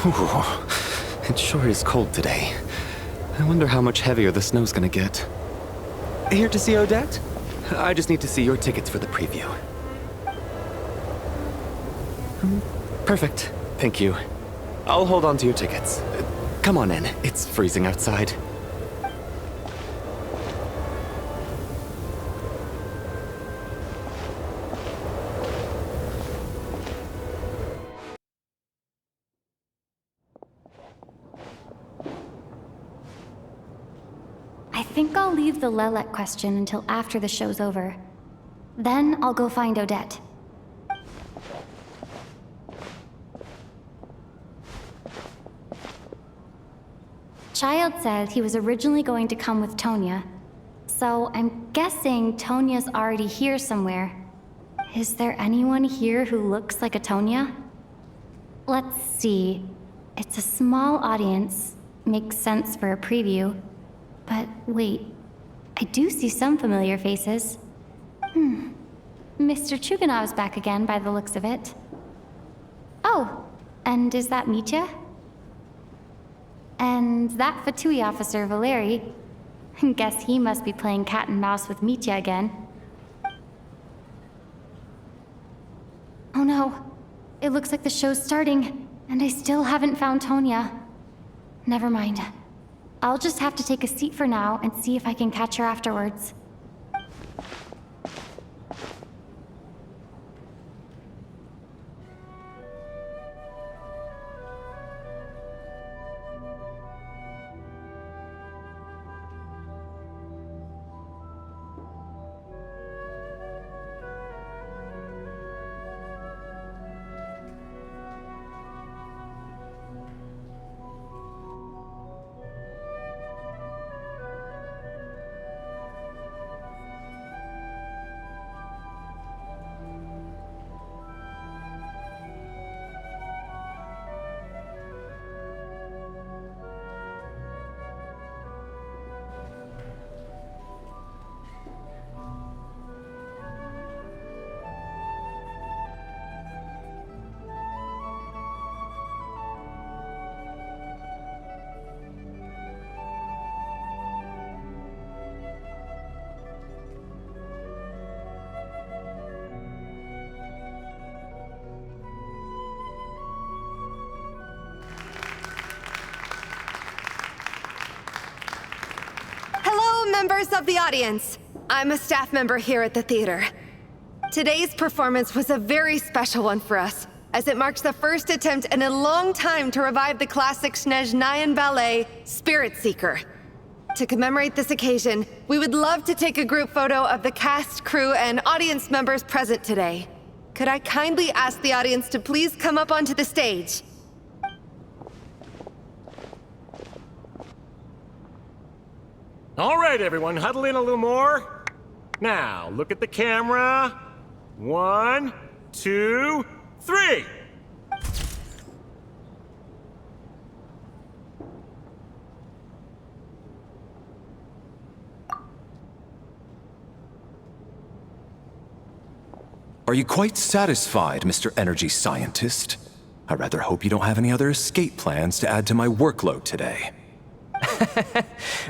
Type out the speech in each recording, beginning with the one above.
Ooh, it sure is cold today. I wonder how much heavier the snow's gonna get. Here to see Odette? I just need to see your tickets for the preview. Perfect. Thank you. I'll hold on to your tickets. Come on in. It's freezing outside. I think I'll leave the Lelek question until after the show's over. Then I'll go find Odette. Child said he was originally going to come with Tonya, so I'm guessing Tonya's already here somewhere. Is there anyone here who looks like a Tonya? Let's see. It's a small audience. Makes sense for a preview. But wait, I do see some familiar faces. Mr. Chuganov's back again by the looks of it. Oh, and is that Mitya? And that Fatui officer, Valeri. Guess he must be playing cat and mouse with Mitya again. Oh no, it looks like the show's starting, and I still haven't found Tonya. Never mind. I'll just have to take a seat for now and see if I can catch her afterwards. Members of the audience, I'm a staff member here at the theater. Today's performance was a very special one for us, as it marks the first attempt in a long time to revive the classic Snezhnayan ballet, Spirit Seeker. To commemorate this occasion, we would love to take a group photo of the cast, crew, and audience members present today. Could I kindly ask the audience to please come up onto the stage? All right, everyone, huddle in a little more. Now, look at the camera. 1, 2, 3. Are you quite satisfied, Mr. Energy Scientist? I rather hope you don't have any other escape plans to add to my workload today.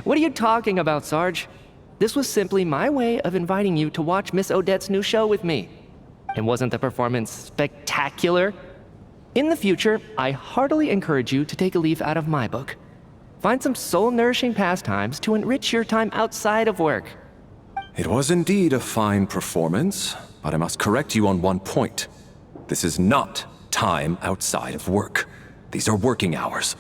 What are you talking about, Sarge? This was simply my way of inviting you to watch Miss Odette's new show with me. And wasn't the performance spectacular? In the future, I heartily encourage you to take a leaf out of my book. Find some soul-nourishing pastimes to enrich your time outside of work. It was indeed a fine performance, but I must correct you on one point. This is not time outside of work. These are working hours.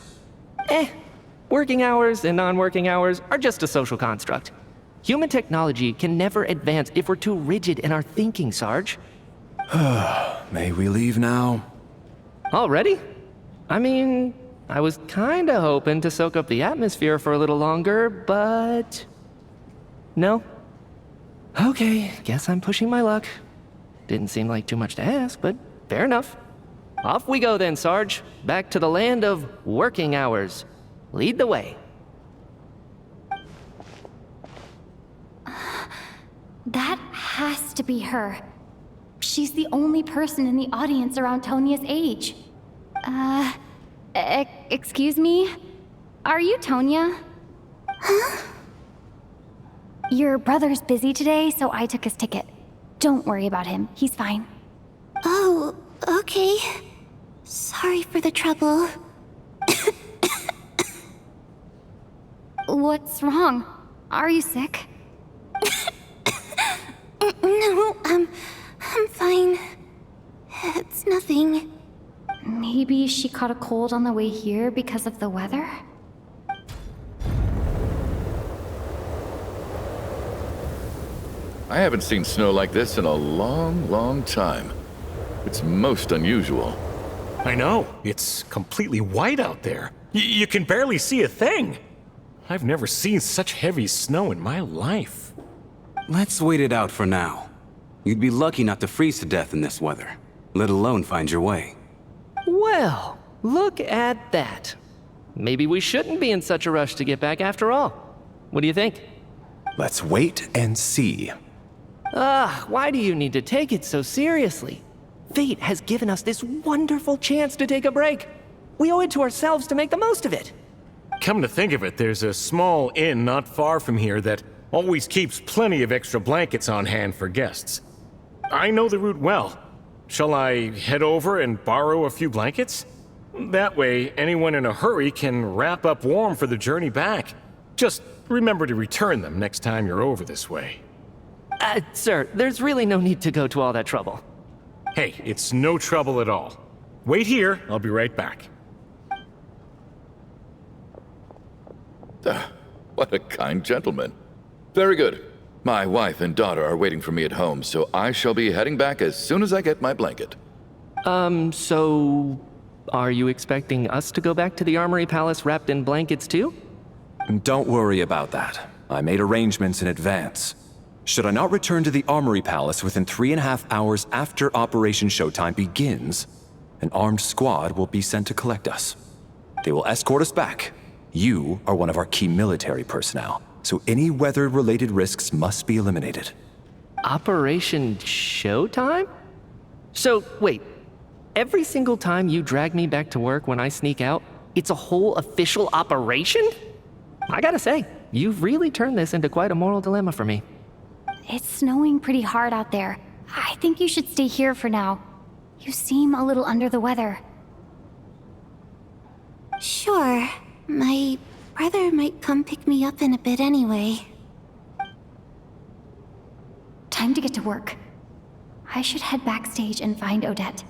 Working hours and non-working hours are just a social construct. Human technology can never advance if we're too rigid in our thinking, Sarge. May we leave now? Already? I mean, I was kinda hoping to soak up the atmosphere for a little longer, but... No? Okay, guess I'm pushing my luck. Didn't seem like too much to ask, but fair enough. Off we go then, Sarge. Back to the land of working hours. Lead the way. That has to be her. She's the only person in the audience around Tonya's age. Excuse me? Are you Tonya? Huh? Your brother's busy today, so I took his ticket. Don't worry about him. He's fine. Oh, okay. Sorry for the trouble. What's wrong? Are you sick? No, I'm fine. It's nothing. Maybe she caught a cold on the way here because of the weather? I haven't seen snow like this in a long, long time. It's most unusual. I know. It's completely white out there. You can barely see a thing. I've never seen such heavy snow in my life. Let's wait it out for now. You'd be lucky not to freeze to death in this weather, let alone find your way. Well, look at that. Maybe we shouldn't be in such a rush to get back after all. What do you think? Let's wait and see. Why do you need to take it so seriously? Fate has given us this wonderful chance to take a break. We owe it to ourselves to make the most of it. Come to think of it, there's a small inn not far from here that always keeps plenty of extra blankets on hand for guests. I know the route well. Shall I head over and borrow a few blankets? That way, anyone in a hurry can wrap up warm for the journey back. Just remember to return them next time you're over this way. Sir, there's really no need to go to all that trouble. Hey, it's no trouble at all. Wait here, I'll be right back. What a kind gentleman. Very good. My wife and daughter are waiting for me at home, so I shall be heading back as soon as I get my blanket. So... are you expecting us to go back to the Armory Palace wrapped in blankets too? Don't worry about that. I made arrangements in advance. Should I not return to the Armory Palace within 3.5 hours after Operation Showtime begins, an armed squad will be sent to collect us. They will escort us back. You are one of our key military personnel, so any weather-related risks must be eliminated. Operation Showtime? So, wait. Every single time you drag me back to work when I sneak out, it's a whole official operation? I gotta say, you've really turned this into quite a moral dilemma for me. It's snowing pretty hard out there. I think you should stay here for now. You seem a little under the weather. Sure. My brother might come pick me up in a bit anyway. Time to get to work. I should head backstage and find Odette.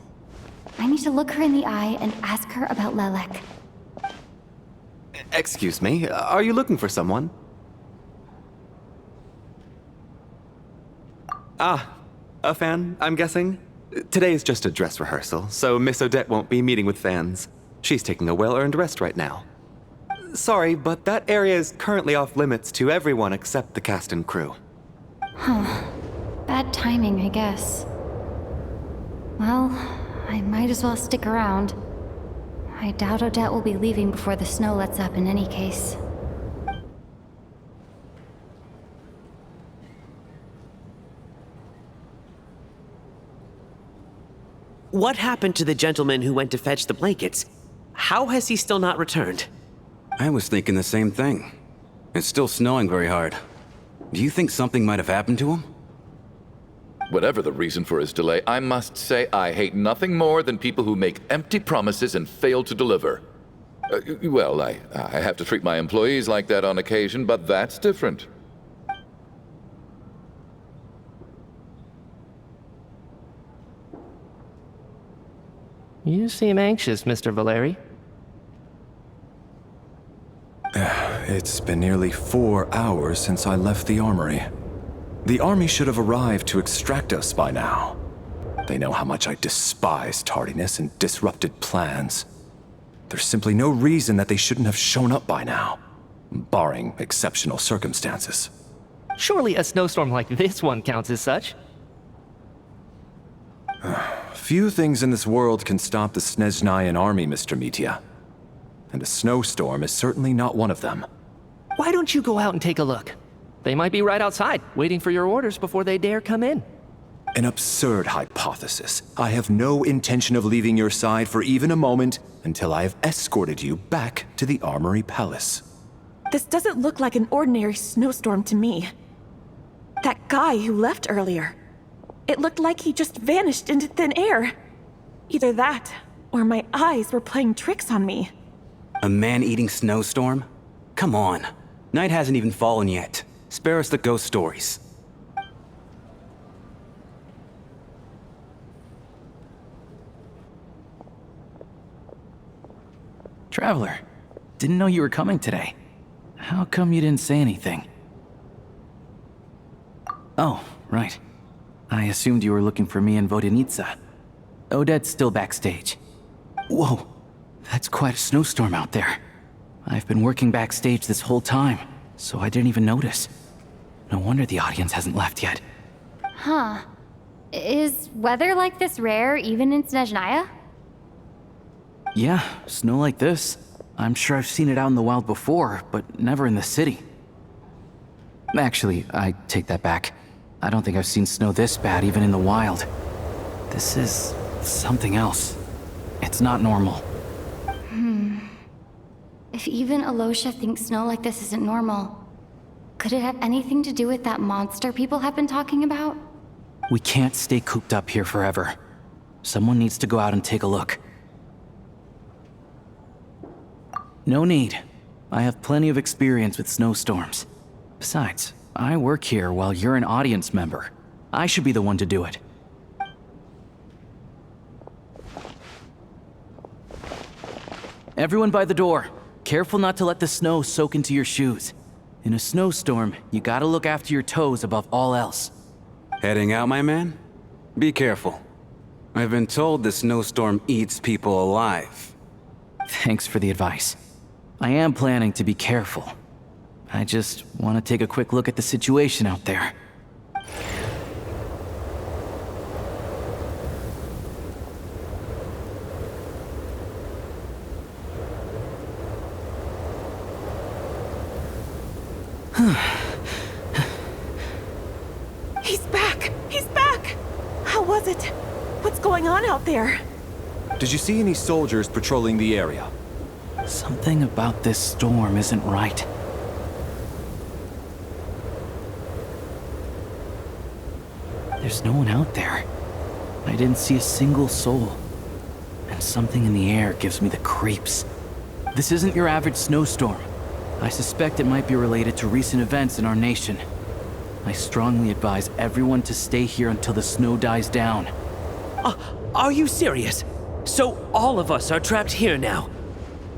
I need to look her in the eye and ask her about Lelek. Excuse me, are you looking for someone? Ah, a fan, I'm guessing? Today's just a dress rehearsal, so Miss Odette won't be meeting with fans. She's taking a well-earned rest right now. Sorry, but that area is currently off limits to everyone except the cast and crew. Huh. Bad timing, I guess. Well, I might as well stick around. I doubt Odette will be leaving before the snow lets up in any case. What happened to the gentleman who went to fetch the blankets? How has he still not returned? I was thinking the same thing. It's still snowing very hard. Do you think something might have happened to him? Whatever the reason for his delay, I must say I hate nothing more than people who make empty promises and fail to deliver. Well, I have to treat my employees like that on occasion, but that's different. You seem anxious, Mr. Valeri. It's been nearly 4 hours since I left the armory. The army should have arrived to extract us by now. They know how much I despise tardiness and disrupted plans. There's simply no reason that they shouldn't have shown up by now, barring exceptional circumstances. Surely a snowstorm like this one counts as such. Few things in this world can stop the Snezhnayan army, Mr. Mitya. And a snowstorm is certainly not one of them. Why don't you go out and take a look? They might be right outside, waiting for your orders before they dare come in. An absurd hypothesis. I have no intention of leaving your side for even a moment, until I have escorted you back to the Armory Palace. This doesn't look like an ordinary snowstorm to me. That guy who left earlier, it looked like he just vanished into thin air. Either that, or my eyes were playing tricks on me. A man-eating snowstorm? Come on. Night hasn't even fallen yet. Spare us the ghost stories. Traveler, didn't know you were coming today. How come you didn't say anything? Oh, right. I assumed you were looking for me and Vodenitsa. Odette's still backstage. Whoa, that's quite a snowstorm out there. I've been working backstage this whole time, so I didn't even notice. No wonder the audience hasn't left yet. Huh. Is weather like this rare even in Snezhnaya? Yeah, snow like this. I'm sure I've seen it out in the wild before, but never in the city. Actually, I take that back. I don't think I've seen snow this bad even in the wild. This is something else. It's not normal. If even Alosha thinks snow like this isn't normal, could it have anything to do with that monster people have been talking about? We can't stay cooped up here forever. Someone needs to go out and take a look. No need. I have plenty of experience with snowstorms. Besides, I work here while you're an audience member. I should be the one to do it. Everyone by the door. Careful not to let the snow soak into your shoes. In a snowstorm, you gotta look after your toes above all else. Heading out, my man? Be careful. I've been told the snowstorm eats people alive. Thanks for the advice. I am planning to be careful. I just want to take a quick look at the situation out there. He's back! He's back! How was it? What's going on out there? Did you see any soldiers patrolling the area? Something about this storm isn't right. There's no one out there. I didn't see a single soul. And something in the air gives me the creeps. This isn't your average snowstorm. I suspect it might be related to recent events in our nation. I strongly advise everyone to stay here until the snow dies down. Are you serious? So all of us are trapped here now?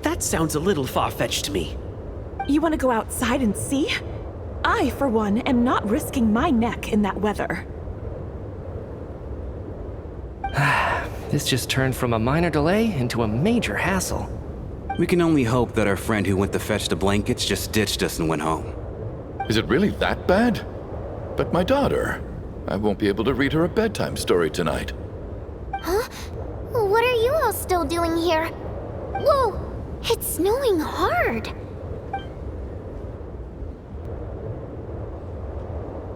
That sounds a little far-fetched to me. You want to go outside and see? I, for one, am not risking my neck in that weather. This just turned from a minor delay into a major hassle. We can only hope that our friend who went to fetch the blankets just ditched us and went home. Is it really that bad? But my daughter, I won't be able to read her a bedtime story tonight. Huh? What are you all still doing here? Whoa! It's snowing hard.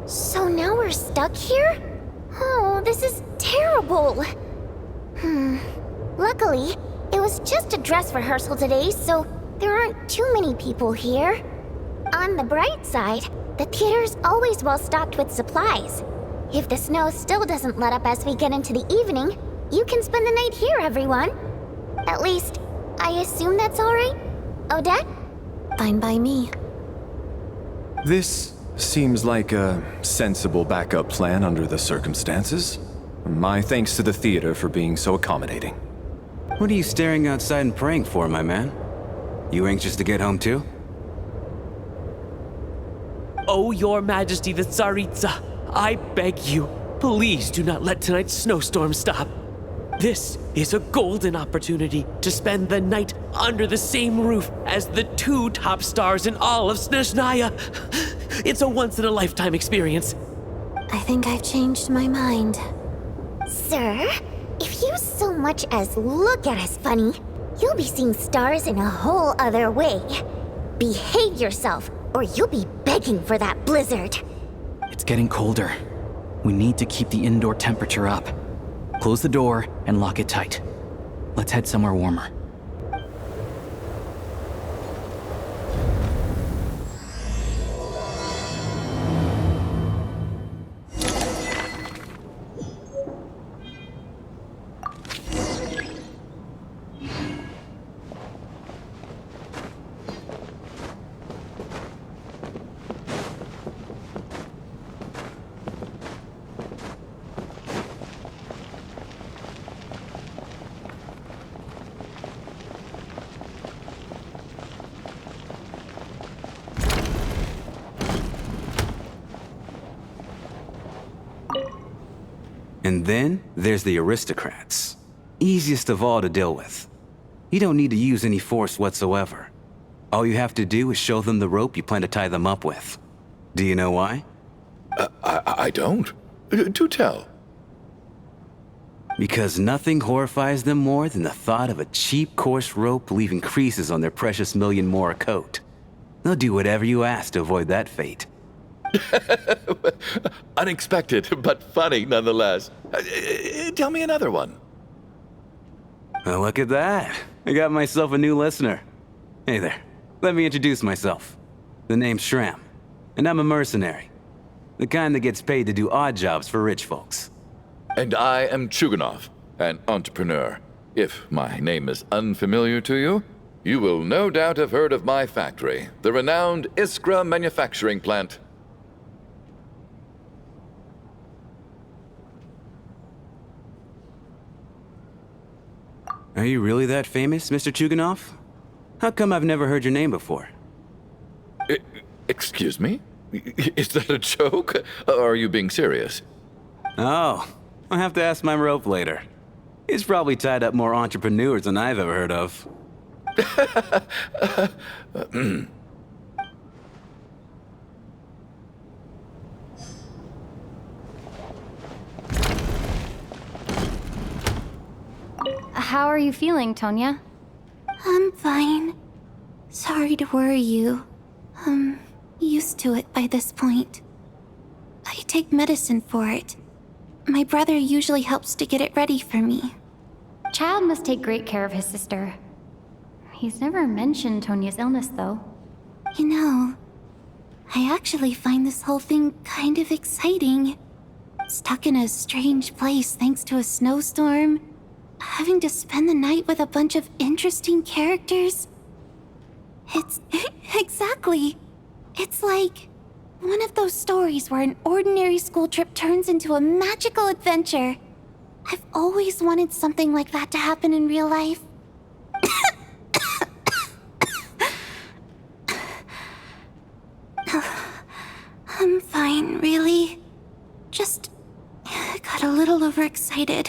So now we're stuck here? Oh, this is terrible. Luckily, it was just a dress rehearsal today, so there aren't too many people here. On the bright side, the theater's always well stocked with supplies. If the snow still doesn't let up as we get into the evening, you can spend the night here, everyone. At least, I assume that's all right? Odette? Fine by me. This seems like a sensible backup plan under the circumstances. My thanks to the theater for being so accommodating. What are you staring outside and praying for, my man? You anxious to get home too? Oh, Your Majesty the Tsaritsa, I beg you, please do not let tonight's snowstorm stop. This is a golden opportunity to spend the night under the same roof as the two top stars in all of Snezhnaya. It's a once-in-a-lifetime experience. I think I've changed my mind. Sir, if you so much as look at us funny, you'll be seeing stars in a whole other way. Behave yourself, or you'll be begging for that blizzard. It's getting colder. We need to keep the indoor temperature up. Close the door and lock it tight. Let's head somewhere warmer. And then there's the aristocrats. Easiest of all to deal with. You don't need to use any force whatsoever. All you have to do is show them the rope you plan to tie them up with. Do you know why? I don't. Do tell. Because nothing horrifies them more than the thought of a cheap, coarse rope leaving creases on their precious million more coat. They'll do whatever you ask to avoid that fate. Unexpected, but funny nonetheless. Tell me another one. Well, look at that. I got myself a new listener. Hey there. Let me introduce myself. The name's Shram, and I'm a mercenary. The kind that gets paid to do odd jobs for rich folks. And I am Chuganov, an entrepreneur. If my name is unfamiliar to you, you will no doubt have heard of my factory, the renowned Iskra manufacturing plant. Are you really that famous, Mr. Chuganov? How come I've never heard your name before? Excuse me? Is that a joke? Or are you being serious? Oh, I'll have to ask my rope later. He's probably tied up more entrepreneurs than I've ever heard of. How are you feeling, Tonya? I'm fine. Sorry to worry you. I'm used to it by this point. I take medicine for it. My brother usually helps to get it ready for me. Child must take great care of his sister. He's never mentioned Tonya's illness, though. You know, I actually find this whole thing kind of exciting. Stuck in a strange place thanks to a snowstorm. Having to spend the night with a bunch of interesting characters. It's... exactly. It's like one of those stories where an ordinary school trip turns into a magical adventure. I've always wanted something like that to happen in real life. I'm fine, really. Just got a little overexcited.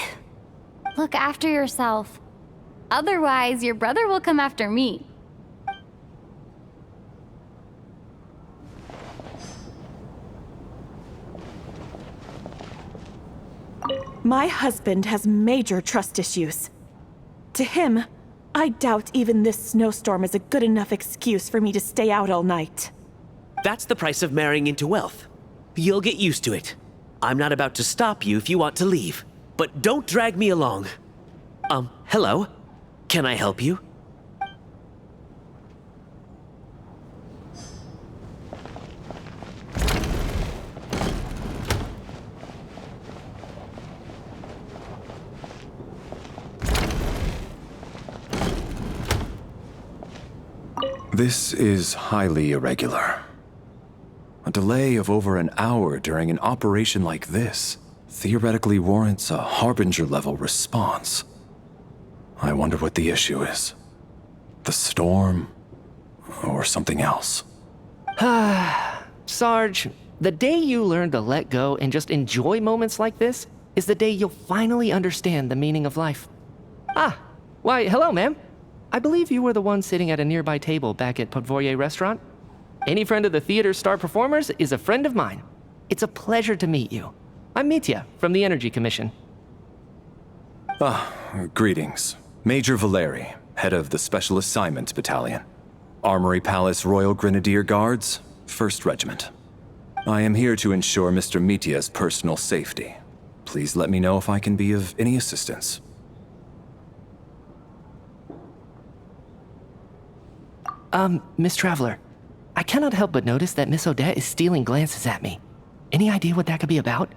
Look after yourself. Otherwise, your brother will come after me. My husband has major trust issues. To him, I doubt even this snowstorm is a good enough excuse for me to stay out all night. That's the price of marrying into wealth. You'll get used to it. I'm not about to stop you if you want to leave. But don't drag me along. Hello? Can I help you? This is highly irregular. A delay of over an hour during an operation like this theoretically warrants a Harbinger-level response. I wonder what the issue is. The storm, or something else. Sarge, the day you learn to let go and just enjoy moments like this is the day you'll finally understand the meaning of life. Why, hello, ma'am. I believe you were the one sitting at a nearby table back at Podvorye restaurant. Any friend of the theater's star performers is a friend of mine. It's a pleasure to meet you. I'm Mitya from the Energy Commission. Greetings. Major Valeri, head of the Special Assignment Battalion. Armory Palace Royal Grenadier Guards, 1st Regiment. I am here to ensure Mr. Mitya's personal safety. Please let me know if I can be of any assistance. Miss Traveler, I cannot help but notice that Miss Odette is stealing glances at me. Any idea what that could be about?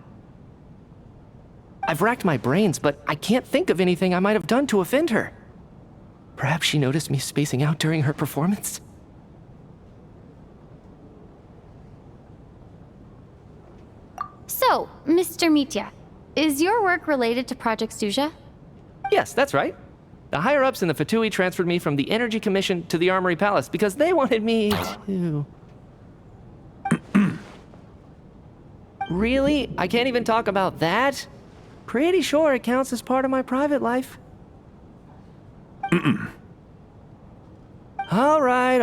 I've racked my brains, but I can't think of anything I might have done to offend her. Perhaps she noticed me spacing out during her performance? So, Mr. Mitya, is your work related to Project Suja? Yes, that's right. The higher-ups in the Fatui transferred me from the Energy Commission to the Armory Palace because they wanted me to... Really? I can't even talk about that? Pretty sure it counts as part of my private life. All right,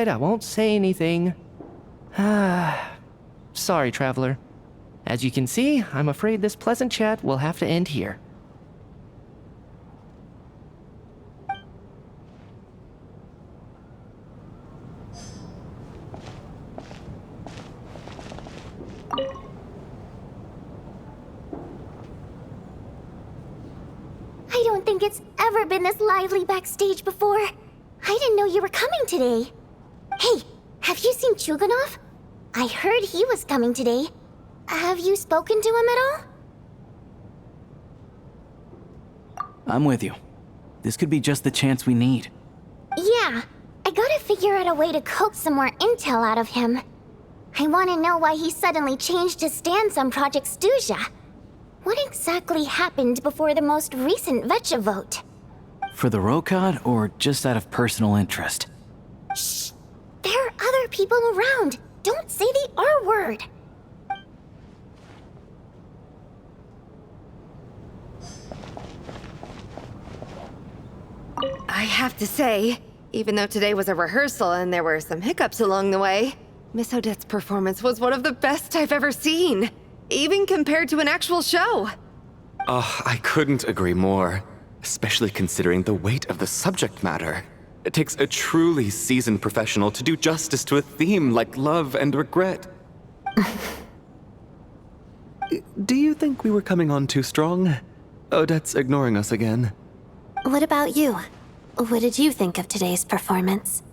I won't say anything. Sorry, traveler. As you can see, I'm afraid this pleasant chat will have to end here. I don't think it's ever been this lively backstage before. I didn't know you were coming today. Hey, have you seen Chuganov? I heard he was coming today. Have you spoken to him at all? I'm with you. This could be just the chance we need. Yeah, I gotta figure out a way to coax some more intel out of him. I wanna know why he suddenly changed his stance on Project Stuja. What exactly happened before the most recent Vecha vote? For the Rokad, or just out of personal interest? Shh! There are other people around. Don't say the R word. I have to say, even though today was a rehearsal and there were some hiccups along the way, Miss Odette's performance was one of the best I've ever seen, even compared to an actual show. Oh, I couldn't agree more, especially considering the weight of the subject matter. It takes a truly seasoned professional to do justice to a theme like love and regret. Do you think we were coming on too strong? Odette's ignoring us again. What about you? What did you think of today's performance?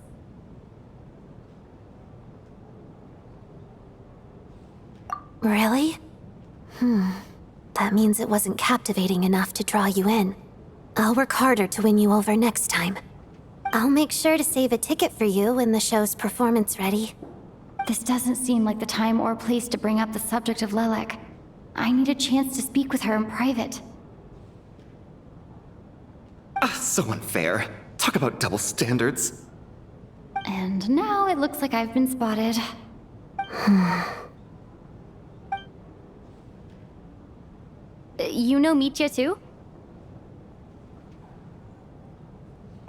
Really? That means it wasn't captivating enough to draw you in. I'll work harder to win you over next time. I'll make sure to save a ticket for you when the show's performance ready. This doesn't seem like the time or place to bring up the subject of Lelek. I need a chance to speak with her in private. So unfair. Talk about double standards. And now it looks like I've been spotted. You know Mitya too?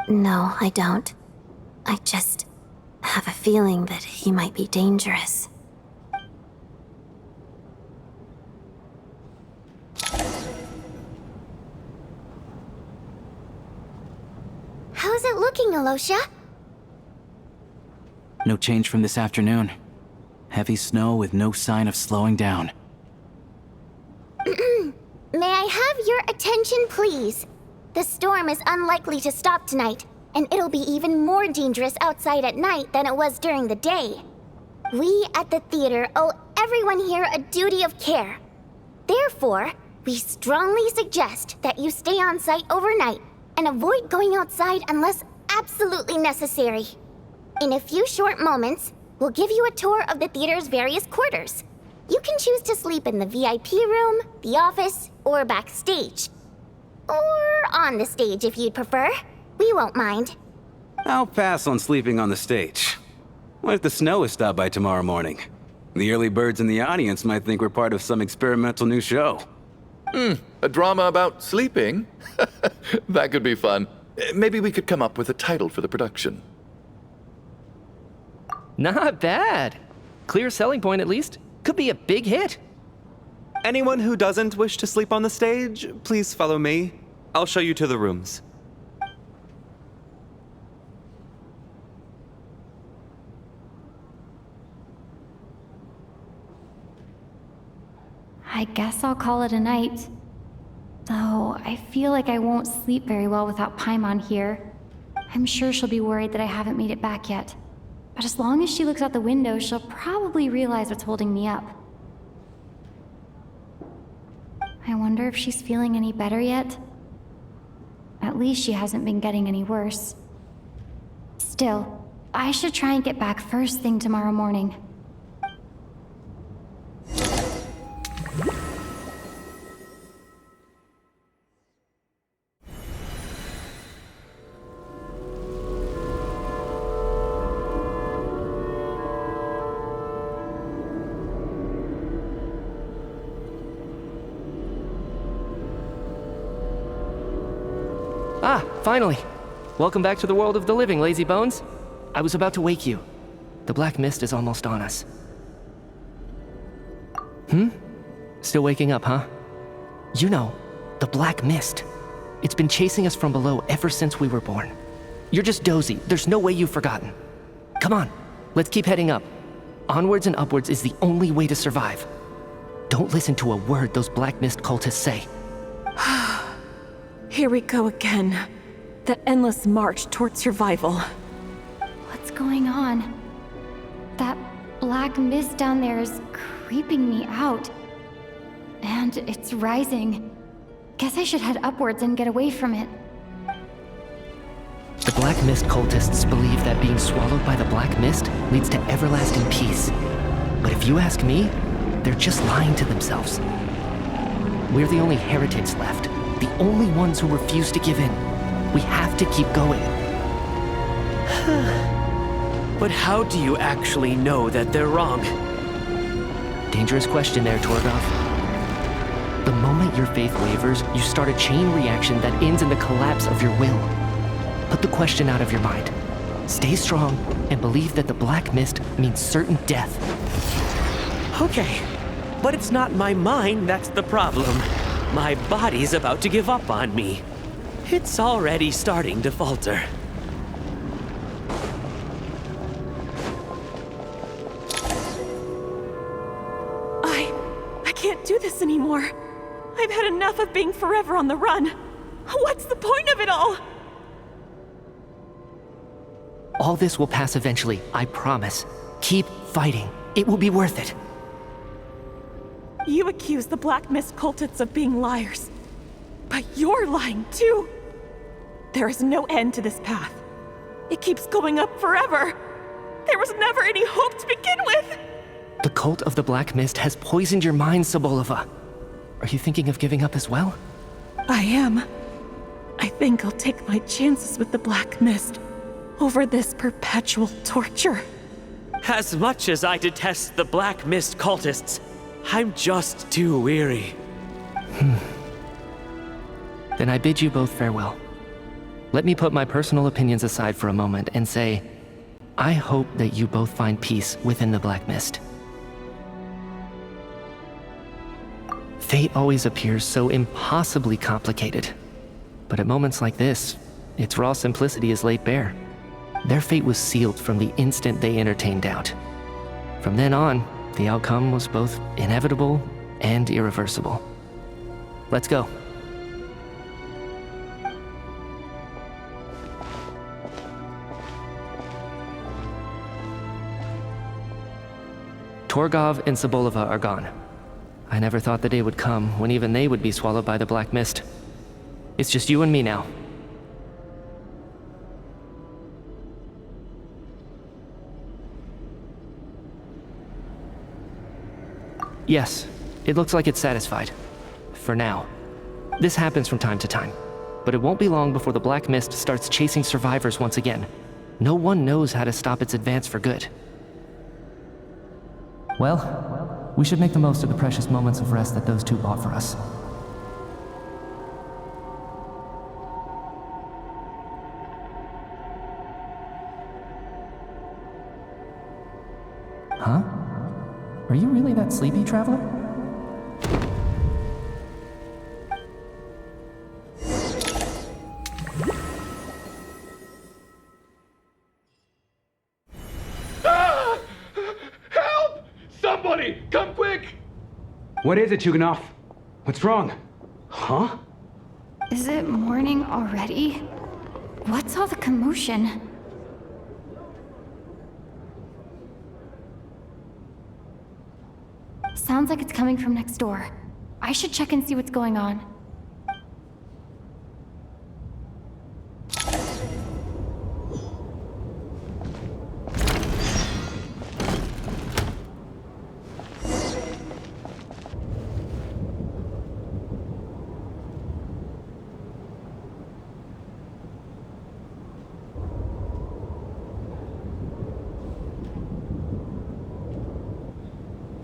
No, I don't. I just have a feeling that he might be dangerous. How's it looking, Alosha? No change from this afternoon. Heavy snow with no sign of slowing down. May I have your attention, please? The storm is unlikely to stop tonight, and it'll be even more dangerous outside at night than it was during the day. We at the theater owe everyone here a duty of care. Therefore, we strongly suggest that you stay on site overnight and avoid going outside unless absolutely necessary. In a few short moments, we'll give you a tour of the theater's various quarters. You can choose to sleep in the VIP room, the office, or backstage. Or on the stage if you'd prefer. We won't mind. I'll pass on sleeping on the stage. What if the snow is stopped by tomorrow morning? The early birds in the audience might think we're part of some experimental new show. A drama about sleeping? That could be fun. Maybe we could come up with a title for the production. Not bad. Clear selling point at least. Could be a big hit. Anyone who doesn't wish to sleep on the stage, please follow me. I'll show you to the rooms. I guess I'll call it a night. Though, I feel like I won't sleep very well without Paimon here. I'm sure she'll be worried that I haven't made it back yet. But as long as she looks out the window, she'll probably realize what's holding me up. I wonder if she's feeling any better yet? At least she hasn't been getting any worse. Still, I should try and get back first thing tomorrow morning. Ah, finally. Welcome back to the world of the living, lazy bones. I was about to wake you. The black mist is almost on us. Still waking up, huh? You know, the black mist. It's been chasing us from below ever since we were born. You're just dozy. There's no way you've forgotten. Come on, let's keep heading up. Onwards and upwards is the only way to survive. Don't listen to a word those black mist cultists say. Here we go again. The endless march toward survival. What's going on? That black mist down there is creeping me out. And it's rising. Guess I should head upwards and get away from it. The black mist cultists believe that being swallowed by the black mist leads to everlasting peace. But if you ask me, they're just lying to themselves. We're the only heretics left, the only ones who refuse to give in. We have to keep going. But how do you actually know that they're wrong? Dangerous question there, Torgov. The moment your faith wavers, you start a chain reaction that ends in the collapse of your will. Put the question out of your mind. Stay strong and believe that the black mist means certain death. Okay, but it's not my mind that's the problem. My body's about to give up on me. It's already starting to falter. I can't do this anymore. I've had enough of being forever on the run. What's the point of it all? All this will pass eventually, I promise. Keep fighting. It will be worth it. You accuse the Black Mist cultists of being liars. But you're lying too. There is no end to this path. It keeps going up forever. There was never any hope to begin with. The cult of the Black Mist has poisoned your mind, Sobolova. Are you thinking of giving up as well? I am. I think I'll take my chances with the Black Mist over this perpetual torture. As much as I detest the Black Mist cultists, I'm just too weary. Then I bid you both farewell. Let me put my personal opinions aside for a moment and say, I hope that you both find peace within the Black Mist. Fate always appears so impossibly complicated. But at moments like this, its raw simplicity is laid bare. Their fate was sealed from the instant they entertained doubt. From then on, the outcome was both inevitable and irreversible. Let's go. Torgov and Sobolova are gone. I never thought the day would come when even they would be swallowed by the Black Mist. It's just you and me now. Yes, it looks like it's satisfied. For now. This happens from time to time, but it won't be long before the Black Mist starts chasing survivors once again. No one knows how to stop its advance for good. Well, we should make the most of the precious moments of rest that those two bought for us. Huh? Are you really that sleepy, traveler? Help! Somebody, come quick! What is it, Chuganov? What's wrong? Huh? Is it morning already? What's all the commotion? Sounds like it's coming from next door. I should check and see what's going on.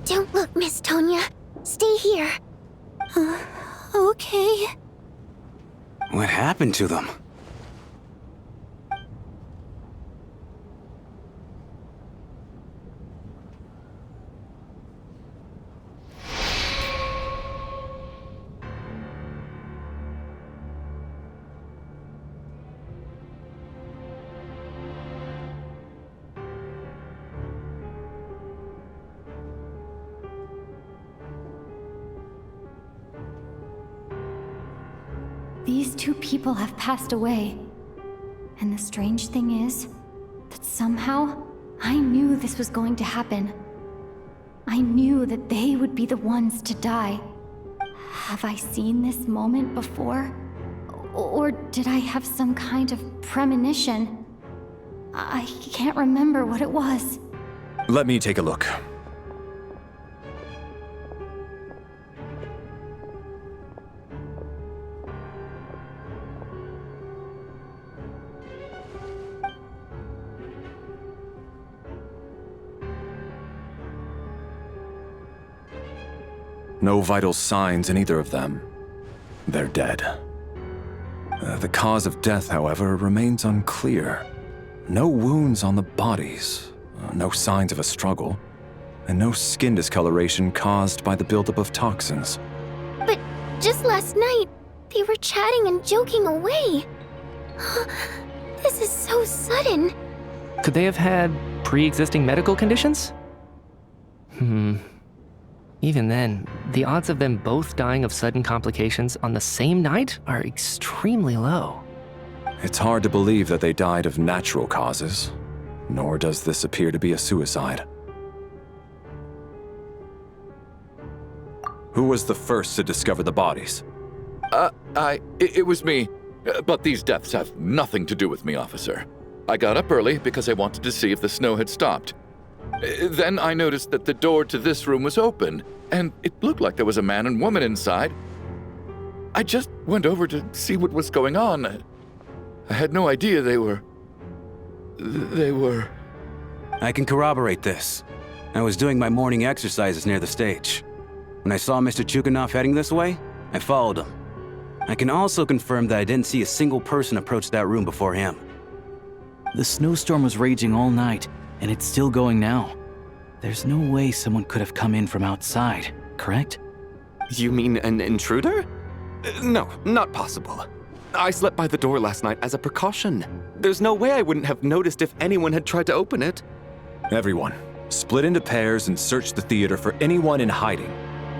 Don't look, Miss Tonya. Stay here. Okay. What happened to them? These two people have passed away. And the strange thing is that somehow I knew this was going to happen. I knew that they would be the ones to die. Have I seen this moment before? Or did I have some kind of premonition? I can't remember what it was. Let me take a look. No vital signs in either of them. They're dead. The cause of death, however, remains unclear. No wounds on the bodies, no signs of a struggle, and no skin discoloration caused by the buildup of toxins. But just last night, they were chatting and joking away. This is so sudden. Could they have had pre-existing medical conditions? Even then, the odds of them both dying of sudden complications on the same night are extremely low. It's hard to believe that they died of natural causes, nor does this appear to be a suicide. Who was the first to discover the bodies? It was me. But these deaths have nothing to do with me, officer. I got up early because I wanted to see if the snow had stopped. Then I noticed that the door to this room was open, and it looked like there was a man and woman inside. I just went over to see what was going on. I had no idea they were... I can corroborate this. I was doing my morning exercises near the stage. When I saw Mr. Chuganov heading this way, I followed him. I can also confirm that I didn't see a single person approach that room before him. The snowstorm was raging all night, and it's still going now. There's no way someone could have come in from outside, correct? You mean an intruder? No, not possible. I slept by the door last night as a precaution. There's no way I wouldn't have noticed if anyone had tried to open it. Everyone, split into pairs and search the theater for anyone in hiding,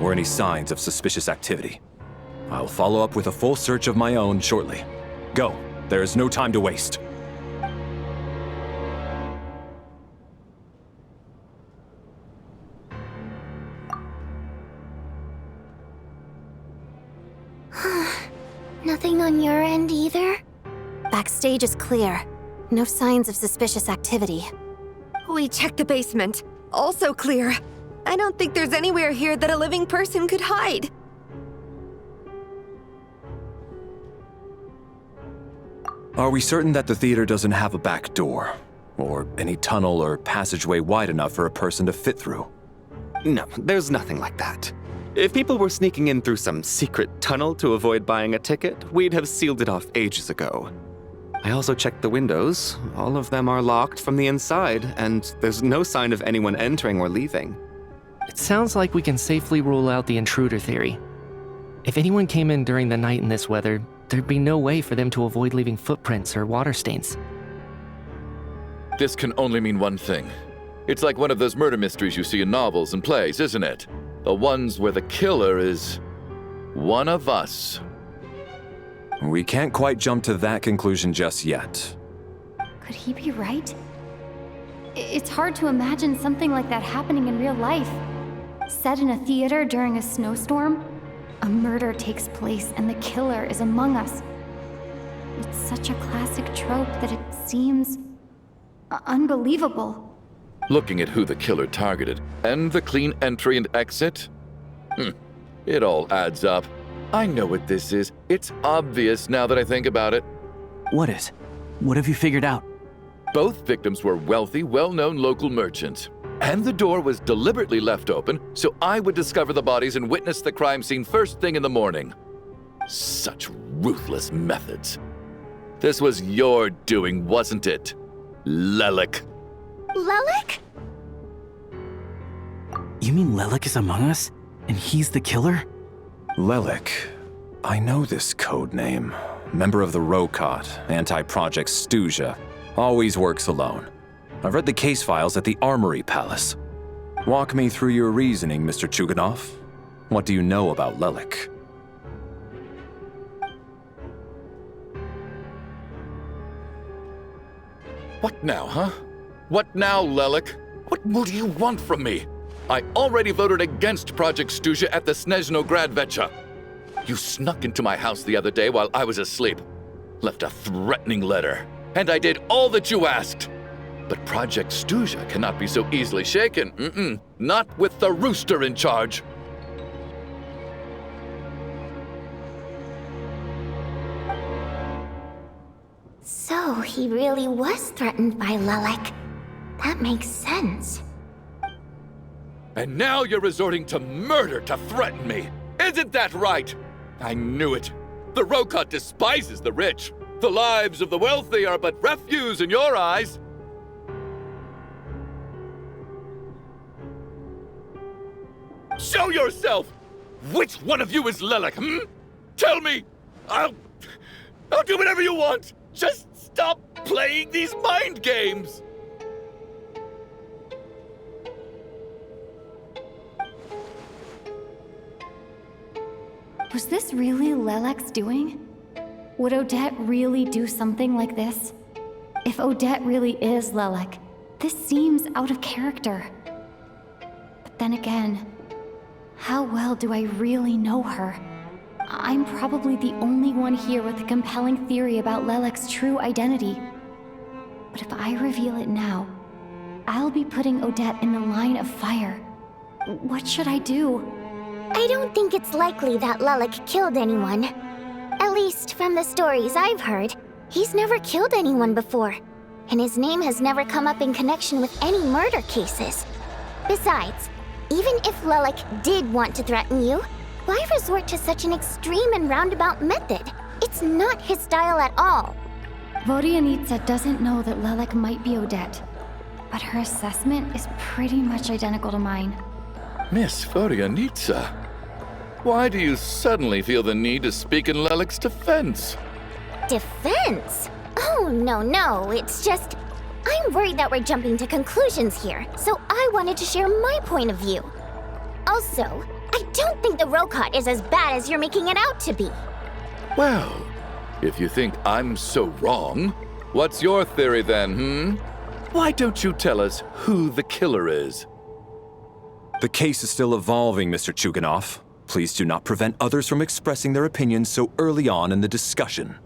or any signs of suspicious activity. I'll follow up with a full search of my own shortly. Go, there is no time to waste. Nothing on your end either? Backstage is clear. No signs of suspicious activity. We checked the basement. Also clear. I don't think there's anywhere here that a living person could hide. Are we certain that the theater doesn't have a back door? Or any tunnel or passageway wide enough for a person to fit through? No, there's nothing like that. If people were sneaking in through some secret tunnel to avoid buying a ticket, we'd have sealed it off ages ago. I also checked the windows. All of them are locked from the inside, and there's no sign of anyone entering or leaving. It sounds like we can safely rule out the intruder theory. If anyone came in during the night in this weather, there'd be no way for them to avoid leaving footprints or water stains. This can only mean one thing. It's like one of those murder mysteries you see in novels and plays, isn't it? The ones where the killer is one of us. We can't quite jump to that conclusion just yet. Could he be right? It's hard to imagine something like that happening in real life. Set in a theater during a snowstorm, a murder takes place and the killer is among us. It's such a classic trope that it seems unbelievable. Looking at who the killer targeted and the clean entry and exit, it all adds up. I know what this is. It's obvious now that I think about it. What is? What have you figured out? Both victims were wealthy, well-known local merchants. And the door was deliberately left open so I would discover the bodies and witness the crime scene first thing in the morning. Such ruthless methods. This was your doing, wasn't it, Lelik? Lelik? You mean Lelik is among us? And he's the killer? Lelik. I know this code name. Member of the Rokot, anti-Project Stuja. Always works alone. I've read the case files at the Armory Palace. Walk me through your reasoning, Mr. Chuganov. What do you know about Lelik? What now, huh? What now, Lelik? What more do you want from me? I already voted against Project Stuja at the Snezhno Gradvecha. You snuck into my house the other day while I was asleep. Left a threatening letter. And I did all that you asked. But Project Stuja cannot be so easily shaken. Not with the rooster in charge. So he really was threatened by Lelik. That makes sense. And now you're resorting to murder to threaten me. Isn't that right? I knew it. The Rokot despises the rich. The lives of the wealthy are but refuse in your eyes. Show yourself! Which one of you is Lelik, Tell me! I'll do whatever you want! Just stop playing these mind games! Was this really Lelik's doing? Would Odette really do something like this? If Odette really is Lelik, this seems out of character. But then again, how well do I really know her? I'm probably the only one here with a compelling theory about Lelik's true identity. But if I reveal it now, I'll be putting Odette in the line of fire. What should I do? I don't think it's likely that Lelik killed anyone. At least from the stories I've heard, he's never killed anyone before. And his name has never come up in connection with any murder cases. Besides, even if Lelik did want to threaten you, why resort to such an extreme and roundabout method? It's not his style at all. Vodianitsa doesn't know that Lelik might be Odette, but her assessment is pretty much identical to mine. Miss Vodianitsa, why do you suddenly feel the need to speak in Lelik's defense? Defense? Oh, no, it's just... I'm worried that we're jumping to conclusions here, so I wanted to share my point of view. Also, I don't think the Rokot is as bad as you're making it out to be. Well, if you think I'm so wrong, what's your theory then, Why don't you tell us who the killer is? The case is still evolving, Mr. Chuganov. Please do not prevent others from expressing their opinions so early on in the discussion.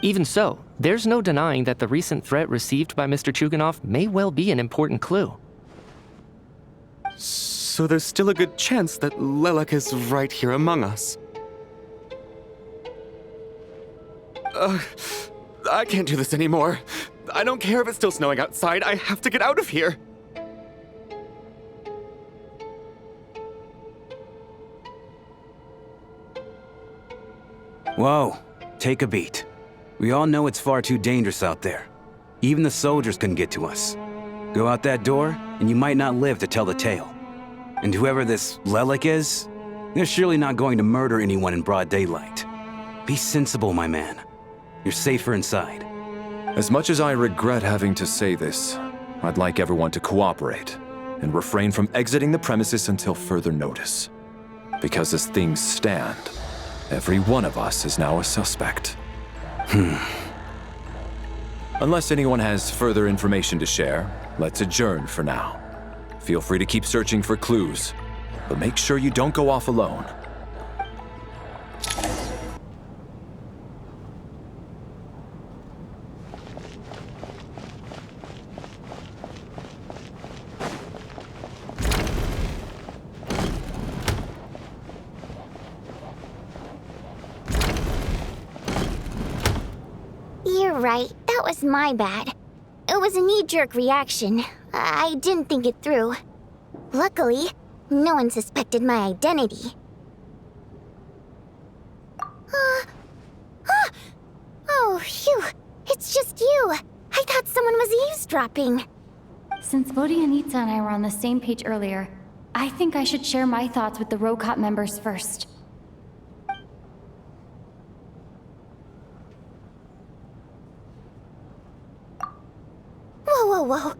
Even so, there's no denying that the recent threat received by Mr. Chuganov may well be an important clue. So there's still a good chance that Lelik is right here among us. I can't do this anymore. I don't care if it's still snowing outside. I have to get out of here. Whoa, take a beat. We all know it's far too dangerous out there. Even the soldiers couldn't get to us. Go out that door, and you might not live to tell the tale. And whoever this Lelik is, they're surely not going to murder anyone in broad daylight. Be sensible, my man. You're safer inside. As much as I regret having to say this, I'd like everyone to cooperate and refrain from exiting the premises until further notice. Because as things stand, every one of us is now a suspect. Unless anyone has further information to share, let's adjourn for now. Feel free to keep searching for clues, but make sure you don't go off alone. You're right, that was my bad. It was a knee-jerk reaction. I didn't think it through. Luckily, no one suspected my identity. Oh, phew. It's just you. I thought someone was eavesdropping. Since Vodianitsa and I were on the same page earlier, I think I should share my thoughts with the Rokot members first. Whoa.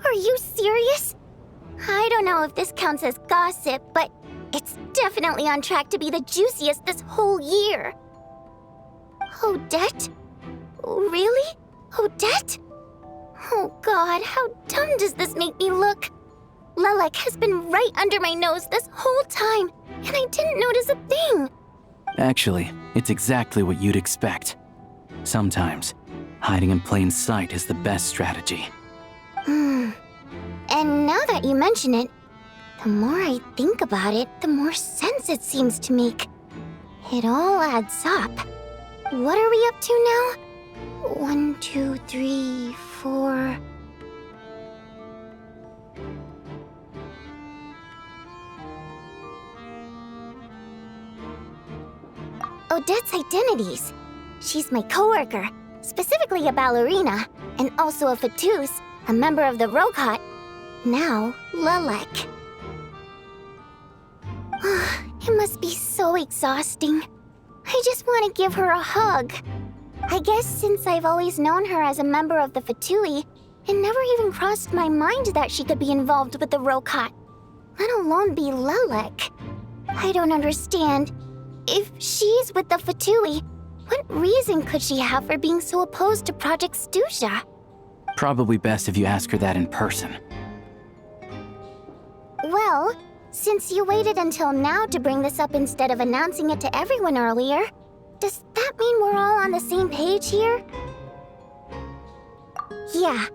Are you serious? I don't know if this counts as gossip, but it's definitely on track to be the juiciest this whole year. Odette? Really? Odette? Oh god, how dumb does this make me look? Lelek has been right under my nose this whole time, and I didn't notice a thing. Actually, it's exactly what you'd expect. Sometimes, hiding in plain sight is the best strategy. And now that you mention it, the more I think about it, the more sense it seems to make. It all adds up. What are we up to now? 1, 2, 3, 4... Odette's identities. She's my coworker, specifically a ballerina, and also a Fatous, a member of the Rokot. Now, Lelek. It must be so exhausting. I just want to give her a hug. I guess since I've always known her as a member of the Fatui, it never even crossed my mind that she could be involved with the Rokot, let alone be Lelek. I don't understand. If she's with the Fatui, what reason could she have for being so opposed to Project Stusha? Probably best if you ask her that in person. Well, since you waited until now to bring this up instead of announcing it to everyone earlier, does that mean we're all on the same page here? Yeah.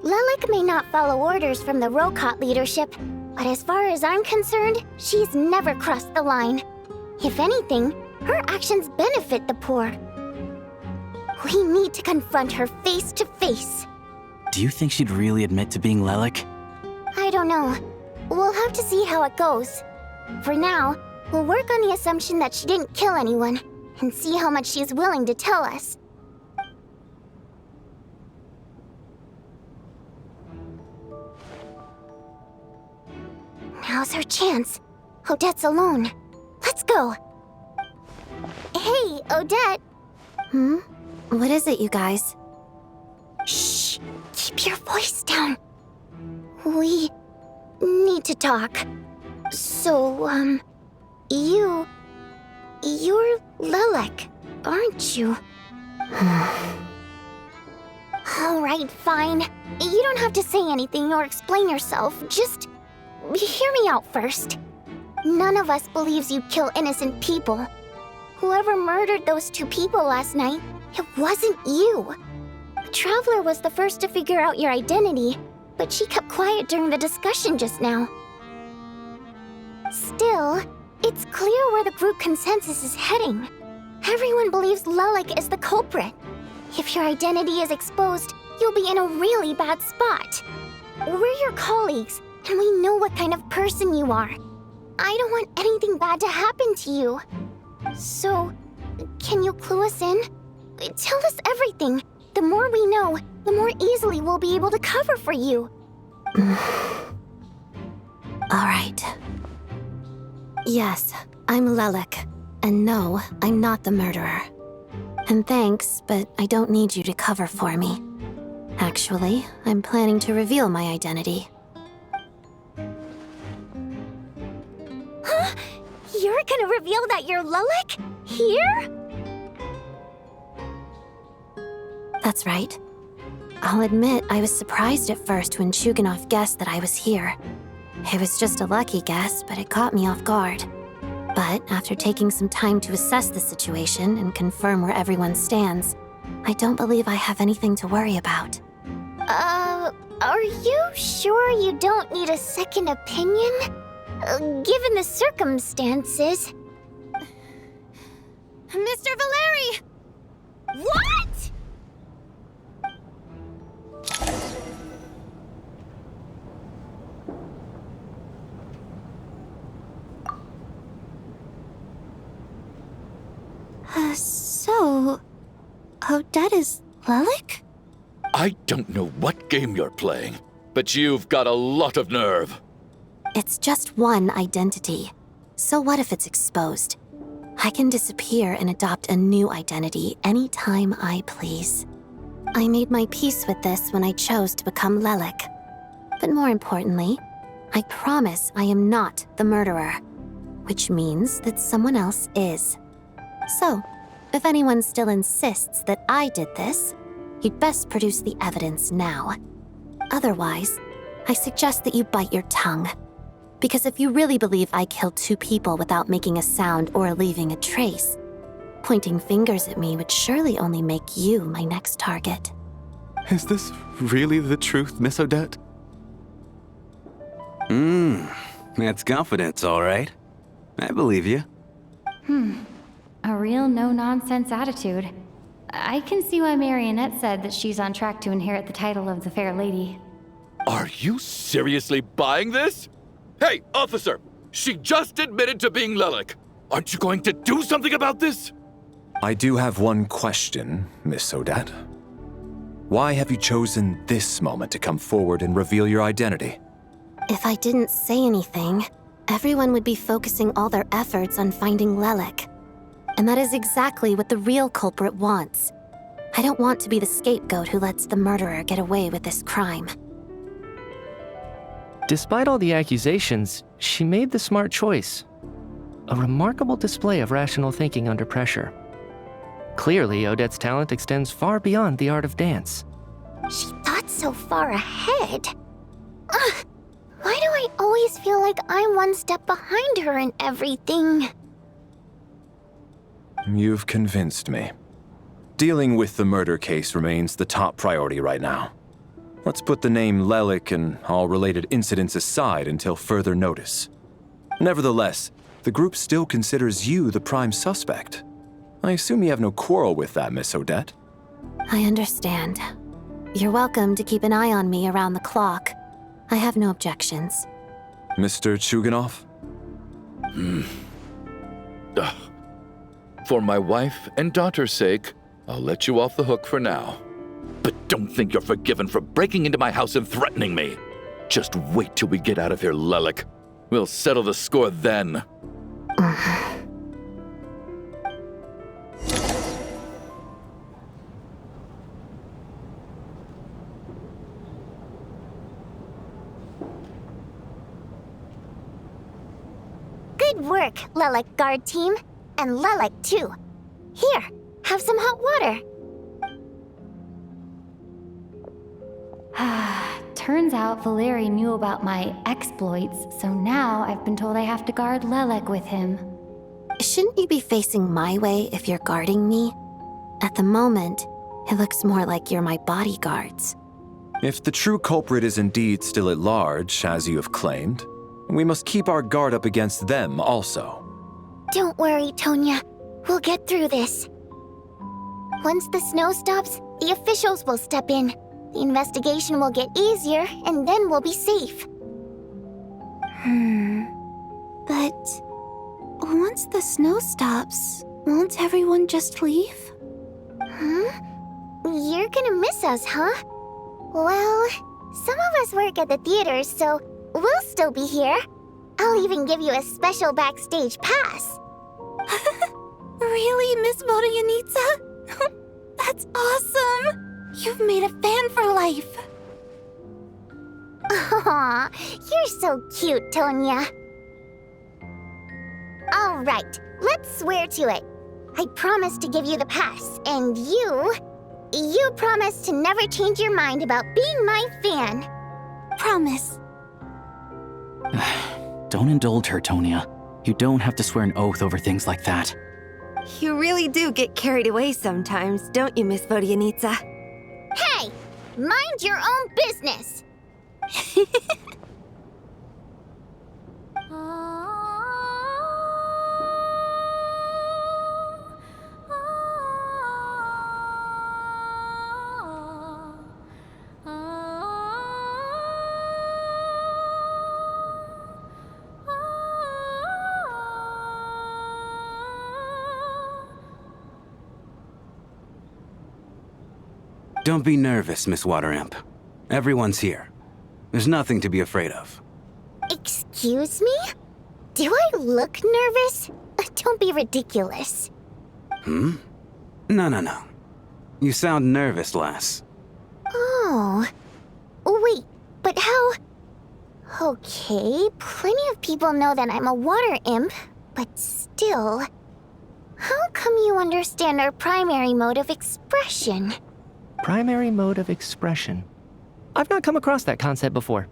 Lelek may not follow orders from the Rokot leadership, but as far as I'm concerned, she's never crossed the line. If anything, her actions benefit the poor. We need to confront her face to face. Do you think she'd really admit to being Lelek? I don't know. We'll have to see how it goes. For now, we'll work on the assumption that she didn't kill anyone, and see how much she's willing to tell us. Now's her chance. Odette's alone. Let's go. Hey, Odette. What is it, you guys? Shh. Keep your voice down. We need to talk. So, you're Lelek, aren't you? Alright, fine. You don't have to say anything or explain yourself. Just hear me out first. None of us believes you kill innocent people. Whoever murdered those 2 people last night, it wasn't you. The Traveler was the first to figure out your identity, but she kept quiet during the discussion just now. Still, it's clear where the group consensus is heading. Everyone believes Lelek is the culprit. If your identity is exposed, you'll be in a really bad spot. We're your colleagues, and we know what kind of person you are. I don't want anything bad to happen to you. So, can you clue us in? Tell us everything. The more we know, the more easily we'll be able to cover for you. Alright. Yes, I'm Lelek. And no, I'm not the murderer. And thanks, but I don't need you to cover for me. Actually, I'm planning to reveal my identity. Huh? You're gonna reveal that you're Lelek? Here? That's right. I'll admit I was surprised at first when Chuganov guessed that I was here. It was just a lucky guess, but it caught me off guard. But after taking some time to assess the situation and confirm where everyone stands, I don't believe I have anything to worry about. Are you sure you don't need a second opinion? Given the circumstances... Mr. Valeri! What?! So... Odette is Lelek? I don't know what game you're playing, but you've got a lot of nerve. It's just one identity. So what if it's exposed? I can disappear and adopt a new identity anytime I please. I made my peace with this when I chose to become Lelek. But more importantly, I promise I am not the murderer, which means that someone else is. So, if anyone still insists that I did this, you'd best produce the evidence now. Otherwise, I suggest that you bite your tongue. Because if you really believe I killed 2 people without making a sound or leaving a trace, pointing fingers at me would surely only make you my next target. Is this really the truth, Miss Odette? That's confidence, all right. I believe you. A real no-nonsense attitude. I can see why Marionette said that she's on track to inherit the title of the Fair Lady. Are you seriously buying this? Hey, officer! She just admitted to being Lelik. Aren't you going to do something about this? I do have one question, Miss Odette. Why have you chosen this moment to come forward and reveal your identity? If I didn't say anything, everyone would be focusing all their efforts on finding Lelik. And that is exactly what the real culprit wants. I don't want to be the scapegoat who lets the murderer get away with this crime. Despite all the accusations, she made the smart choice. A remarkable display of rational thinking under pressure. Clearly, Odette's talent extends far beyond the art of dance. She thought so far ahead. Ugh, why do I always feel like I'm one step behind her in everything? You've convinced me. Dealing with the murder case remains the top priority right now. Let's put the name Lelik and all related incidents aside until further notice. Nevertheless, the group still considers you the prime suspect. I assume you have no quarrel with that, Miss Odette? I understand. You're welcome to keep an eye on me around the clock. I have no objections. Mr. Chuganov? For my wife and daughter's sake, I'll let you off the hook for now. But don't think you're forgiven for breaking into my house and threatening me. Just wait till we get out of here, Lelik. We'll settle the score then. Good work, Lelik guard team. And Lelik too. Here, have some hot water. Turns out Valeri knew about my exploits, so now I've been told I have to guard Lelik with him. Shouldn't you be facing my way if you're guarding me? At the moment, it looks more like you're my bodyguards. If the true culprit is indeed still at large, as you have claimed, we must keep our guard up against them also. Don't worry, Tonya. We'll get through this. Once the snow stops, the officials will step in. The investigation will get easier, and then we'll be safe. But once the snow stops, won't everyone just leave? You're gonna miss us, huh? Well, some of us work at the theaters, so we'll still be here. I'll even give you a special backstage pass. Really, Miss Vodyanitsa? That's awesome! You've made a fan for life. Aw, you're so cute, Tonya. All right, let's swear to it. I promise to give you the pass, and you promise to never change your mind about being my fan. Promise. Don't indulge her, Tonya. You don't have to swear an oath over things like that. You really do get carried away sometimes, don't you, Miss Vodyanitsa? Hey, mind your own business. Don't be nervous, Miss Water Imp. Everyone's here. There's nothing to be afraid of. Excuse me? Do I look nervous? Don't be ridiculous. No. You sound nervous, lass. Oh. Wait, but how... Okay, plenty of people know that I'm a water imp, but still... How come you understand our primary mode of expression? Primary mode of expression. I've not come across that concept before.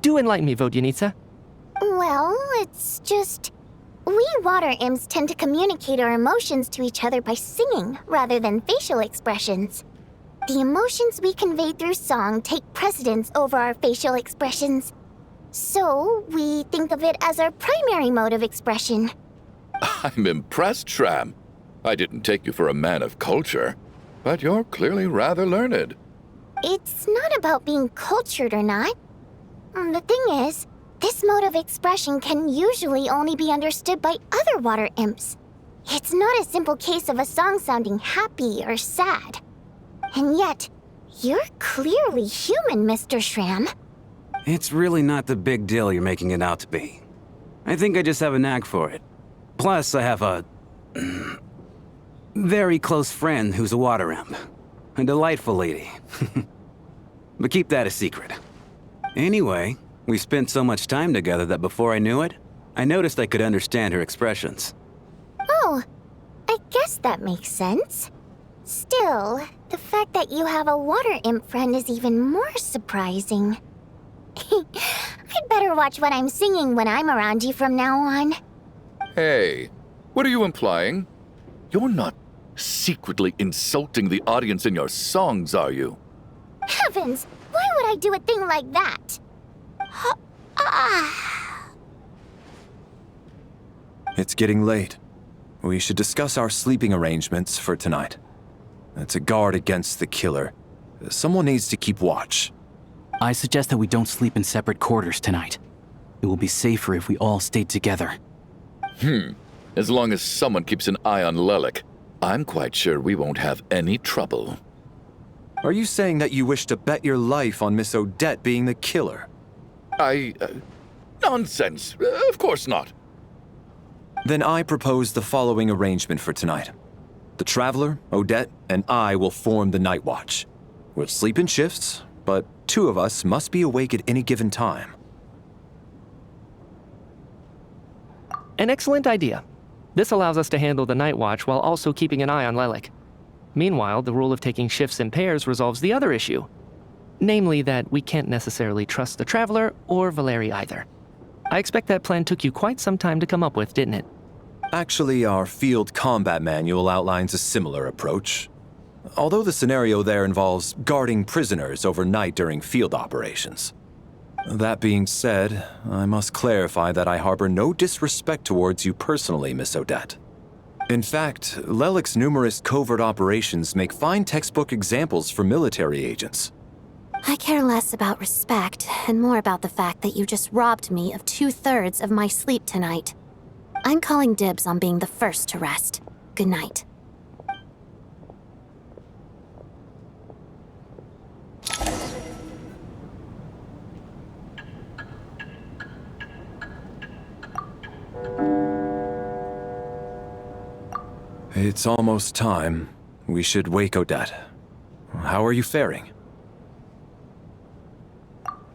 Do enlighten me, Vodyanitsa. Well, it's just... We water imps tend to communicate our emotions to each other by singing, rather than facial expressions. The emotions we convey through song take precedence over our facial expressions. So, we think of it as our primary mode of expression. I'm impressed, Shram. I didn't take you for a man of culture, but you're clearly rather learned. It's not about being cultured or not. The thing is, this mode of expression can usually only be understood by other water imps. It's not a simple case of a song sounding happy or sad. And yet, you're clearly human, Mr. Shram. It's really not the big deal you're making it out to be. I think I just have a knack for it. Plus, I have a... very close friend who's a water imp. A delightful lady. But keep that a secret. Anyway, we spent so much time together that before I knew it, I noticed I could understand her expressions. Oh, I guess that makes sense. Still, the fact that you have a water imp friend is even more surprising. I'd better watch what I'm singing when I'm around you from now on. Hey, what are you implying? You're not secretly insulting the audience in your songs, are you? Heavens, why would I do a thing like that? It's getting late. We should discuss our sleeping arrangements for tonight. To guard against the killer, someone needs to keep watch. I suggest that we don't sleep in separate quarters tonight. It will be safer if we all stay together. As long as someone keeps an eye on Lelik, I'm quite sure we won't have any trouble. Are you saying that you wish to bet your life on Miss Odette being the killer? Nonsense. Of course not. Then I propose the following arrangement for tonight. The Traveler, Odette, and I will form the Night Watch. We'll sleep in shifts, but 2 of us must be awake at any given time. An excellent idea. This allows us to handle the night watch while also keeping an eye on Lelik. Meanwhile, the rule of taking shifts in pairs resolves the other issue. Namely that we can't necessarily trust the Traveler or Valeri either. I expect that plan took you quite some time to come up with, didn't it? Actually, our field combat manual outlines a similar approach. Although the scenario there involves guarding prisoners overnight during field operations. That being said, I must clarify that I harbor no disrespect towards you personally, Miss Odette. In fact, Lelik's numerous covert operations make fine textbook examples for military agents. I care less about respect and more about the fact that you just robbed me of 2/3 of my sleep tonight. I'm calling dibs on being the first to rest. Good night. It's almost time. We should wake Odette. How are you faring?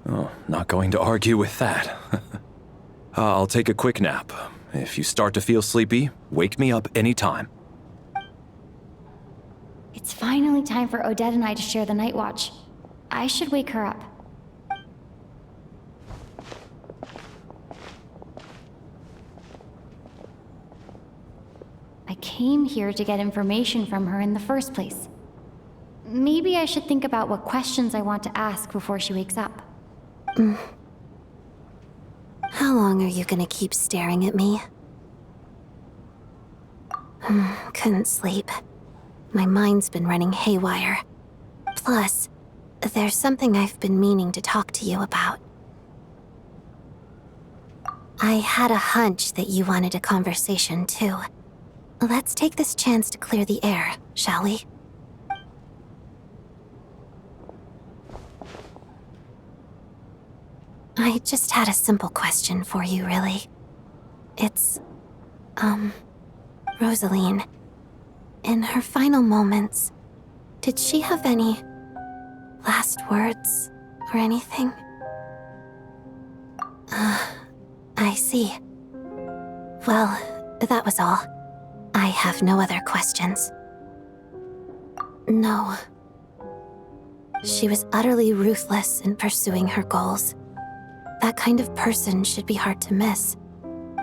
Oh, not going to argue with that. I'll take a quick nap. If you start to feel sleepy, wake me up anytime. It's finally time for Odette and I to share the night watch. I should wake her up. I came here to get information from her in the first place. Maybe I should think about what questions I want to ask before she wakes up. How long are you gonna keep staring at me? Couldn't sleep. My mind's been running haywire. Plus, there's something I've been meaning to talk to you about. I had a hunch that you wanted a conversation, too. Let's take this chance to clear the air, shall we? I just had a simple question for you, really. It's, Rosaline. In her final moments, did she have any last words or anything? I see. Well, that was all. I have no other questions. No. She was utterly ruthless in pursuing her goals. That kind of person should be hard to miss.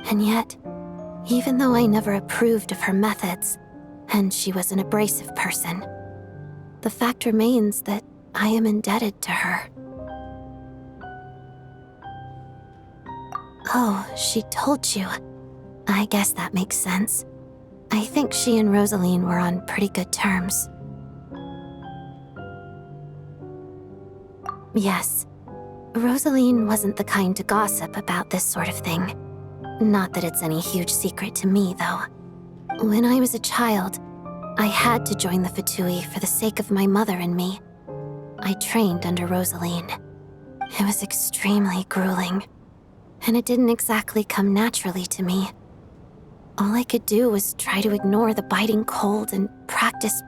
And yet, even though I never approved of her methods, and she was an abrasive person, the fact remains that I am indebted to her. Oh, she told you. I guess that makes sense. I think she and Rosaline were on pretty good terms. Yes, Rosaline wasn't the kind to gossip about this sort of thing. Not that it's any huge secret to me, though. When I was a child, I had to join the Fatui for the sake of my mother and me. I trained under Rosaline. It was extremely grueling, and it didn't exactly come naturally to me. All I could do was try to ignore the biting cold and practice.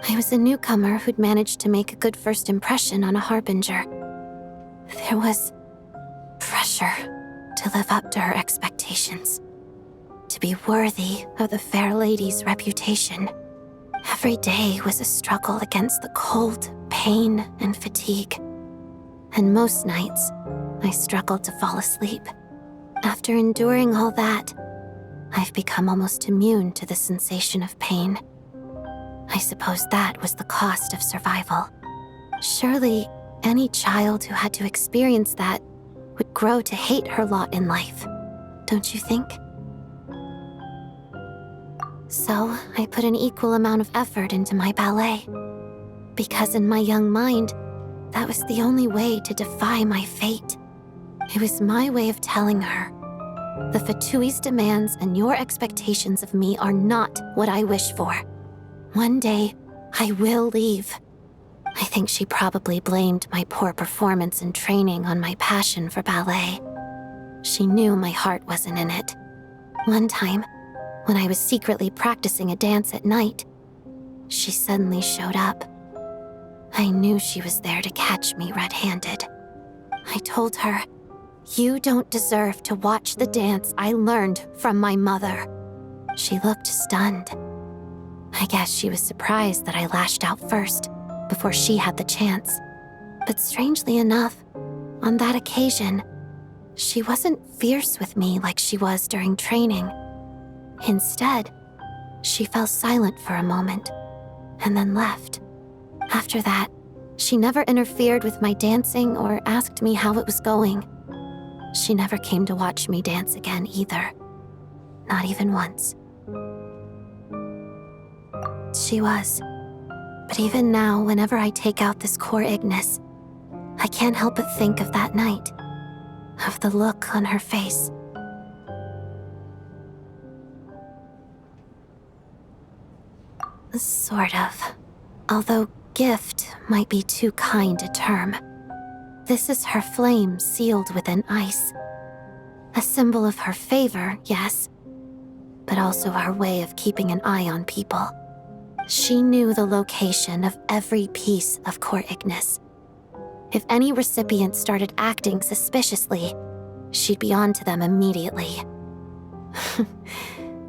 I was a newcomer who'd managed to make a good first impression on a harbinger. There was pressure to live up to her expectations, to be worthy of the fair lady's reputation. Every day was a struggle against the cold, pain, and fatigue. And most nights, I struggled to fall asleep. After enduring all that, I've become almost immune to the sensation of pain. I suppose that was the cost of survival. Surely, any child who had to experience that would grow to hate her lot in life, don't you think? So, I put an equal amount of effort into my ballet. Because in my young mind, that was the only way to defy my fate. It was my way of telling her, the Fatui's demands and your expectations of me are not what I wish for. One day, I will leave. I think she probably blamed my poor performance in training on my passion for ballet. She knew my heart wasn't in it. One time, when I was secretly practicing a dance at night, she suddenly showed up. I knew she was there to catch me red-handed. I told her, "You don't deserve to watch the dance I learned from my mother." She looked stunned. I guess she was surprised that I lashed out first, before she had the chance. But strangely enough, on that occasion, she wasn't fierce with me like she was during training. Instead, she fell silent for a moment, and then left. After that, she never interfered with my dancing or asked me how it was going. She never came to watch me dance again either. Not even once. She was. But even now, whenever I take out this core Ignis, I can't help but think of that night. Of the look on her face. Sort of. Although gift might be too kind a term. This is her flame sealed within ice. A symbol of her favor, yes, but also her way of keeping an eye on people. She knew the location of every piece of core Ignis. If any recipient started acting suspiciously, she'd be on to them immediately.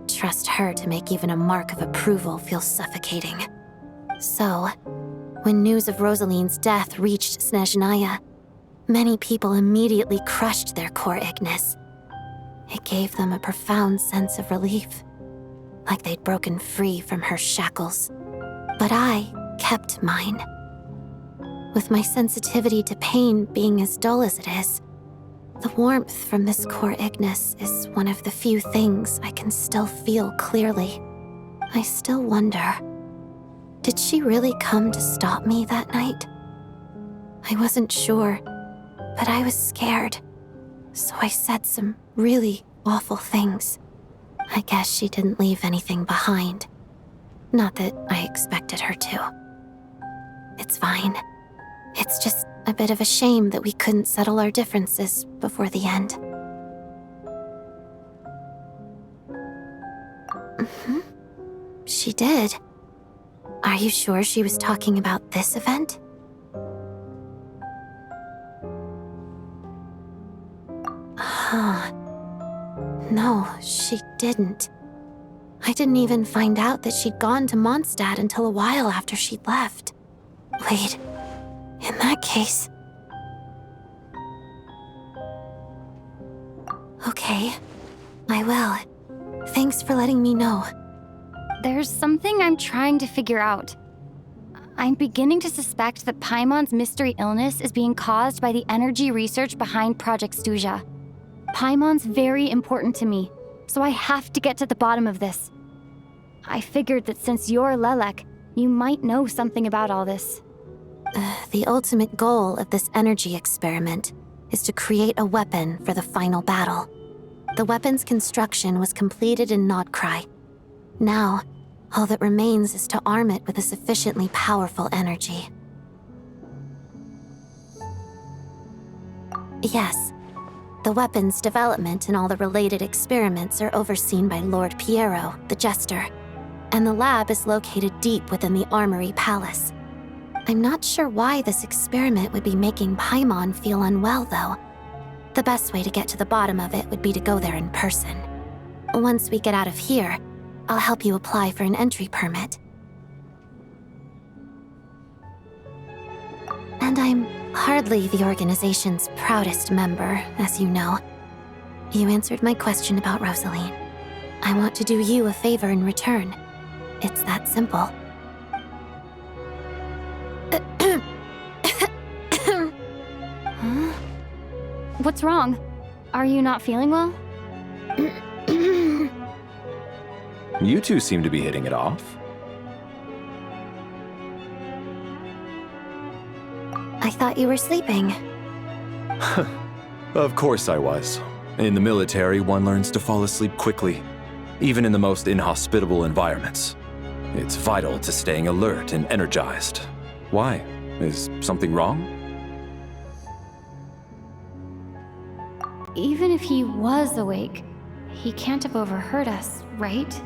Trust her to make even a mark of approval feel suffocating. So, when news of Rosaline's death reached Snezhnaya, many people immediately crushed their core Ignis. It gave them a profound sense of relief, like they'd broken free from her shackles. But I kept mine. With my sensitivity to pain being as dull as it is, the warmth from this core Ignis is one of the few things I can still feel clearly. I still wonder, did she really come to stop me that night? I wasn't sure, but I was scared, so I said some really awful things. I guess she didn't leave anything behind. Not that I expected her to. It's fine. It's just a bit of a shame that we couldn't settle our differences before the end. She did. Are you sure she was talking about this event? No, she didn't. I didn't even find out that she'd gone to Mondstadt until a while after she'd left. Wait, in that case... Okay, I will. Thanks for letting me know. There's something I'm trying to figure out. I'm beginning to suspect that Paimon's mystery illness is being caused by the energy research behind Project Stuja. Paimon's very important to me, so I have to get to the bottom of this. I figured that since you're Lelek, you might know something about all this. The ultimate goal of this energy experiment is to create a weapon for the final battle. The weapon's construction was completed in Nodcry. Now, all that remains is to arm it with a sufficiently powerful energy. Yes, the weapon's development and all the related experiments are overseen by Lord Piero, the Jester, and the lab is located deep within the Armory Palace. I'm not sure why this experiment would be making Paimon feel unwell, though. The best way to get to the bottom of it would be to go there in person. Once we get out of here, I'll help you apply for an entry permit. And I'm hardly the organization's proudest member, as you know. You answered my question about Rosaline. I want to do you a favor in return. It's that simple. Huh? What's wrong? Are you not feeling well? You two seem to be hitting it off. I thought you were sleeping. Of course I was. In the military, one learns to fall asleep quickly, even in the most inhospitable environments. It's vital to staying alert and energized. Why? Is something wrong? Even if he was awake, he can't have overheard us, right?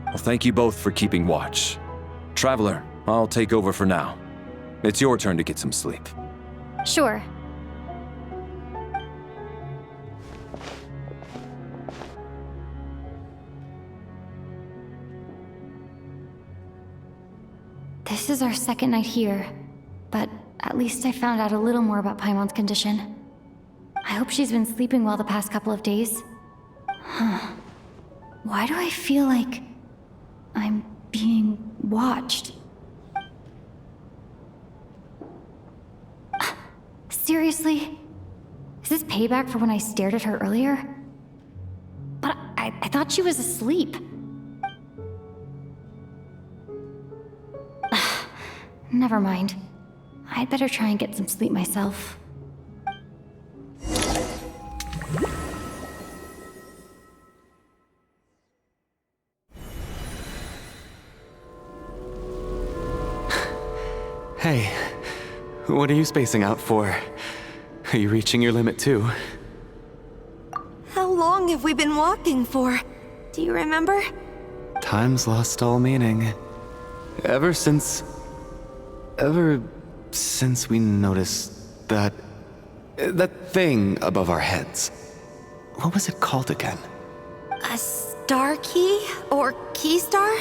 Well, thank you both for keeping watch. Traveler, I'll take over for now. It's your turn to get some sleep. Sure. This is our second night here, but at least I found out a little more about Paimon's condition. I hope she's been sleeping well the past couple of days. Huh. Why do I feel like I'm being watched? Seriously? Is this payback for when I stared at her earlier? But I thought she was asleep. Never mind. I'd better try and get some sleep myself. Hey, what are you spacing out for? Are you reaching your limit too? How long have we been walking for? Do you remember? Time's lost all meaning. Ever since we noticed that thing above our heads. What was it called again? A star key? Or key star?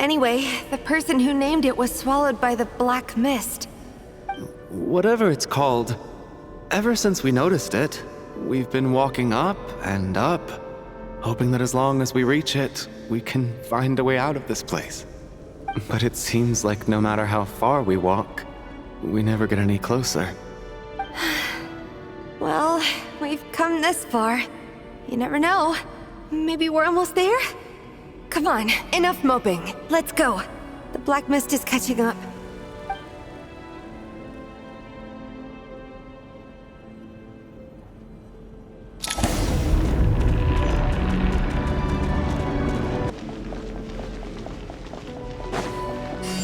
Anyway, the person who named it was swallowed by the black mist. Whatever it's called, ever since we noticed it, we've been walking up and up, hoping that as long as we reach it, we can find a way out of this place. But it seems like no matter how far we walk, we never get any closer. Well, we've come this far. You never know. Maybe we're almost there? Come on, enough moping. Let's go. The black mist is catching up.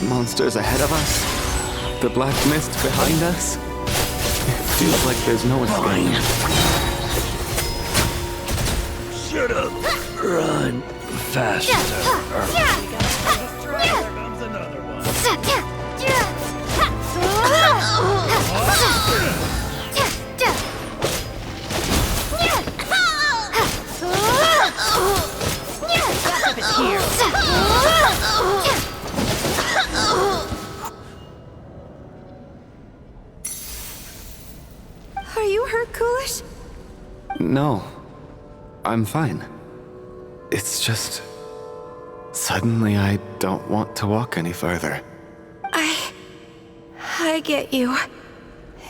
Monsters ahead of us? The black mist behind us? It feels like there's no escape. Shut up. Run faster. No. I'm fine. It's just... Suddenly I don't want to walk any further. I get you.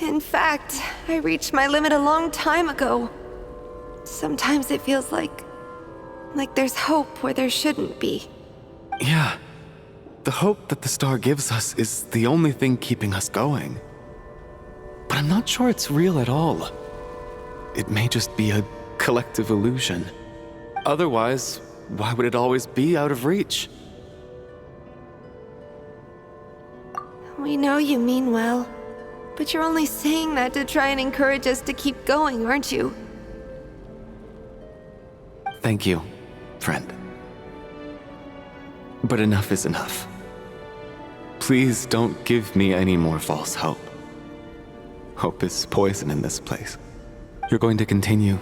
In fact, I reached my limit a long time ago. Sometimes it feels like there's hope where there shouldn't be. Yeah. The hope that the star gives us is the only thing keeping us going. But I'm not sure it's real at all. It may just be a collective illusion. Otherwise, why would it always be out of reach? We know you mean well, but you're only saying that to try and encourage us to keep going, aren't you? Thank you, friend. But enough is enough. Please don't give me any more false hope. Hope is poison in this place. You're going to continue,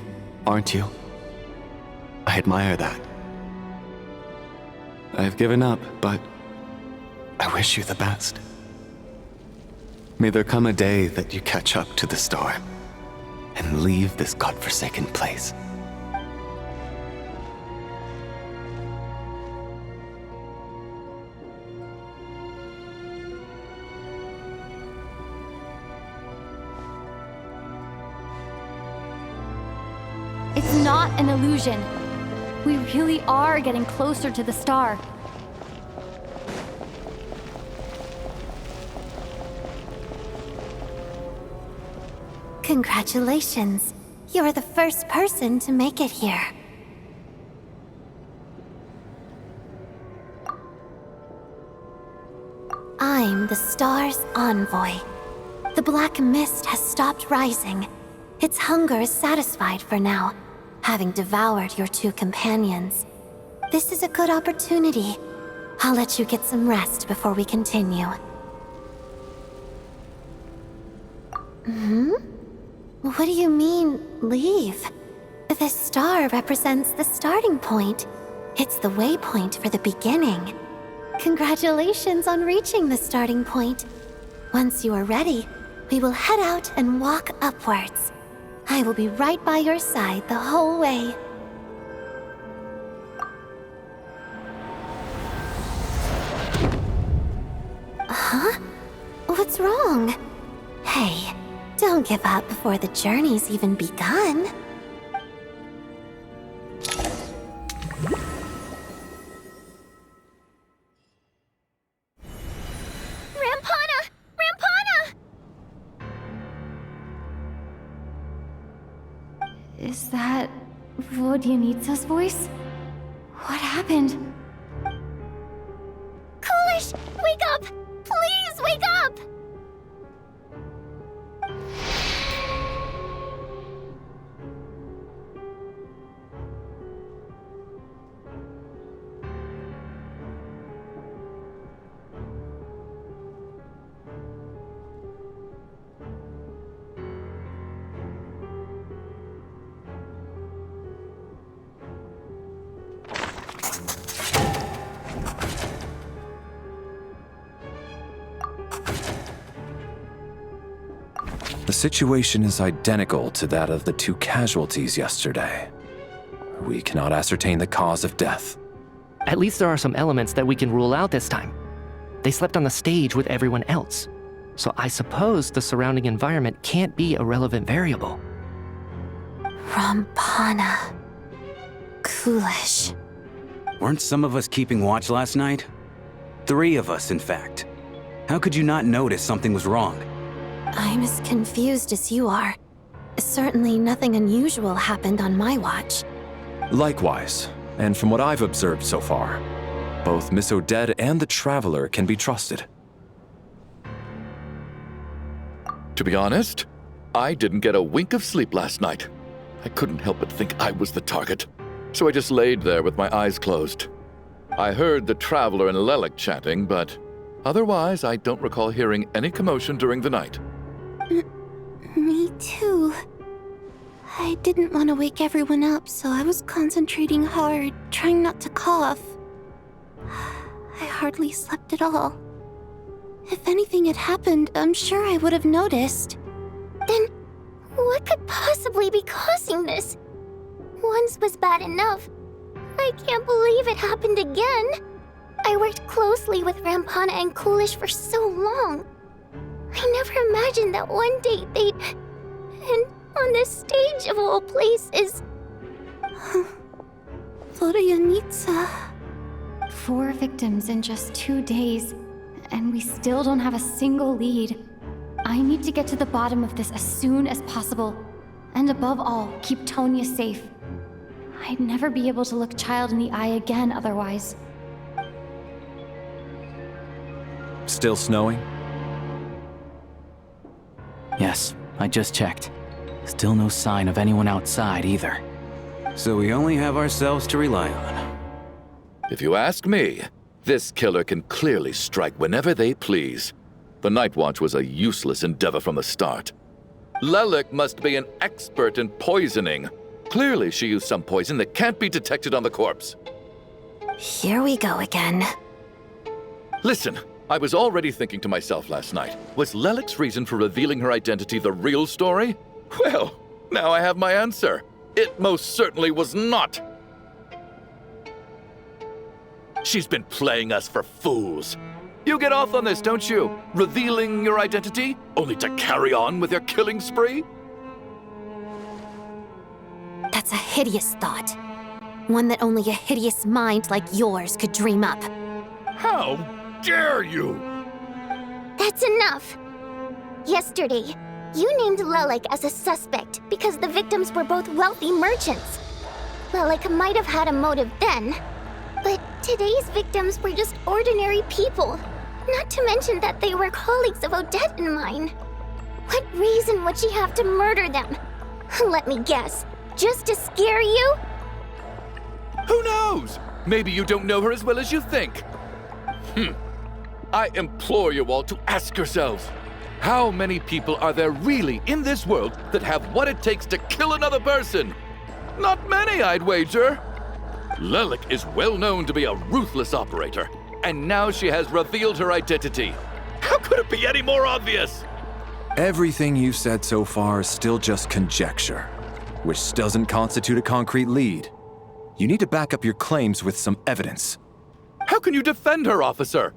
aren't you? I admire that. I've given up, but I wish you the best. May there come a day that you catch up to the star and leave this godforsaken place. It's not an illusion. We really are getting closer to the star. Congratulations. You're the first person to make it here. I'm the star's envoy. The black mist has stopped rising. Its hunger is satisfied for now, having devoured your two companions. This is a good opportunity. I'll let you get some rest before we continue. What do you mean, leave? The star represents the starting point. It's the waypoint for the beginning. Congratulations on reaching the starting point. Once you are ready, we will head out and walk upwards. I will be right by your side the whole way. Huh? What's wrong? Hey, don't give up before the journey's even begun. Is that Vodyanitsa's voice? What happened? Coolish, wake up! Please wake up! The situation is identical to that of the two casualties yesterday. We cannot ascertain the cause of death. At least there are some elements that we can rule out this time. They slept on the stage with everyone else, so I suppose the surrounding environment can't be a relevant variable. Rampana. Coolish. Weren't some of us keeping watch last night? 3 of us, in fact. How could you not notice something was wrong? I'm as confused as you are. Certainly nothing unusual happened on my watch. Likewise, and from what I've observed so far, both Miss Odette and the Traveler can be trusted. To be honest, I didn't get a wink of sleep last night. I couldn't help but think I was the target, so I just laid there with my eyes closed. I heard the Traveler and Lelik chatting, but otherwise I don't recall hearing any commotion during the night. Me too. I didn't want to wake everyone up, so I was concentrating hard, trying not to cough. I hardly slept at all. If anything had happened, I'm sure I would have noticed. Then, what could possibly be causing this? Once was bad enough. I can't believe it happened again. I worked closely with Rampana and Coolish for so long. I never imagined that one day they'd... And on the stage of all places... Florianitsa. 4 victims in just 2 days, and we still don't have a single lead. I need to get to the bottom of this as soon as possible. And above all, keep Tonya safe. I'd never be able to look Child in the eye again otherwise. Still snowing? Yes, I just checked. Still no sign of anyone outside either. So we only have ourselves to rely on. If you ask me, this killer can clearly strike whenever they please. The Night Watch was a useless endeavor from the start. Lelik must be an expert in poisoning. Clearly she used some poison that can't be detected on the corpse. Here we go again. Listen, I was already thinking to myself last night, was Lelik's reason for revealing her identity the real story? Well, now I have my answer. It most certainly was not. She's been playing us for fools. You get off on this, don't you? Revealing your identity, only to carry on with your killing spree? That's a hideous thought. One that only a hideous mind like yours could dream up. How dare you! That's enough! Yesterday, you named Lelik as a suspect because the victims were both wealthy merchants. Lelik might have had a motive then, but today's victims were just ordinary people. Not to mention that they were colleagues of Odette and mine. What reason would she have to murder them? Let me guess. Just to scare you? Who knows? Maybe you don't know her as well as you think. I implore you all to ask yourselves, how many people are there really in this world that have what it takes to kill another person? Not many, I'd wager. Lelik is well known to be a ruthless operator, and now she has revealed her identity. How could it be any more obvious? Everything you've said so far is still just conjecture, which doesn't constitute a concrete lead. You need to back up your claims with some evidence. How can you defend her, officer?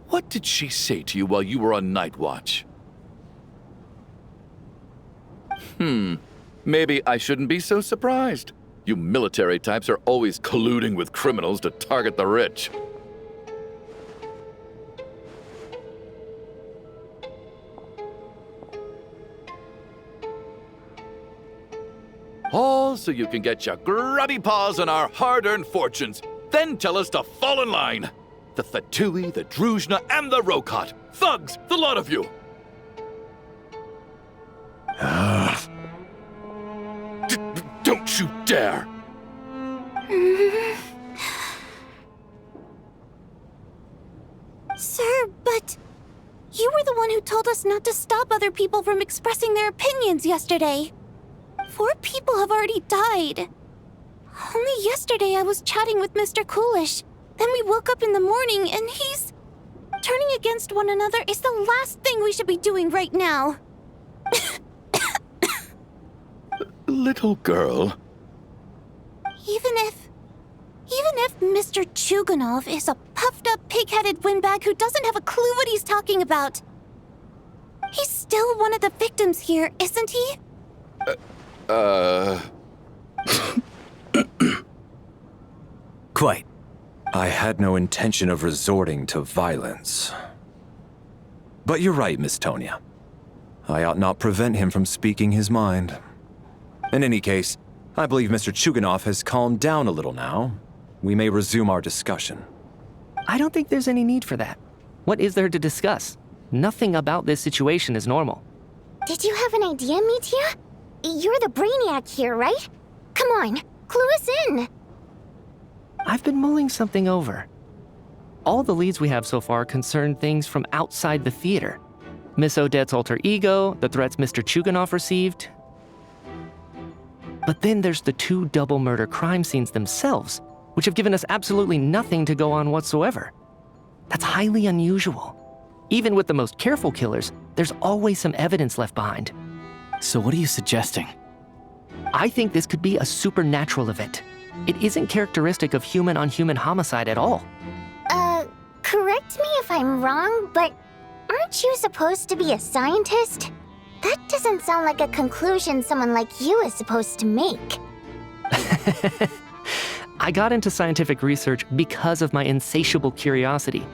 What did she say to you while you were on Night Watch? Maybe I shouldn't be so surprised. You military types are always colluding with criminals to target the rich. All so you can get your grubby paws on our hard-earned fortunes, then tell us to fall in line. The Fatui, the Druzhna, and the Rokot. Thugs, the lot of you! Don't you dare! Sir, but... You were the one who told us not to stop other people from expressing their opinions yesterday. 4 people have already died. Only yesterday I was chatting with Mr. Coolish. Then we woke up in the morning and he's... Turning against one another is the last thing we should be doing right now. Little girl. Even if Mr. Chuganov is a puffed-up, pig-headed windbag who doesn't have a clue what he's talking about, he's still one of the victims here, isn't he? Quite. I had no intention of resorting to violence. But you're right, Miss Tonya. I ought not prevent him from speaking his mind. In any case, I believe Mr. Chuganov has calmed down a little now. We may resume our discussion. I don't think there's any need for that. What is there to discuss? Nothing about this situation is normal. Did you have an idea, Mitya? You're the brainiac here, right? Come on, clue us in. I've been mulling something over. All the leads we have so far concern things from outside the theater. Miss Odette's alter ego, the threats Mr. Chuganov received. But then there's the 2 double murder crime scenes themselves, which have given us absolutely nothing to go on whatsoever. That's highly unusual. Even with the most careful killers, there's always some evidence left behind. So what are you suggesting? I think this could be a supernatural event. It isn't characteristic of human-on-human homicide at all. Correct me if I'm wrong, but aren't you supposed to be a scientist? That doesn't sound like a conclusion someone like you is supposed to make. I got into scientific research because of my insatiable curiosity.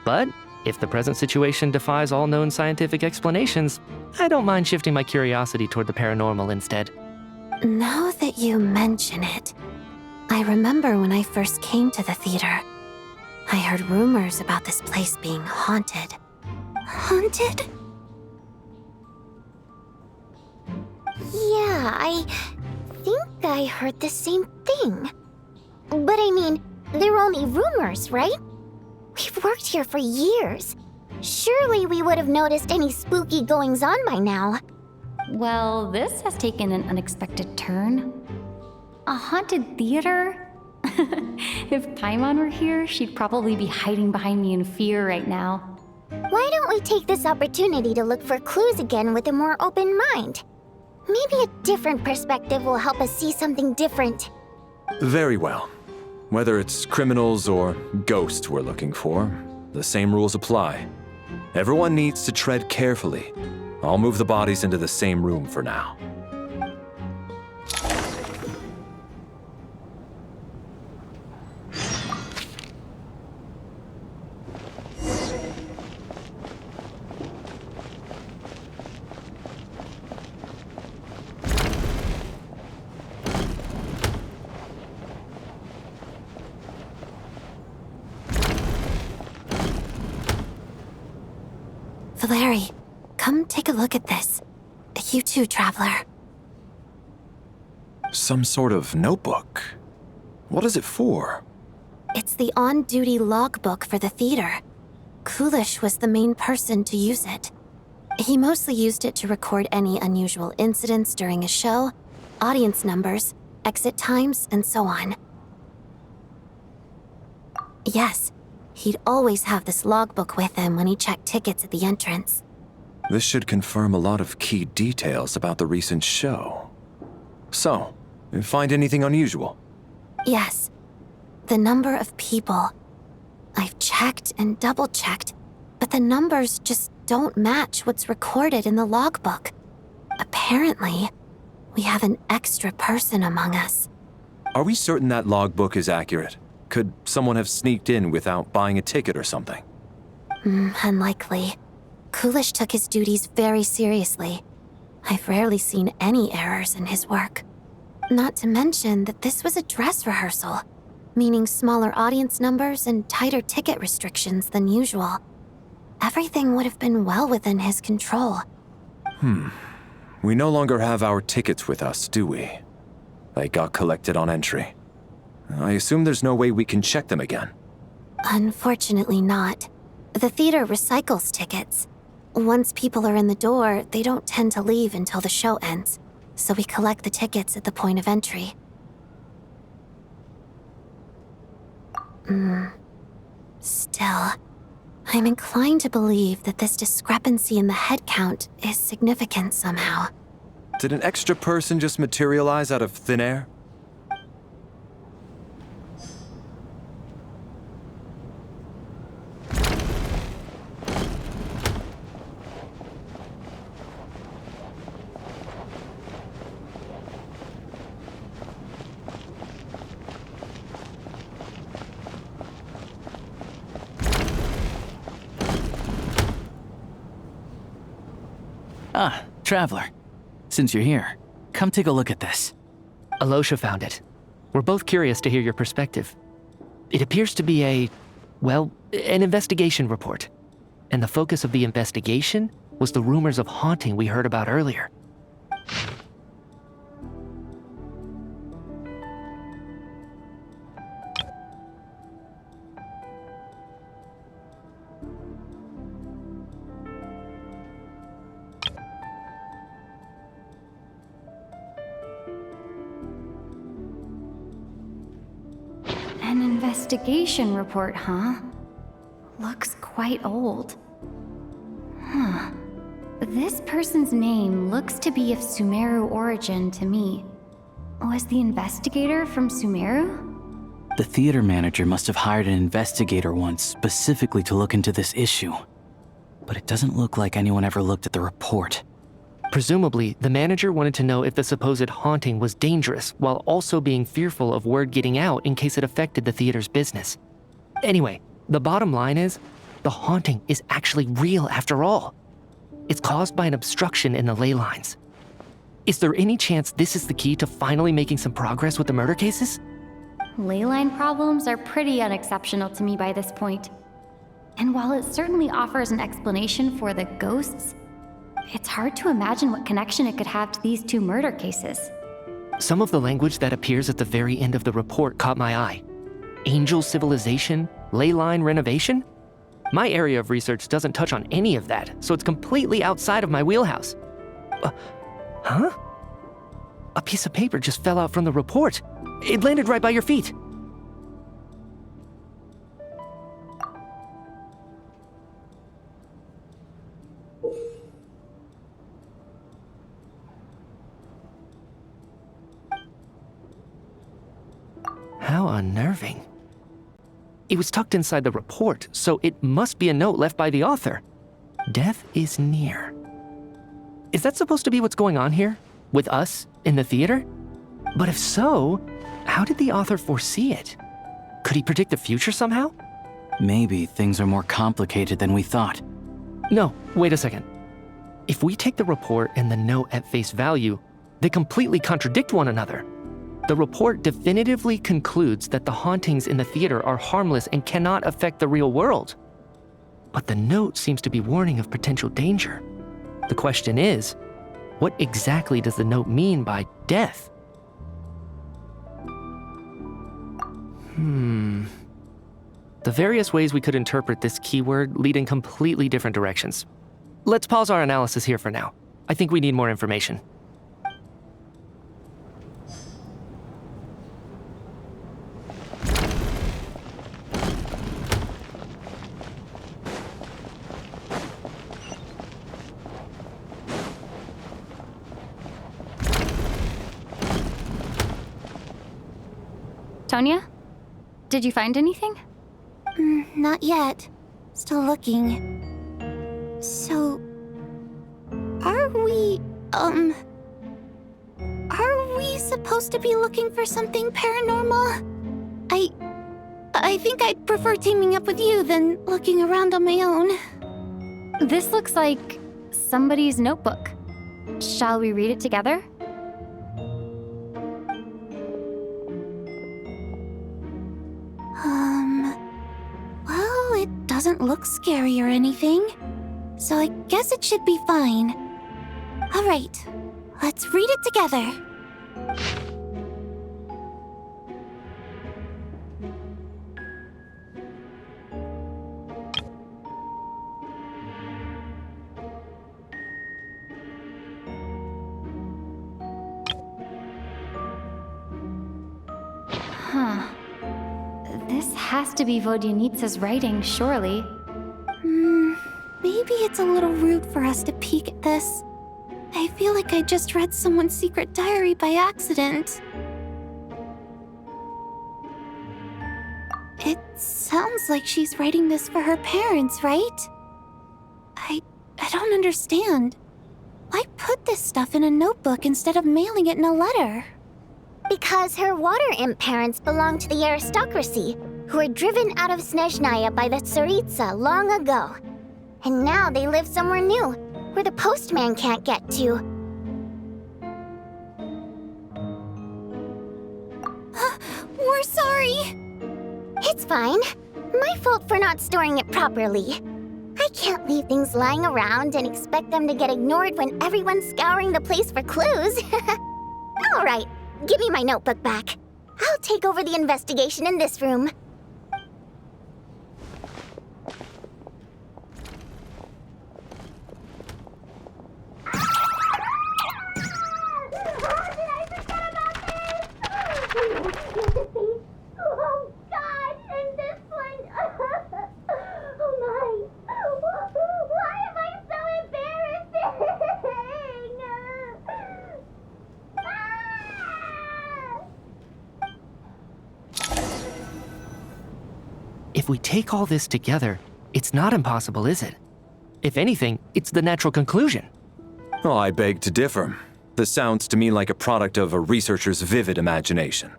But if the present situation defies all known scientific explanations, I don't mind shifting my curiosity toward the paranormal instead. Now that you mention it, I remember when I first came to the theater. I heard rumors about this place being haunted. Haunted? Yeah, I think I heard the same thing. But I mean, they're only rumors, right? We've worked here for years. Surely we would have noticed any spooky goings-on by now. Well, this has taken an unexpected turn. A haunted theater? If Paimon were here, she'd probably be hiding behind me in fear right now. Why don't we take this opportunity to look for clues again with a more open mind? Maybe a different perspective will help us see something different. Very well. Whether it's criminals or ghosts we're looking for, the same rules apply. Everyone needs to tread carefully. I'll move the bodies into the same room for now. Valeri, come take a look at this. You too, traveler. Some sort of notebook. What is it for? It's the on-duty logbook for the theater. Kulish was the main person to use it. He mostly used it to record any unusual incidents during a show, audience numbers, exit times, and so on. Yes, he'd always have this logbook with him when he checked tickets at the entrance. This should confirm a lot of key details about the recent show. So, you find anything unusual? Yes. The number of people. I've checked and double-checked, but the numbers just don't match what's recorded in the logbook. Apparently, we have an extra person among us. Are we certain that logbook is accurate? Could someone have sneaked in without buying a ticket or something? Unlikely. Kulish took his duties very seriously. I've rarely seen any errors in his work. Not to mention that this was a dress rehearsal, meaning smaller audience numbers and tighter ticket restrictions than usual. Everything would have been well within his control. We no longer have our tickets with us, do we? They got collected on entry. I assume there's no way we can check them again. Unfortunately not. The theater recycles tickets. Once people are in the door, they don't tend to leave until the show ends, so we collect the tickets at the point of entry. Still, I'm inclined to believe that this discrepancy in the head count is significant somehow. Did an extra person just materialize out of thin air? Ah, traveler. Since you're here, come take a look at this. Alosha found it. We're both curious to hear your perspective. It appears to be an investigation report. And the focus of the investigation was the rumors of haunting we heard about earlier. An investigation report, huh? Looks quite old. This person's name looks to be of Sumeru origin to me. Was the investigator from Sumeru? The theater manager must have hired an investigator once specifically to look into this issue. But it doesn't look like anyone ever looked at the report. Presumably, the manager wanted to know if the supposed haunting was dangerous, while also being fearful of word getting out in case it affected the theater's business. Anyway, the bottom line is, the haunting is actually real after all. It's caused by an obstruction in the ley lines. Is there any chance this is the key to finally making some progress with the murder cases? Ley line problems are pretty unexceptional to me by this point. And while it certainly offers an explanation for the ghosts, it's hard to imagine what connection it could have to these two murder cases. Some of the language that appears at the very end of the report caught my eye. Angel civilization, ley line renovation? My area of research doesn't touch on any of that, so it's completely outside of my wheelhouse. Huh? A piece of paper just fell out from the report. It landed right by your feet. How unnerving. It was tucked inside the report, so it must be a note left by the author. Death is near. Is that supposed to be what's going on here? With us, in the theater? But if so, how did the author foresee it? Could he predict the future somehow? Maybe things are more complicated than we thought. No, wait a second. If we take the report and the note at face value, they completely contradict one another. The report definitively concludes that the hauntings in the theater are harmless and cannot affect the real world. But the note seems to be warning of potential danger. The question is, what exactly does the note mean by death? The various ways we could interpret this keyword lead in completely different directions. Let's pause our analysis here for now. I think we need more information. Tonya? Did you find anything? Not yet. Still looking. So... Are we supposed to be looking for something paranormal? I think I'd prefer teaming up with you than looking around on my own. This looks like somebody's notebook. Shall we read it together? Well, it doesn't look scary or anything, so I guess it should be fine. All right, let's read it together. This has to be Vodyanitsa's writing, surely. Maybe it's a little rude for us to peek at this. I feel like I just read someone's secret diary by accident. It sounds like she's writing this for her parents, right? I don't understand. Why put this stuff in a notebook instead of mailing it in a letter? Because her water imp parents belonged to the aristocracy, who were driven out of Snezhnaya by the Tsaritsa long ago. And now they live somewhere new, where the postman can't get to. We're sorry! It's fine. My fault for not storing it properly. I can't leave things lying around and expect them to get ignored when everyone's scouring the place for clues. All right, give me my notebook back. I'll take over the investigation in this room. Oh God, and this one. Oh my. Why am I so embarrassing? if we take all this together, it's not impossible, is it? If anything, it's the natural conclusion. Oh, I beg to differ. This sounds to me like a product of a researcher's vivid imagination.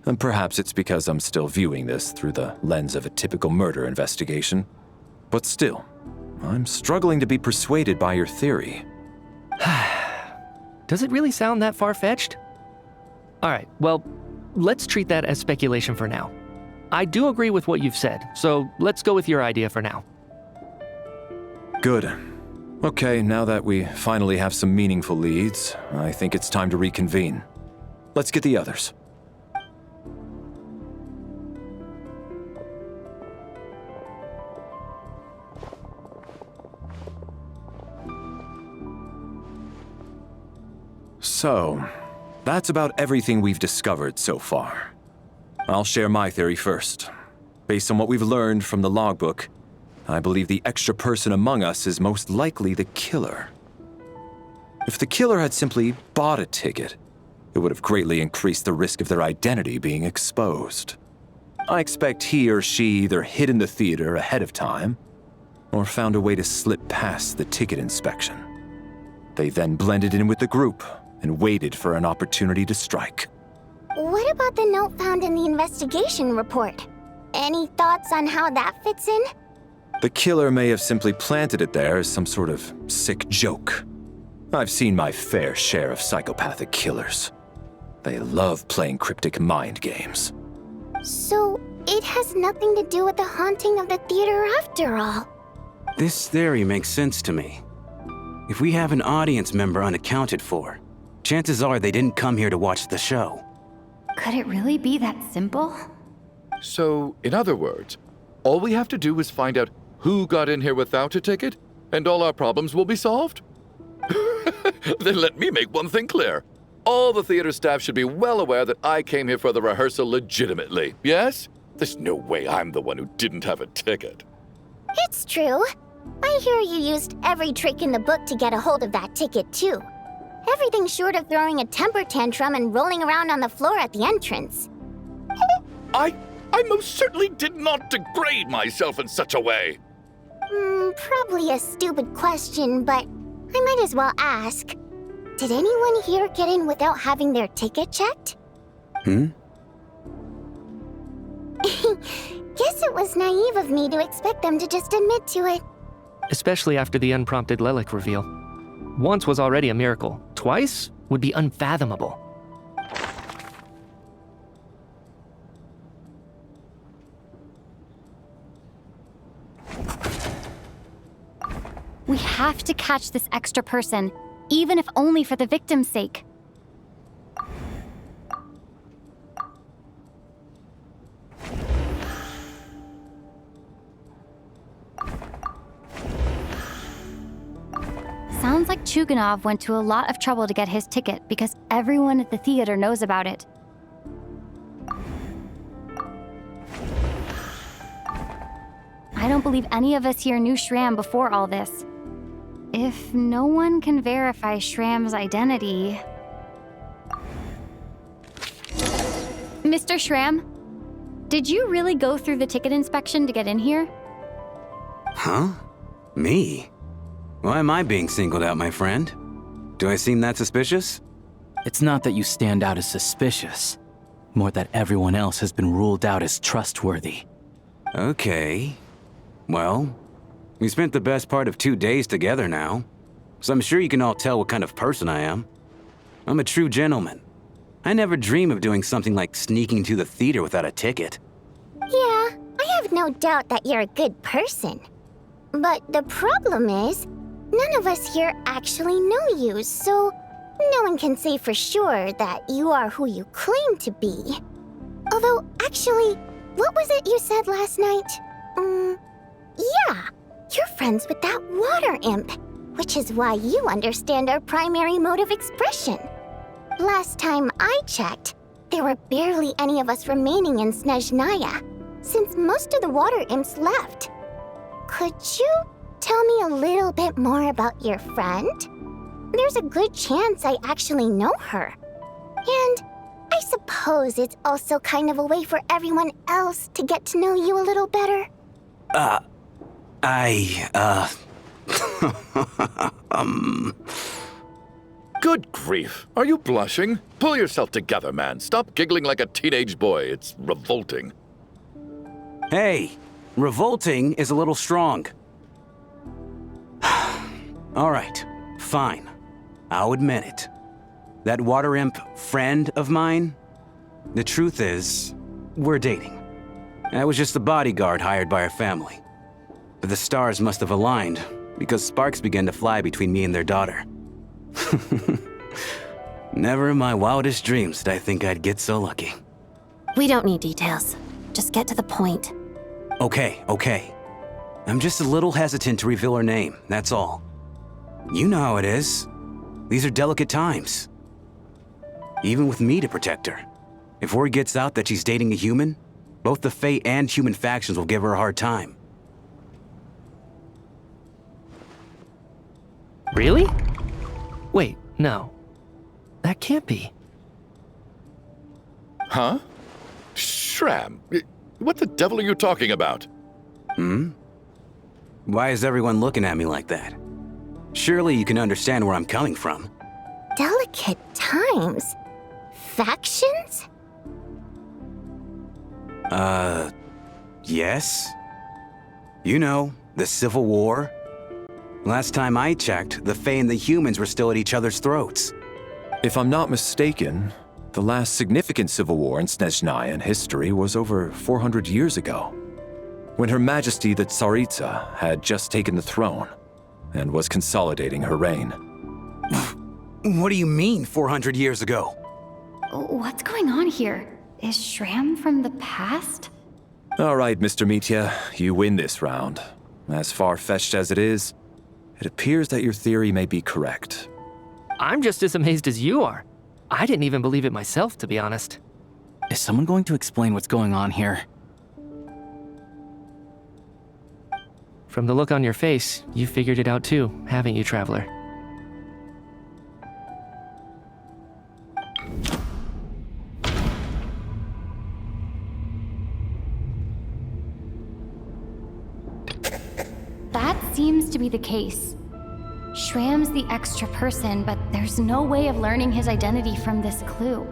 And perhaps it's because I'm still viewing this through the lens of a typical murder investigation. But still, I'm struggling to be persuaded by your theory. Does it really sound that far-fetched? All right, well, let's treat that as speculation for now. I do agree with what you've said, so let's go with your idea for now. Good. Okay, now that we finally have some meaningful leads, I think it's time to reconvene. Let's get the others. So, that's about everything we've discovered so far. I'll share my theory first. Based on what we've learned from the logbook, I believe the extra person among us is most likely the killer. If the killer had simply bought a ticket, it would have greatly increased the risk of their identity being exposed. I expect he or she either hid in the theater ahead of time, or found a way to slip past the ticket inspection. They then blended in with the group and waited for an opportunity to strike. What about the note found in the investigation report? Any thoughts on how that fits in? The killer may have simply planted it there as some sort of sick joke. I've seen my fair share of psychopathic killers. They love playing cryptic mind games. So, it has nothing to do with the haunting of the theater after all. This theory makes sense to me. If we have an audience member unaccounted for, chances are they didn't come here to watch the show. Could it really be that simple? So, in other words, all we have to do is find out who got in here without a ticket, and all our problems will be solved? Then let me make one thing clear. All the theater staff should be well aware that I came here for the rehearsal legitimately, yes? There's no way I'm the one who didn't have a ticket. It's true. I hear you used every trick in the book to get a hold of that ticket, too. Everything short of throwing a temper tantrum and rolling around on the floor at the entrance. I most certainly did not degrade myself in such a way. Probably a stupid question, but I might as well ask. Did anyone here get in without having their ticket checked? Guess it was naive of me to expect them to just admit to it. Especially after the unprompted Lelik reveal. Once was already a miracle. Twice would be unfathomable. We have to catch this extra person, even if only for the victim's sake. Sounds like Chuganov went to a lot of trouble to get his ticket because everyone at the theater knows about it. I don't believe any of us here knew Shram before all this. If no one can verify Shram's identity... Mr. Shram, did you really go through the ticket inspection to get in here? Huh? Me? Why am I being singled out, my friend? Do I seem that suspicious? It's not that you stand out as suspicious, more that everyone else has been ruled out as trustworthy. Okay. Well, we spent the best part of 2 days together now, so I'm sure you can all tell what kind of person I am. I'm a true gentleman. I never dream of doing something like sneaking to the theater without a ticket. Yeah, I have no doubt that you're a good person. But the problem is, none of us here actually know you, so no one can say for sure that you are who you claim to be. Although, actually, what was it you said last night? Yeah, you're friends with that water imp, which is why you understand our primary mode of expression. Last time I checked, there were barely any of us remaining in Snezhnaya, since most of the water imps left. Could you tell me a little bit more about your friend? There's a good chance I actually know her. And I suppose it's also kind of a way for everyone else to get to know you a little better. Good grief. Are you blushing? Pull yourself together, man. Stop giggling like a teenage boy. It's revolting. Hey, revolting is a little strong. All right, fine. I'll admit it. That water imp friend of mine, the truth is, we're dating. I was just a bodyguard hired by our family. But the stars must have aligned, because sparks began to fly between me and their daughter. Never in my wildest dreams did I think I'd get so lucky. We don't need details. Just get to the point. Okay. I'm just a little hesitant to reveal her name, that's all. You know how it is. These are delicate times. Even with me to protect her. If word gets out that she's dating a human, both the Fae and human factions will give her a hard time. Really? Wait, no. That can't be. Huh? Shram, what the devil are you talking about? Why is everyone looking at me like that? Surely you can understand where I'm coming from. Delicate times? Factions? Yes? You know, the Civil War? Last time I checked, the Fae and the humans were still at each other's throats. If I'm not mistaken, the last significant civil war in Snezhnayan history was over 400 years ago, when Her Majesty the Tsaritsa had just taken the throne and was consolidating her reign. What do you mean, 400 years ago? What's going on here? Is Shram from the past? All right, Mr. Mitya, you win this round. As far-fetched as it is, it appears that your theory may be correct. I'm just as amazed as you are. I didn't even believe it myself, to be honest. Is someone going to explain what's going on here? From the look on your face, you figured it out too, haven't you, Traveler? That seems to be the case. Shram's the extra person, but there's no way of learning his identity from this clue.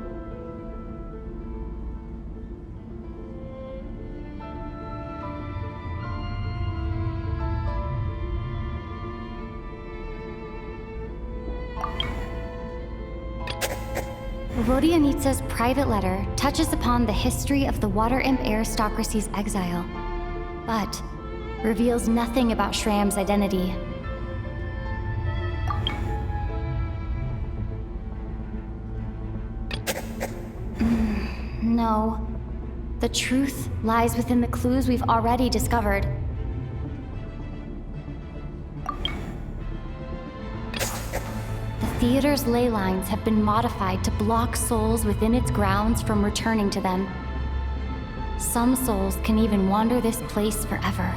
Vodyanitsa's private letter touches upon the history of the Water Imp aristocracy's exile, but reveals nothing about Shram's identity. No. The truth lies within the clues we've already discovered. The theater's ley lines have been modified to block souls within its grounds from returning to them. Some souls can even wander this place forever.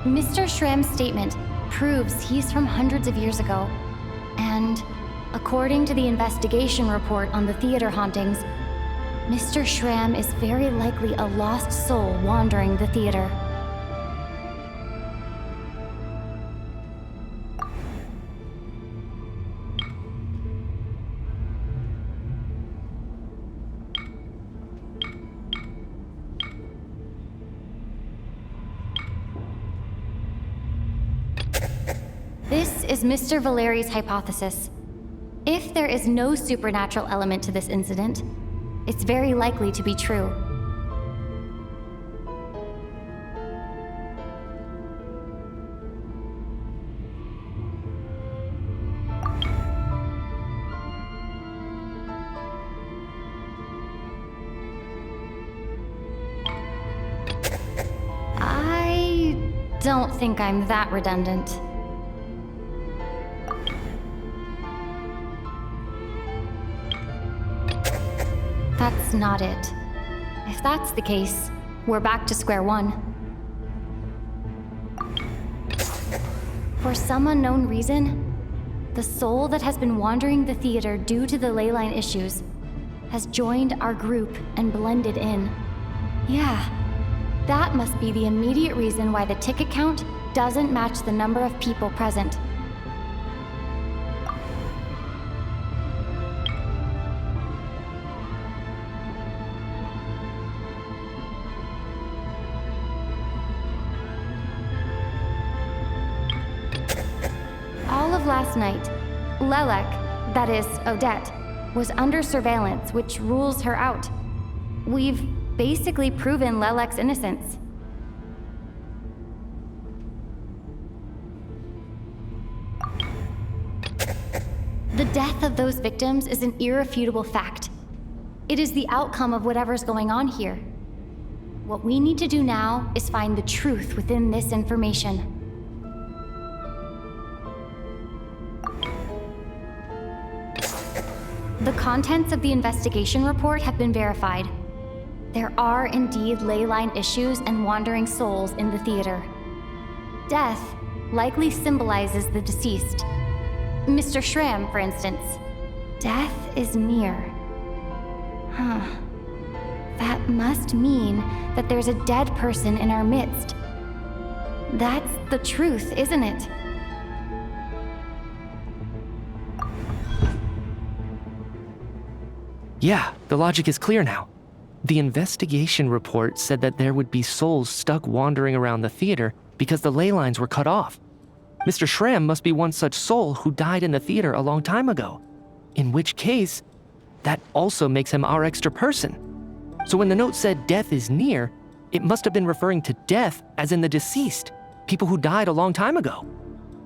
Mr. Shram's statement proves he's from hundreds of years ago. And according to the investigation report on the theater hauntings, Mr. Shram is very likely a lost soul wandering the theater. This is Mr. Valeri's hypothesis. If there is no supernatural element to this incident, it's very likely to be true. I don't think I'm that redundant. That's not it. If that's the case, we're back to square one. For some unknown reason, the soul that has been wandering the theater due to the ley line issues has joined our group and blended in. Yeah, that must be the immediate reason why the ticket count doesn't match the number of people present. All of last night, Lelek, that is, Odette, was under surveillance, which rules her out. We've basically proven Lelek's innocence. The death of those victims is an irrefutable fact. It is the outcome of whatever's going on here. What we need to do now is find the truth within this information. The contents of the investigation report have been verified. There are indeed leyline issues and wandering souls in the theater. Death likely symbolizes the deceased. Mr. Schramm, for instance. Death is near. Huh. That must mean that there's a dead person in our midst. That's the truth, isn't it? Yeah, the logic is clear now. The investigation report said that there would be souls stuck wandering around the theater because the ley lines were cut off. Mr. Schramm must be one such soul who died in the theater a long time ago. In which case, that also makes him our extra person. So when the note said death is near, it must have been referring to death as in the deceased, people who died a long time ago.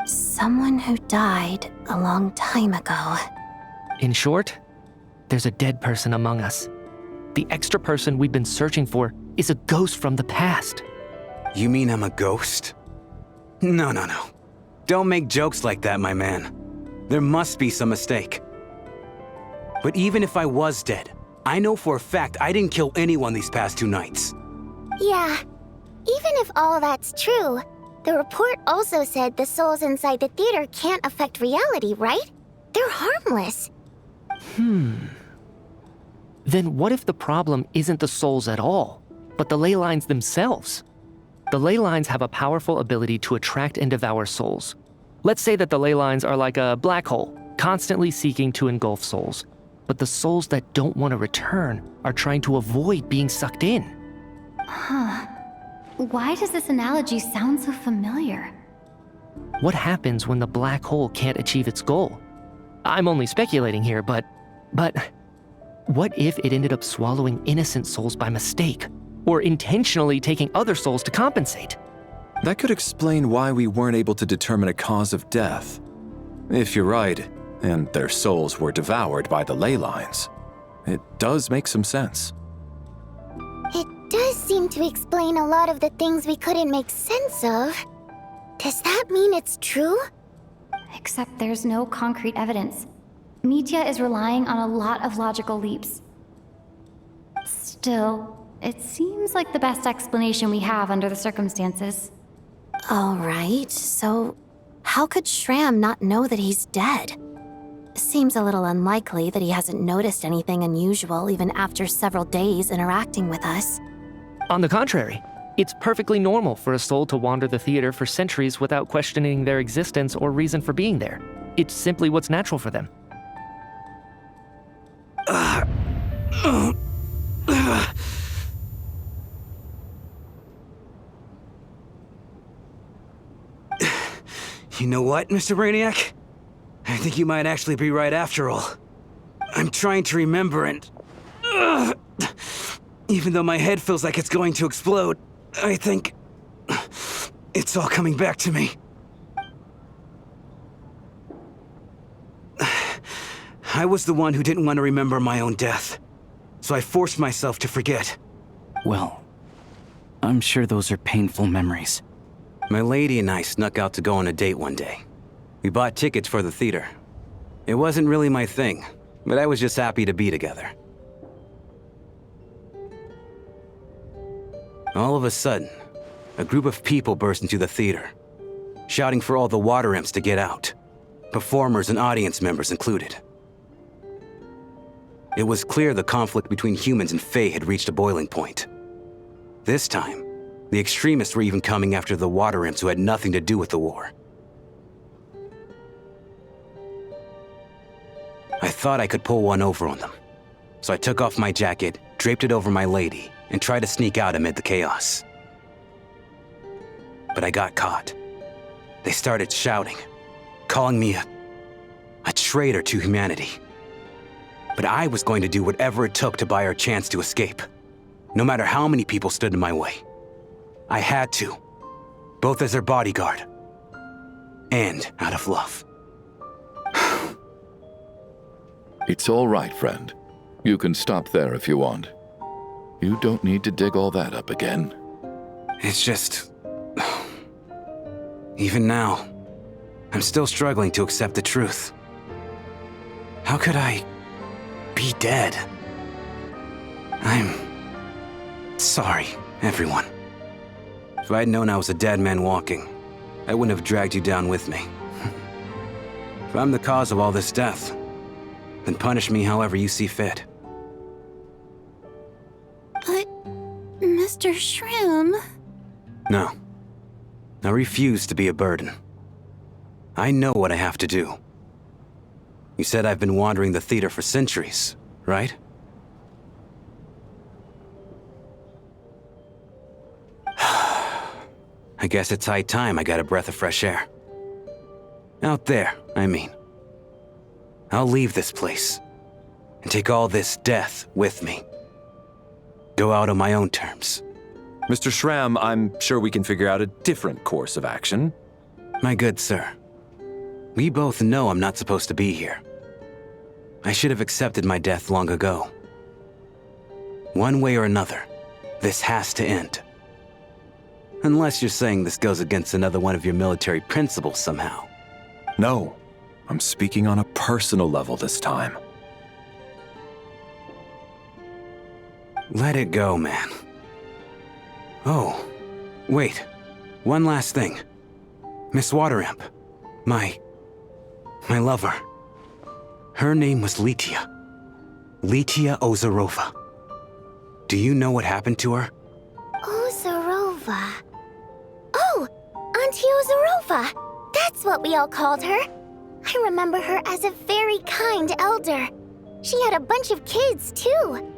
Someone who died a long time ago. In short, there's a dead person among us. The extra person we've been searching for is a ghost from the past. You mean I'm a ghost? No. Don't make jokes like that, my man. There must be some mistake. But even if I was dead, I know for a fact I didn't kill anyone these past 2 nights. Yeah, even if all that's true, the report also said the souls inside the theater can't affect reality, right? They're harmless. Then what if the problem isn't the souls at all, but the ley lines themselves? The ley lines have a powerful ability to attract and devour souls. Let's say that the ley lines are like a black hole, constantly seeking to engulf souls. But the souls that don't want to return are trying to avoid being sucked in. Huh. Why does this analogy sound so familiar? What happens when the black hole can't achieve its goal? I'm only speculating here, but what if it ended up swallowing innocent souls by mistake? Or intentionally taking other souls to compensate? That could explain why we weren't able to determine a cause of death. If you're right, and their souls were devoured by the ley lines, it does make some sense. It does seem to explain a lot of the things we couldn't make sense of. Does that mean it's true? Except there's no concrete evidence. Mitya is relying on a lot of logical leaps. Still, it seems like the best explanation we have under the circumstances. All right, so how could Schramm not know that he's dead? Seems a little unlikely that he hasn't noticed anything unusual even after several days interacting with us. On the contrary, it's perfectly normal for a soul to wander the theater for centuries without questioning their existence or reason for being there. It's simply what's natural for them. You know what, Mr. Brainiac? I think you might actually be right after all. I'm trying to remember and... even though my head feels like it's going to explode, I think... it's all coming back to me. I was the one who didn't want to remember my own death, so I forced myself to forget. Well, I'm sure those are painful memories. My lady and I snuck out to go on a date one day. We bought tickets for the theater. It wasn't really my thing, but I was just happy to be together. All of a sudden, a group of people burst into the theater, shouting for all the water imps to get out, performers and audience members included. It was clear the conflict between humans and Fae had reached a boiling point. This time, the extremists were even coming after the water imps who had nothing to do with the war. I thought I could pull one over on them. So I took off my jacket, draped it over my lady, and tried to sneak out amid the chaos. But I got caught. They started shouting, calling me a traitor to humanity. But I was going to do whatever it took to buy our chance to escape, no matter how many people stood in my way. I had to, both as their bodyguard and out of love. It's all right, friend. You can stop there if you want. You don't need to dig all that up again. It's just... Even now, I'm still struggling to accept the truth. How could I be dead? I'm sorry, everyone. If I'd known I was a dead man walking, I wouldn't have dragged you down with me. If I'm the cause of all this death, then punish me however you see fit. But, Mr. Shrim... No. I refuse to be a burden. I know what I have to do. You said I've been wandering the theater for centuries, right? I guess it's high time I got a breath of fresh air. Out there, I mean. I'll leave this place and take all this death with me. Go out on my own terms. Mr. Shram, I'm sure we can figure out a different course of action. My good sir, we both know I'm not supposed to be here. I should have accepted my death long ago. One way or another, this has to end. Unless you're saying this goes against another one of your military principles somehow. No, I'm speaking on a personal level this time. Let it go, man. Oh, wait. One last thing. Miss Water Imp. My lover. Her name was Litia. Litia Ozarova. Do you know what happened to her? Ozarova. Oh, Auntie Ozarova. That's what we all called her. I remember her as a very kind elder. She had a bunch of kids, too.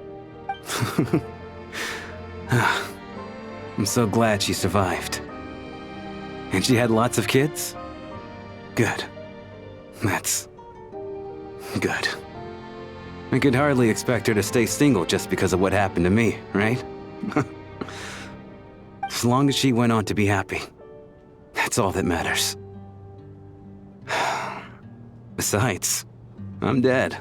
I'm so glad she survived. And she had lots of kids? Good. That's... good. I could hardly expect her to stay single just because of what happened to me, right? As long as she went on to be happy, that's all that matters. Besides, I'm dead.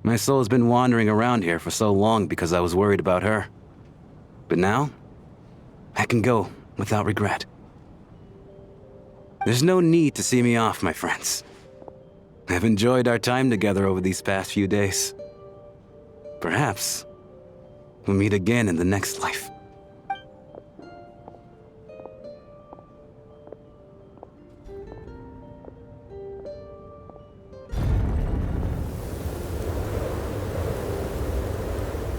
My soul's been wandering around here for so long because I was worried about her. But now, I can go without regret. There's no need to see me off, my friends. I've enjoyed our time together over these past few days. Perhaps we'll meet again in the next life.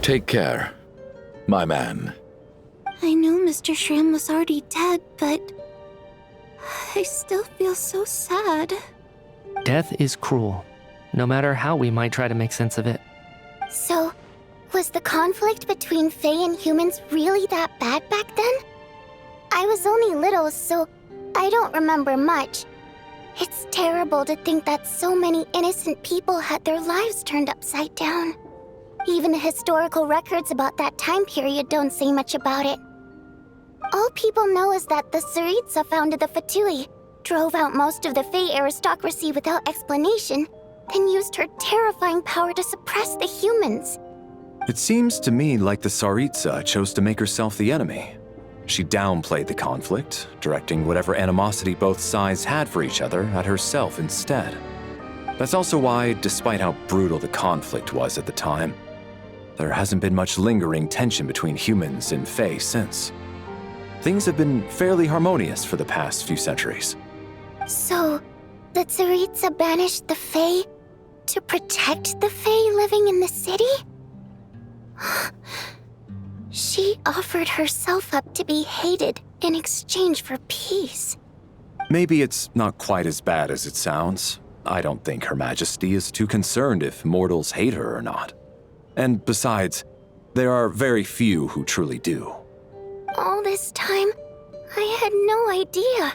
Take care, my man. I know Mr. Shrim was already dead, but... I still feel so sad. Death is cruel, no matter how we might try to make sense of it. So, was the conflict between Fae and humans really that bad back then? I was only little, so I don't remember much. It's terrible to think that so many innocent people had their lives turned upside down. Even the historical records about that time period don't say much about it. All people know is that the Tsaritsa founded the Fatui, drove out most of the Fae aristocracy without explanation, then used her terrifying power to suppress the humans. It seems to me like the Tsaritsa chose to make herself the enemy. She downplayed the conflict, directing whatever animosity both sides had for each other at herself instead. That's also why, despite how brutal the conflict was at the time, there hasn't been much lingering tension between humans and Fae since. Things have been fairly harmonious for the past few centuries. So, the Tsaritsa banished the Fae to to protect the Fae living in the city? She offered herself up to be hated in exchange for peace. Maybe it's not quite as bad as it sounds. I don't think Her Majesty is too concerned if mortals hate her or not. And besides, there are very few who truly do. All this time, I had no idea.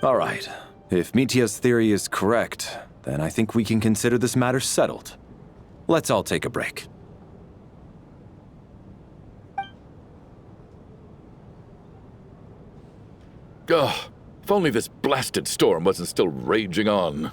All right. If Mitia's theory is correct, then I think we can consider this matter settled. Let's all take a break. Ugh, if only this blasted storm wasn't still raging on.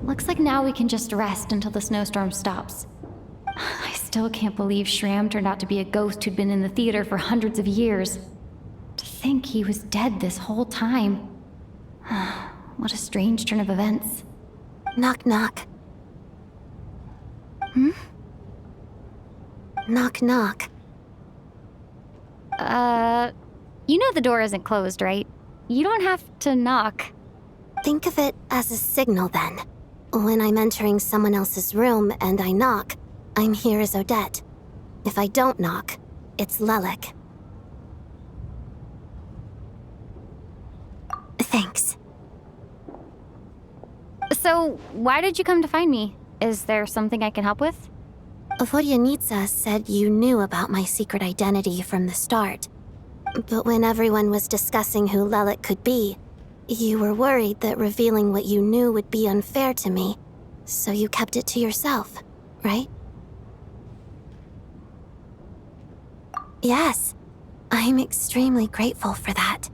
Looks like now we can just rest until the snowstorm stops. I still can't believe Shram turned out to be a ghost who'd been in the theater for hundreds of years. To think he was dead this whole time. What a strange turn of events. Knock, knock. Hmm? Knock, knock. You know the door isn't closed, right? You don't have to knock. Think of it as a signal then. When I'm entering someone else's room and I knock, I'm here as Odette. If I don't knock, it's Lelik. Thanks. So, why did you come to find me? Is there something I can help with? Vodyanitsa said you knew about my secret identity from the start. But when everyone was discussing who Lelik could be, you were worried that revealing what you knew would be unfair to me, so you kept it to yourself, right? Yes, I'm extremely grateful for that.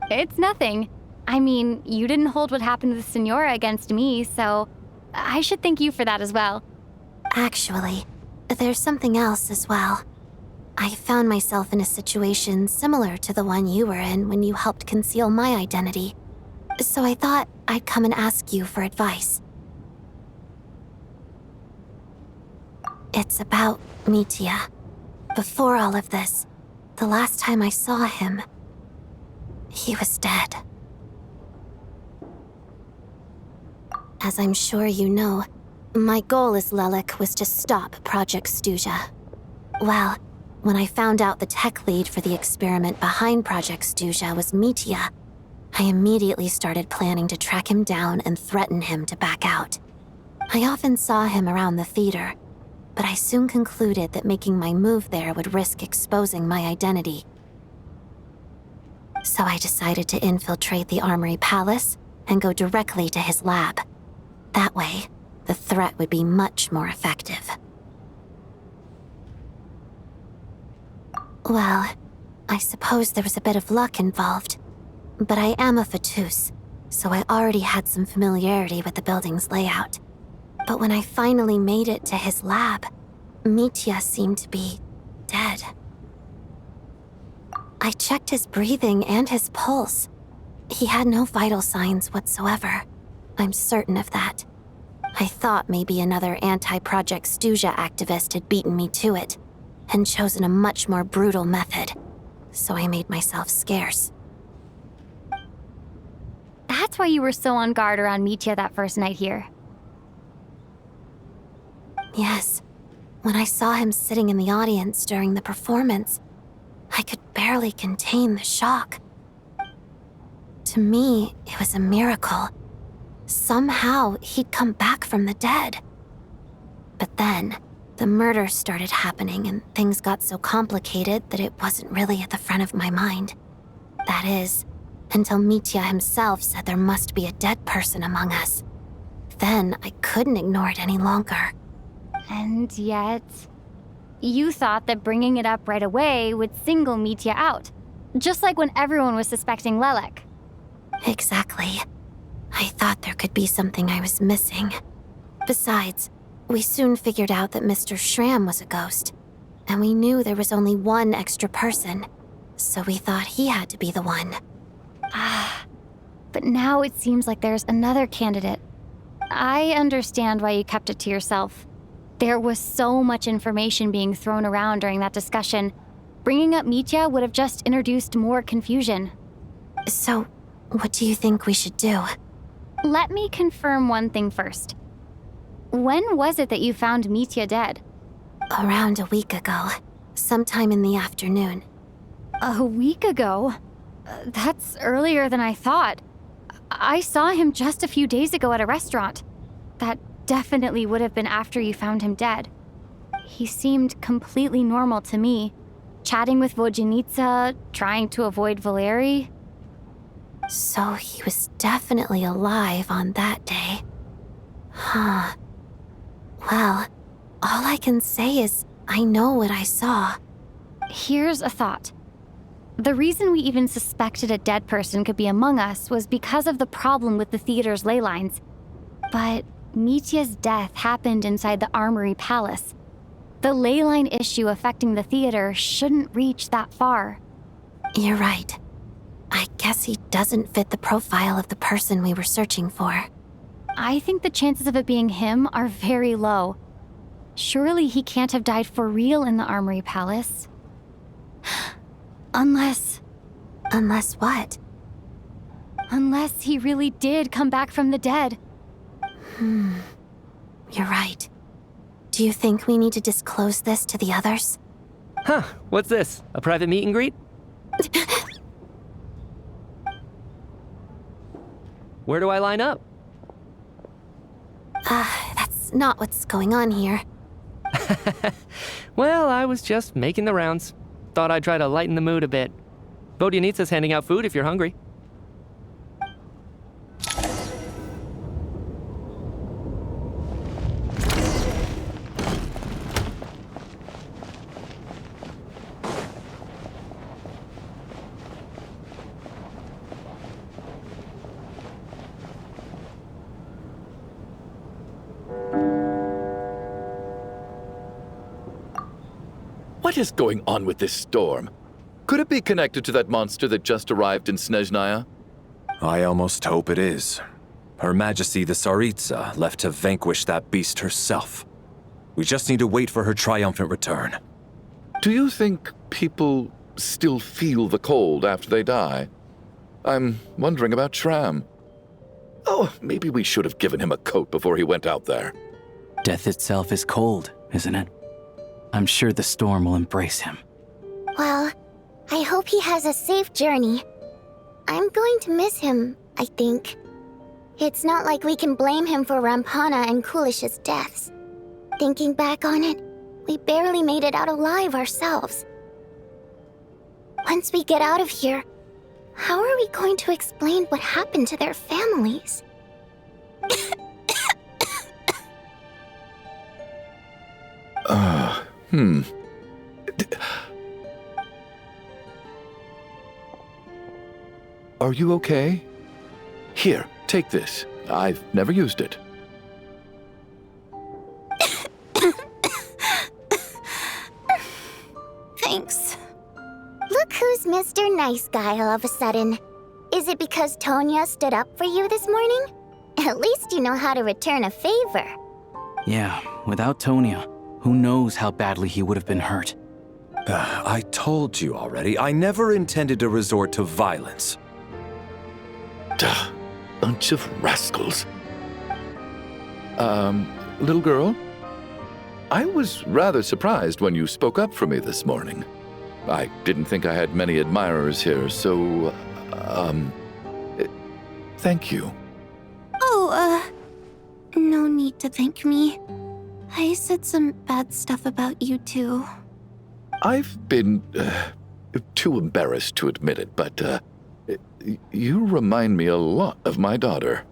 It's nothing. I mean, you didn't hold what happened with Senora against me, so I should thank you for that as well. Actually, there's something else as well. I found myself in a situation similar to the one you were in when you helped conceal my identity. So I thought I'd come and ask you for advice. It's about Mitya. Before all of this, the last time I saw him, he was dead. As I'm sure you know, my goal as Lelik was to stop Project Stuja. Well, when I found out the tech lead for the experiment behind Project Stuja was Mitya, I immediately started planning to track him down and threaten him to back out. I often saw him around the theater, but I soon concluded that making my move there would risk exposing my identity. So I decided to infiltrate the Armory Palace and go directly to his lab. That way, the threat would be much more effective. Well, I suppose there was a bit of luck involved. But I am a Fatus, so I already had some familiarity with the building's layout. But when I finally made it to his lab, Mitya seemed to be dead. I checked his breathing and his pulse. He had no vital signs whatsoever. I'm certain of that. I thought maybe another anti-Project Stuja activist had beaten me to it, and chosen a much more brutal method, so I made myself scarce. That's why you were so on guard around Mitya that first night here. Yes. When I saw him sitting in the audience during the performance, I could barely contain the shock. To me, it was a miracle. Somehow, he'd come back from the dead. But then, the murders started happening and things got so complicated that it wasn't really at the front of my mind. That is, until Mitya himself said there must be a dead person among us. Then I couldn't ignore it any longer. And yet, you thought that bringing it up right away would single Mitya out, just like when everyone was suspecting Exactly. I thought there could be something I was missing. Besides, we soon figured out that Mr. Schramm was a ghost, and we knew there was only one extra person, so we thought he had to be the one. But now it seems like there's another candidate. I understand why you kept it to yourself. There was so much information being thrown around during that discussion. Bringing up Mitya would have just introduced more confusion. So, what do you think we should do? Let me confirm one thing first. When was it that you found Mitya dead? Around a week ago, sometime in the afternoon. A week ago? That's earlier than I thought. I saw him just a few days ago at a restaurant. That definitely would have been after you found him dead. He seemed completely normal to me, chatting with Vodjanica, trying to avoid Valeri. So he was definitely alive on that day. Huh. Well, all I can say is I know what I saw. Here's a thought. The reason we even suspected a dead person could be among us was because of the problem with the theater's ley lines. But Mitya's death happened inside the Armory Palace. The ley line issue affecting the theater shouldn't reach that far. You're right. I guess he doesn't fit the profile of the person we were searching for. I think the chances of it being him are very low. Surely he can't have died for real in the Armory Palace. Unless what? Unless he really did come back from the dead. You're right. Do you think we need to disclose this to the others? Huh, what's this? A private meet and greet? Where do I line up? That's not what's going on here. Well, I was just making the rounds. Thought I'd try to lighten the mood a bit. Vodjanitsa's handing out food if you're hungry. What is going on with this storm? Could it be connected to that monster that just arrived in Snezhnaya? I almost hope it is. Her Majesty the Tsaritsa left to vanquish that beast herself. We just need to wait for her triumphant return. Do you think people still feel the cold after they die? I'm wondering about Schramm. Oh, maybe we should have given him a coat before he went out there. Death itself is cold, isn't it? I'm sure the storm will embrace him. Well, I hope he has a safe journey. I'm going to miss him, I think. It's not like we can blame him for Rampana and Kulish's deaths. Thinking back on it, we barely made it out alive ourselves. Once we get out of here, how are we going to explain what happened to their families? Are you okay? Here, take this. I've never used it. Thanks. Look who's Mr. Nice Guy all of a sudden. Is it because Tonya stood up for you this morning? At least you know how to return a favor. Yeah, without Tonya, who knows how badly he would have been hurt. I told you already, I never intended to resort to violence. Duh, bunch of rascals. Little girl? I was rather surprised when you spoke up for me this morning. I didn't think I had many admirers here, so, thank you. Oh, no need to thank me. I said some bad stuff about you too. I've been, too embarrassed to admit it, but, you remind me a lot of my daughter.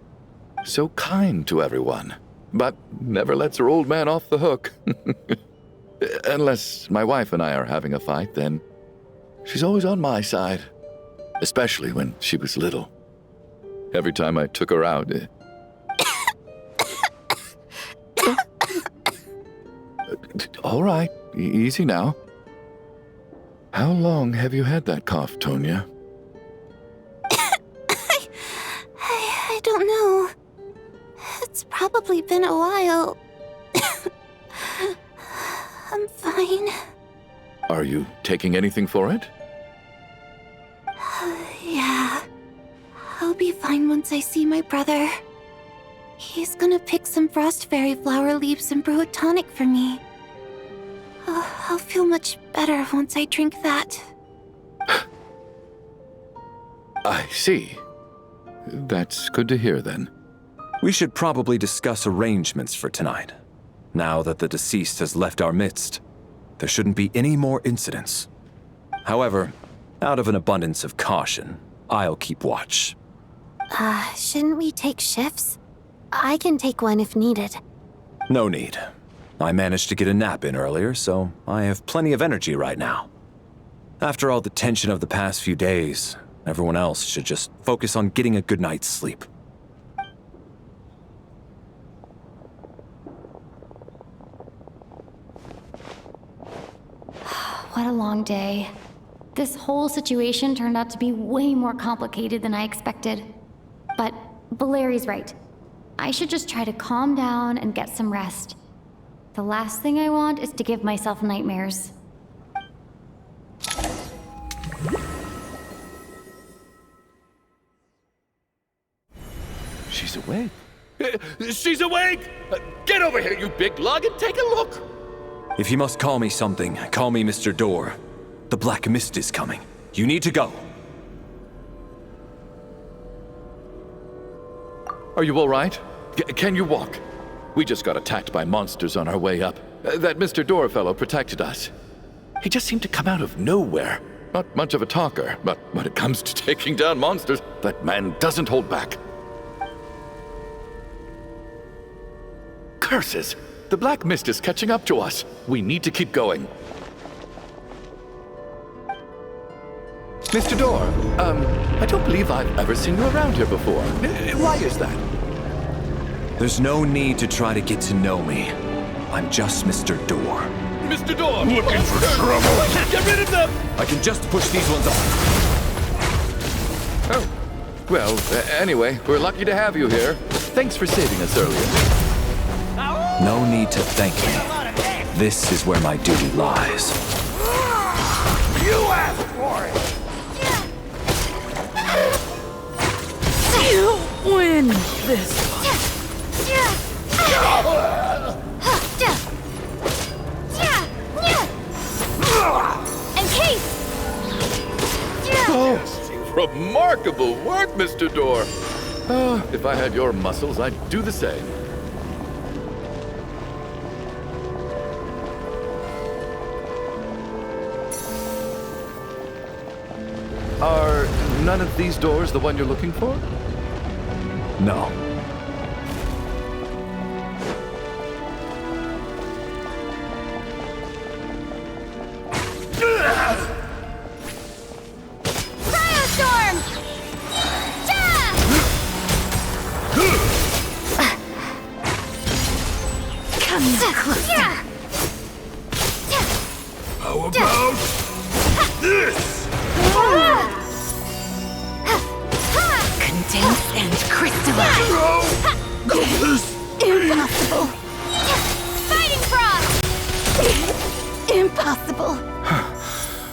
So kind to everyone, but never lets her old man off the hook. Unless my wife and I are having a fight, then she's always on my side. Especially when she was little. Every time I took her out... All right, easy now. How long have you had that cough, Tonya? I don't know. It's probably been a while. I'm fine. Are you taking anything for it? Yeah. I'll be fine once I see my brother. He's gonna pick some frost fairy flower leaves and brew a tonic for me. I'll feel much better once I drink that. I see. That's good to hear, then. We should probably discuss arrangements for tonight. Now that the deceased has left our midst, there shouldn't be any more incidents. However, out of an abundance of caution, I'll keep watch. Shouldn't we take shifts? I can take one if needed. No need. I managed to get a nap in earlier, so I have plenty of energy right now. After all the tension of the past few days, everyone else should just focus on getting a good night's sleep. What a long day. This whole situation turned out to be way more complicated than I expected. But Valeri's right. I should just try to calm down and get some rest. The last thing I want is to give myself nightmares. She's awake. She's awake! Get over here, you big lug, and take a look! If you must call me something, call me Mr. Door. The Black Mist is coming. You need to go. Are you all right? Can you walk? We just got attacked by monsters on our way up. That Mr. Door fellow protected us. He just seemed to come out of nowhere. Not much of a talker, but when it comes to taking down monsters, that man doesn't hold back. Curses! The Black Mist is catching up to us. We need to keep going. Mr. Door, I don't believe I've ever seen you around here before. Why is that? There's no need to try to get to know me. I'm just Mr. Door. Mr. Door! Looking for trouble! Get rid of them! I can just push these ones off. Oh. Well, anyway, we're lucky to have you here. Thanks for saving us earlier. No need to thank me. This is where my duty lies. You asked for it! You win this one. And case! Oh, remarkable work, Mr. Door. If I had your muscles, I'd do the same. Are none of these doors the one you're looking for? No. Cryostorm! Come closer. How about this? Condense and crystallize. Impossible. Fighting frog! Impossible.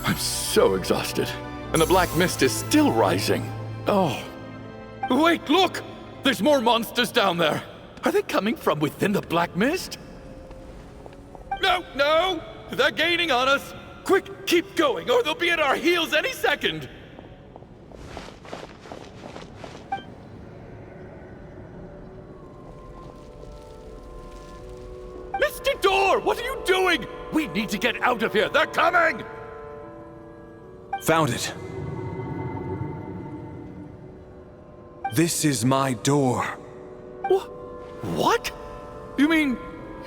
I'm so exhausted. And the Black Mist is still rising. Oh. Wait, look! There's more monsters down there. Are they coming from within the Black Mist? No! They're gaining on us! Quick, keep going, or they'll be at our heels any second! Mr. Door, what are you doing? We need to get out of here. They're coming! Found it. This is my door. What? You mean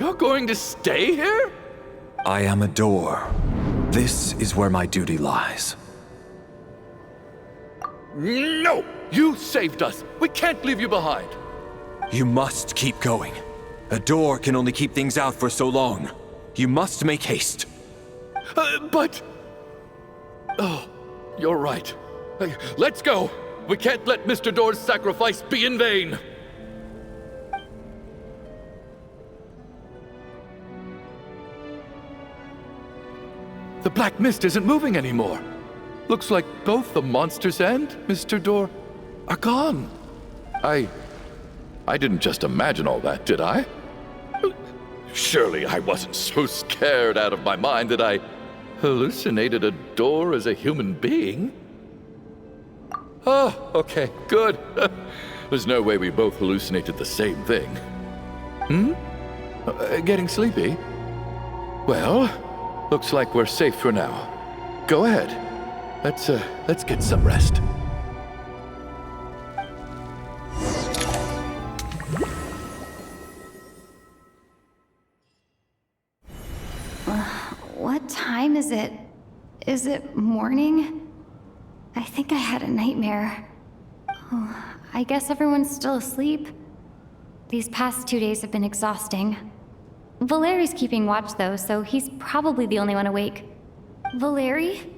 you're going to stay here? I am a door. This is where my duty lies. No! You saved us. We can't leave you behind. You must keep going. A door can only keep things out for so long. You must make haste. But... Oh, you're right. Let's go! We can't let Mr. Door's sacrifice be in vain! The black mist isn't moving anymore. Looks like both the monsters and Mr. Door are gone. I didn't just imagine all that, did I? Surely I wasn't so scared out of my mind that I hallucinated a door as a human being? Oh, okay, good. There's no way we both hallucinated the same thing. Getting sleepy? Well, looks like we're safe for now. Go ahead. Let's get some rest. What time is it? Is it morning? I think I had a nightmare. Oh, I guess everyone's still asleep. These past 2 days have been exhausting. Valeri's keeping watch though, so he's probably the only one awake. Valeri?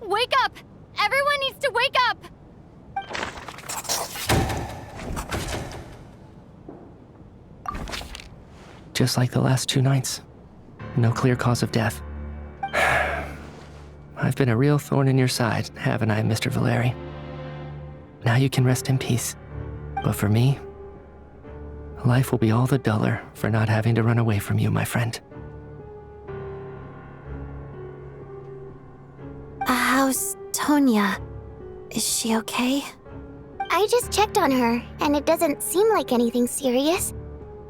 Wake up! Everyone needs to wake up! Just like the last 2 nights. No clear cause of death. I've been a real thorn in your side, haven't I, Mr. Valeri? Now you can rest in peace. But for me, life will be all the duller for not having to run away from you, my friend. How's Tonya? Is she okay? I just checked on her, and it doesn't seem like anything serious.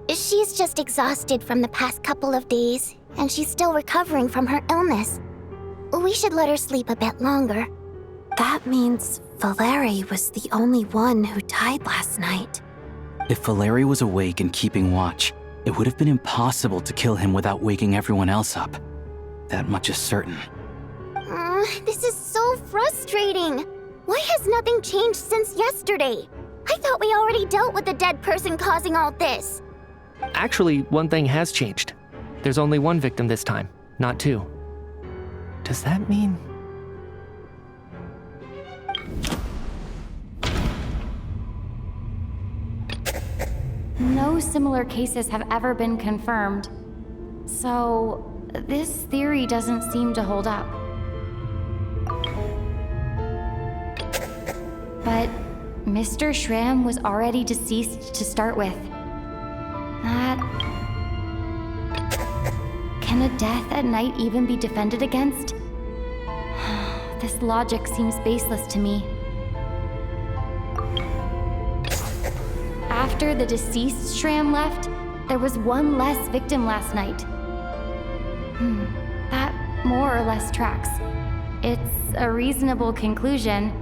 She's just exhausted from the past couple of days, and she's still recovering from her illness. We should let her sleep a bit longer. That means Valeri was the only one who died last night. If Valeri was awake and keeping watch, it would have been impossible to kill him without waking everyone else up. That much is certain. This is so frustrating. Why has nothing changed since yesterday? I thought we already dealt with the dead person causing all this. Actually, one thing has changed. There's only one victim this time, not 2. Does that mean... No similar cases have ever been confirmed. So, this theory doesn't seem to hold up. But Mr. Shram was already deceased to start with. Can a death at night even be defended against? This logic seems baseless to me. After the deceased Shram left, there was one less victim last night. That more or less tracks. It's a reasonable conclusion,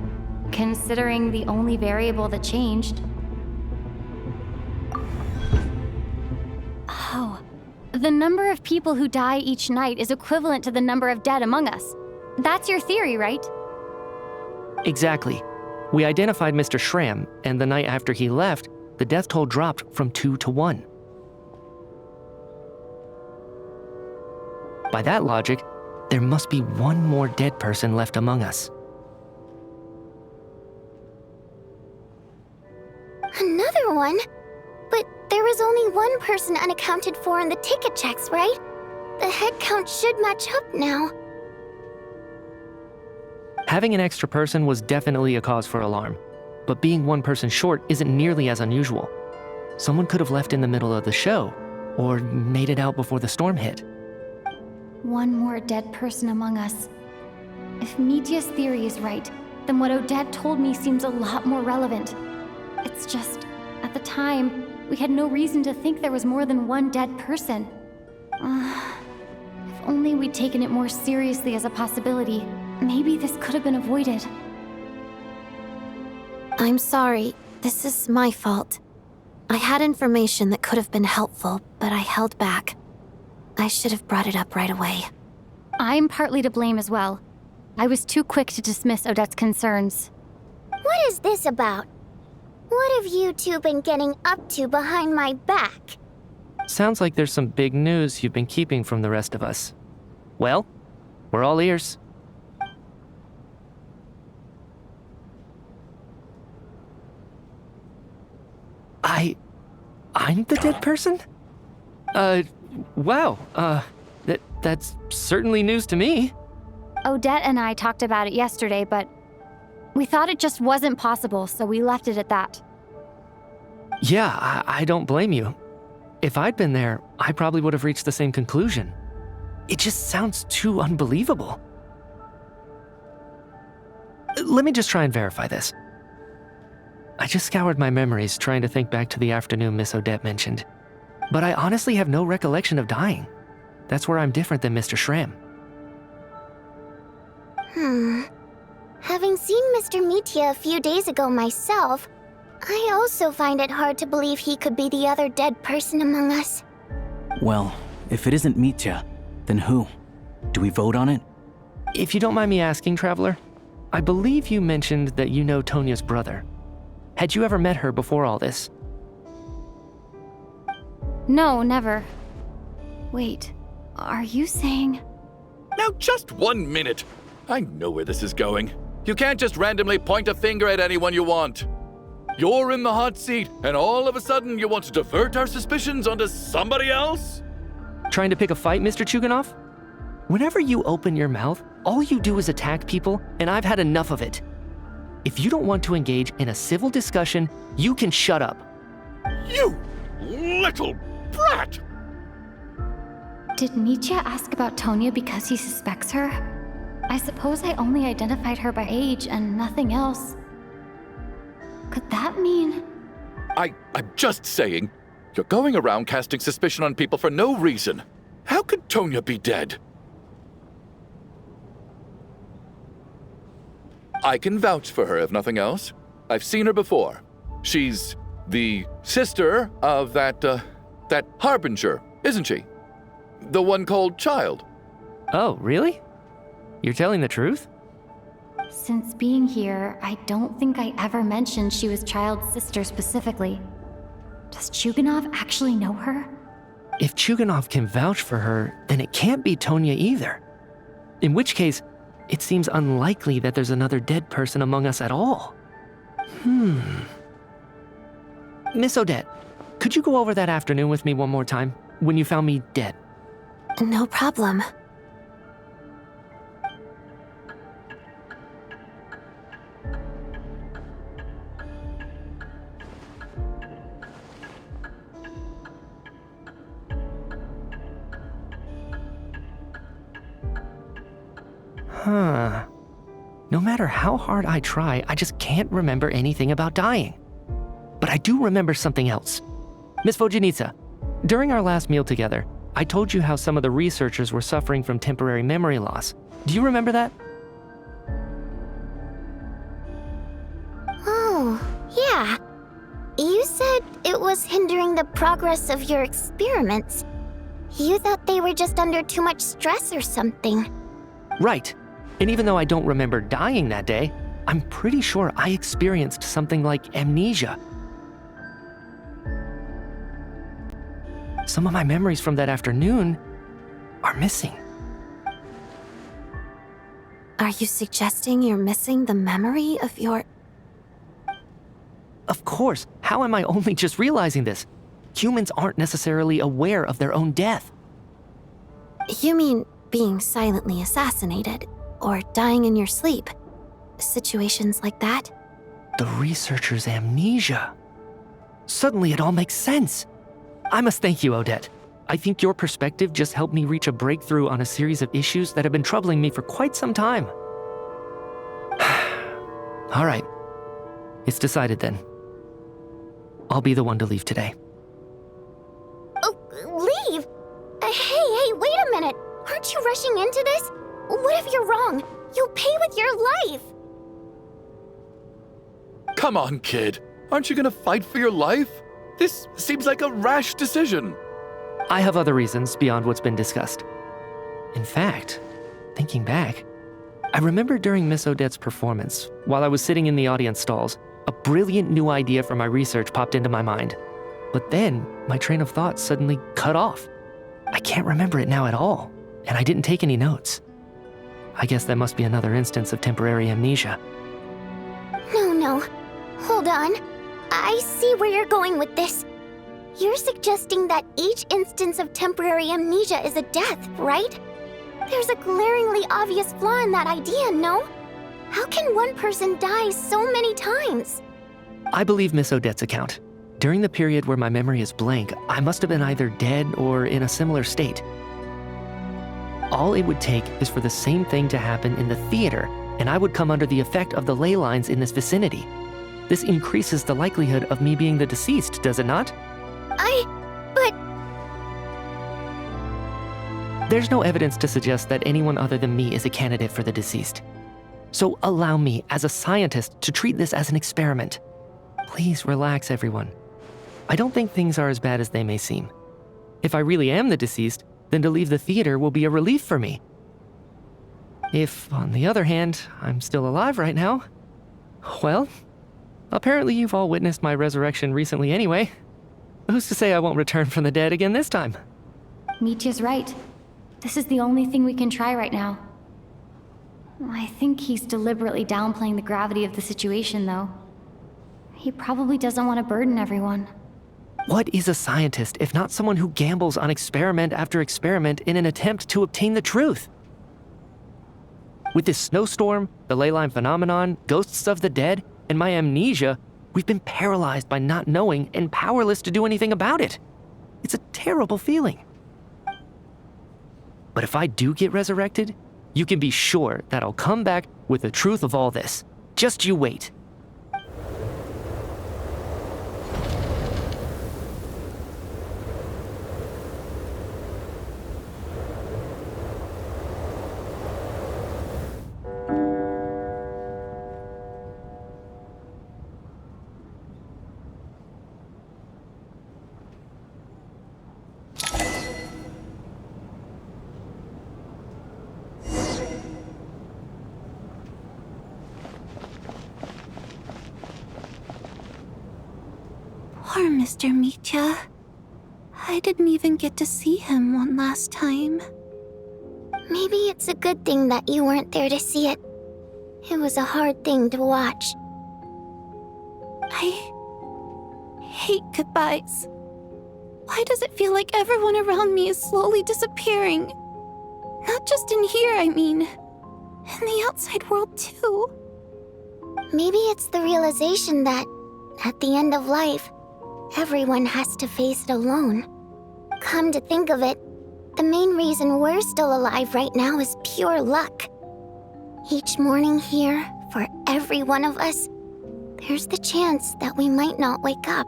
considering the only variable that changed. Oh, the number of people who die each night is equivalent to the number of dead among us. That's your theory, right? Exactly. We identified Mr. Shram, and the night after he left, the death toll dropped from 2 to 1. By that logic, there must be one more dead person left among us. Another one? But there was only one person unaccounted for in the ticket checks, right? The head count should match up now. Having an extra person was definitely a cause for alarm, but being one person short isn't nearly as unusual. Someone could have left in the middle of the show, or made it out before the storm hit. One more dead person among us. If Mitia's theory is right, then what Odette told me seems a lot more relevant. It's just, at the time, we had no reason to think there was more than one dead person. If only we'd taken it more seriously as a possibility, maybe this could have been avoided. I'm sorry. This is my fault. I had information that could have been helpful, but I held back. I should have brought it up right away. I'm partly to blame as well. I was too quick to dismiss Odette's concerns. What is this about? What have you two been getting up to behind my back? Sounds like there's some big news you've been keeping from the rest of us. Well, we're all ears. I'm the dead person? Wow, that's certainly news to me. Odette and I talked about it yesterday, but we thought it just wasn't possible, so we left it at that. Yeah, I don't blame you. If I'd been there, I probably would have reached the same conclusion. It just sounds too unbelievable. Let me just try and verify this. I just scoured my memories trying to think back to the afternoon Miss Odette mentioned. But I honestly have no recollection of dying. That's where I'm different than Mr. Schramm. Having seen Mr. Mitya a few days ago myself, I also find it hard to believe he could be the other dead person among us. Well, if it isn't Mitya, then who? Do we vote on it? If you don't mind me asking, Traveler, I believe you mentioned that you know Tonya's brother. Had you ever met her before all this? No, never. Wait, are you saying... Now just 1 minute. I know where this is going. You can't just randomly point a finger at anyone you want. You're in the hot seat, and all of a sudden you want to divert our suspicions onto somebody else? Trying to pick a fight, Mr. Chuganov? Whenever you open your mouth, all you do is attack people, and I've had enough of it. If you don't want to engage in a civil discussion, you can shut up. You little brat! Did Mitya ask about Tonya because he suspects her? I suppose I only identified her by age and nothing else. Could that mean... I'm just saying, you're going around casting suspicion on people for no reason. How could Tonya be dead? I can vouch for her, if nothing else. I've seen her before. She's the sister of that Harbinger, isn't she? The one called Child. Oh, really? You're telling the truth? Since being here, I don't think I ever mentioned she was Child's sister specifically. Does Chuganov actually know her? If Chuganov can vouch for her, then it can't be Tonya either. In which case, it seems unlikely that there's another dead person among us at all. Miss Odette, could you go over that afternoon with me one more time, when you found me dead? No problem. No matter how hard I try, I just can't remember anything about dying. But I do remember something else. Miss Vojanitsa, during our last meal together, I told you how some of the researchers were suffering from temporary memory loss. Do you remember that? Oh, yeah. You said it was hindering the progress of your experiments. You thought they were just under too much stress or something. Right. And even though I don't remember dying that day, I'm pretty sure I experienced something like amnesia. Some of my memories from that afternoon are missing. Are you suggesting you're missing the memory of your... Of course. How am I only just realizing this? Humans aren't necessarily aware of their own death. You mean being silently assassinated, or dying in your sleep? Situations like that? The researcher's amnesia. Suddenly it all makes sense. I must thank you, Odette. I think your perspective just helped me reach a breakthrough on a series of issues that have been troubling me for quite some time. All right. It's decided then. I'll be the one to leave today. What if you're wrong? You'll pay with your life! Come on, kid. Aren't you gonna fight for your life? This seems like a rash decision. I have other reasons beyond what's been discussed. In fact, thinking back, I remember during Miss Odette's performance, while I was sitting in the audience stalls, a brilliant new idea for my research popped into my mind. But then, my train of thought suddenly cut off. I can't remember it now at all, and I didn't take any notes. I guess that must be another instance of temporary amnesia. No. Hold on. I see where you're going with this. You're suggesting that each instance of temporary amnesia is a death, right? There's a glaringly obvious flaw in that idea, no? How can one person die so many times? I believe Miss Odette's account. During the period where my memory is blank, I must have been either dead or in a similar state. All it would take is for the same thing to happen in the theater, and I would come under the effect of the ley lines in this vicinity. This increases the likelihood of me being the deceased, does it not? But... There's no evidence to suggest that anyone other than me is a candidate for the deceased. So allow me, as a scientist, to treat this as an experiment. Please relax, everyone. I don't think things are as bad as they may seem. If I really am the deceased, then to leave the theater will be a relief for me. If, on the other hand, I'm still alive right now, well, apparently you've all witnessed my resurrection recently anyway. Who's to say I won't return from the dead again this time? Mitya's right. This is the only thing we can try right now. I think he's deliberately downplaying the gravity of the situation, though. He probably doesn't want to burden everyone. What is a scientist if not someone who gambles on experiment after experiment in an attempt to obtain the truth? With this snowstorm, the ley line phenomenon, ghosts of the dead, and my amnesia, we've been paralyzed by not knowing and powerless to do anything about it. It's a terrible feeling. But if I do get resurrected, you can be sure that I'll come back with the truth of all this. Just you wait. Poor Mr. Mitya. I didn't even get to see him one last time. Maybe it's a good thing that you weren't there to see it. It was a hard thing to watch. I hate goodbyes. Why does it feel like everyone around me is slowly disappearing? Not just in here, I mean. In the outside world, too. Maybe it's the realization that, at the end of life, everyone has to face it alone. Come to think of it, the main reason we're still alive right now is pure luck. Each morning here, for every one of us, there's the chance that we might not wake up.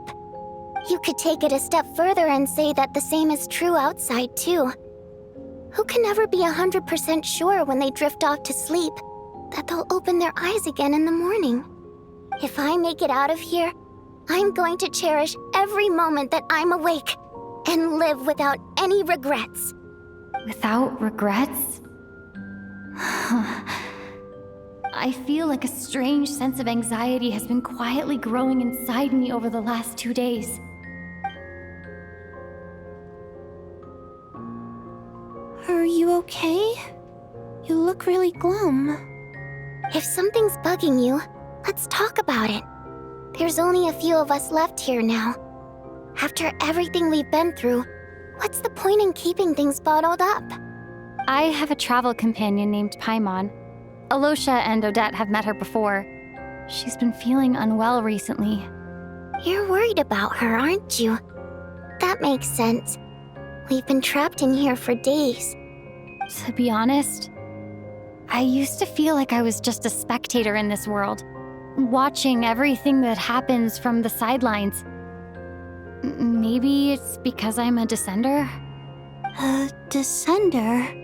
You could take it a step further and say that the same is true outside, too. Who can never be 100% sure when they drift off to sleep that they'll open their eyes again in the morning? If I make it out of here, I'm going to cherish every moment that I'm awake and live without any regrets. Without regrets? I feel like a strange sense of anxiety has been quietly growing inside me over the last 2 days. Are you okay? You look really glum. If something's bugging you, let's talk about it. There's only a few of us left here now. After everything we've been through, what's the point in keeping things bottled up? I have a travel companion named Paimon. Alosha and Odette have met her before. She's been feeling unwell recently. You're worried about her, aren't you? That makes sense. We've been trapped in here for days. To be honest, I used to feel like I was just a spectator in this world, watching everything that happens from the sidelines. Maybe it's because I'm a descender? A descender?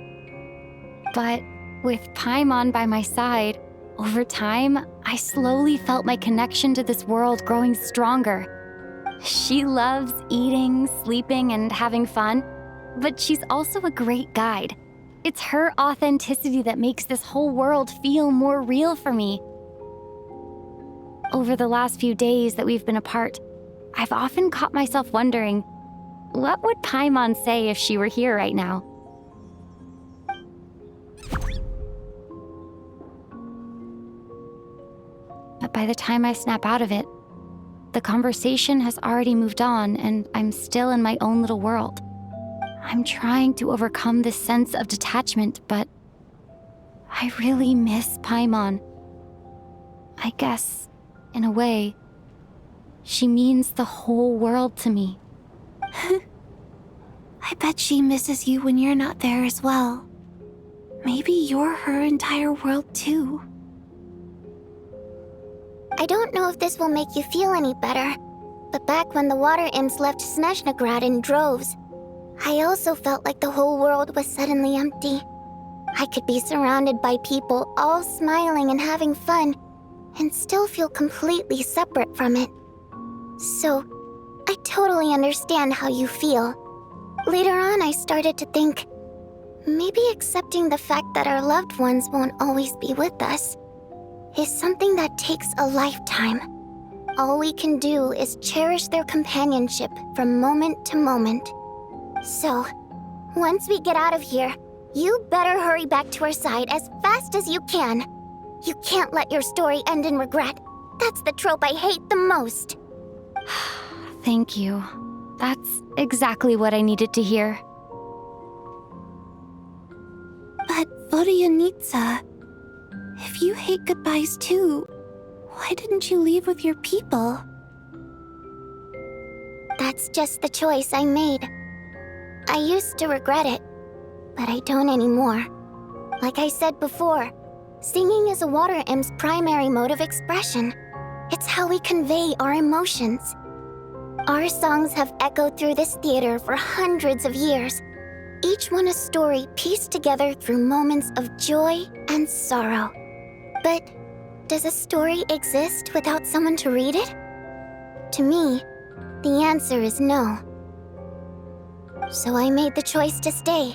But With Paimon by my side, over time, I slowly felt my connection to this world growing stronger. She loves eating, sleeping, and having fun, but she's also a great guide. It's her authenticity that makes this whole world feel more real for me. Over the last few days that we've been apart, I've often caught myself wondering, what would Paimon say if she were here right now? But by the time I snap out of it, the conversation has already moved on and I'm still in my own little world. I'm trying to overcome this sense of detachment, but I really miss Paimon. I guess, in a way, she means the whole world to me. I bet she misses you when you're not there as well. Maybe you're her entire world too. I don't know if this will make you feel any better, but back when the water imps left Snezhnograd in droves, I also felt like the whole world was suddenly empty. I could be surrounded by people all smiling and having fun, and still feel completely separate from it. So, I totally understand how you feel. Later on, I started to think, maybe accepting the fact that our loved ones won't always be with us is something that takes a lifetime. All we can do is cherish their companionship from moment to moment. So, once we get out of here, you better hurry back to our side as fast as you can. You can't let your story end in regret. That's the trope I hate the most. Thank you. That's exactly what I needed to hear. But Vodyanitsa, if you hate goodbyes too, why didn't you leave with your people? That's just the choice I made. I used to regret it, but I don't anymore. Like I said before, singing is a water imp's primary mode of expression. It's how we convey our emotions. Our songs have echoed through this theater for hundreds of years, each one a story pieced together through moments of joy and sorrow. But does a story exist without someone to read it? To me, the answer is no. So I made the choice to stay.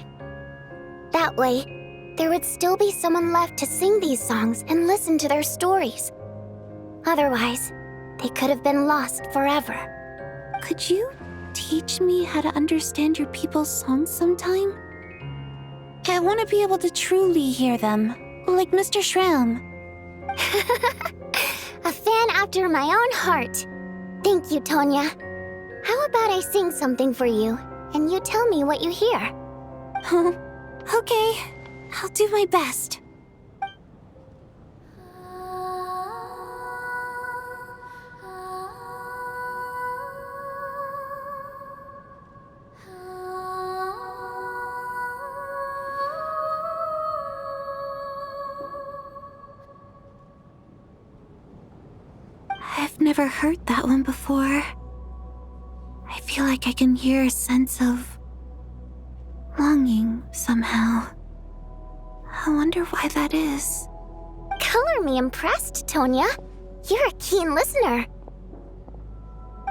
That way, there would still be someone left to sing these songs and listen to their stories. Otherwise, they could have been lost forever. Could you teach me how to understand your people's songs sometime? I want to be able to truly hear them, like Mr. Shram. A fan after my own heart. Thank you, Tonya. How about I sing something for you, and you tell me what you hear? Okay, I'll do my best. I've never heard that one before. I feel like I can hear a sense of longing somehow. I wonder why that is. Color me impressed, Tonya. You're a keen listener.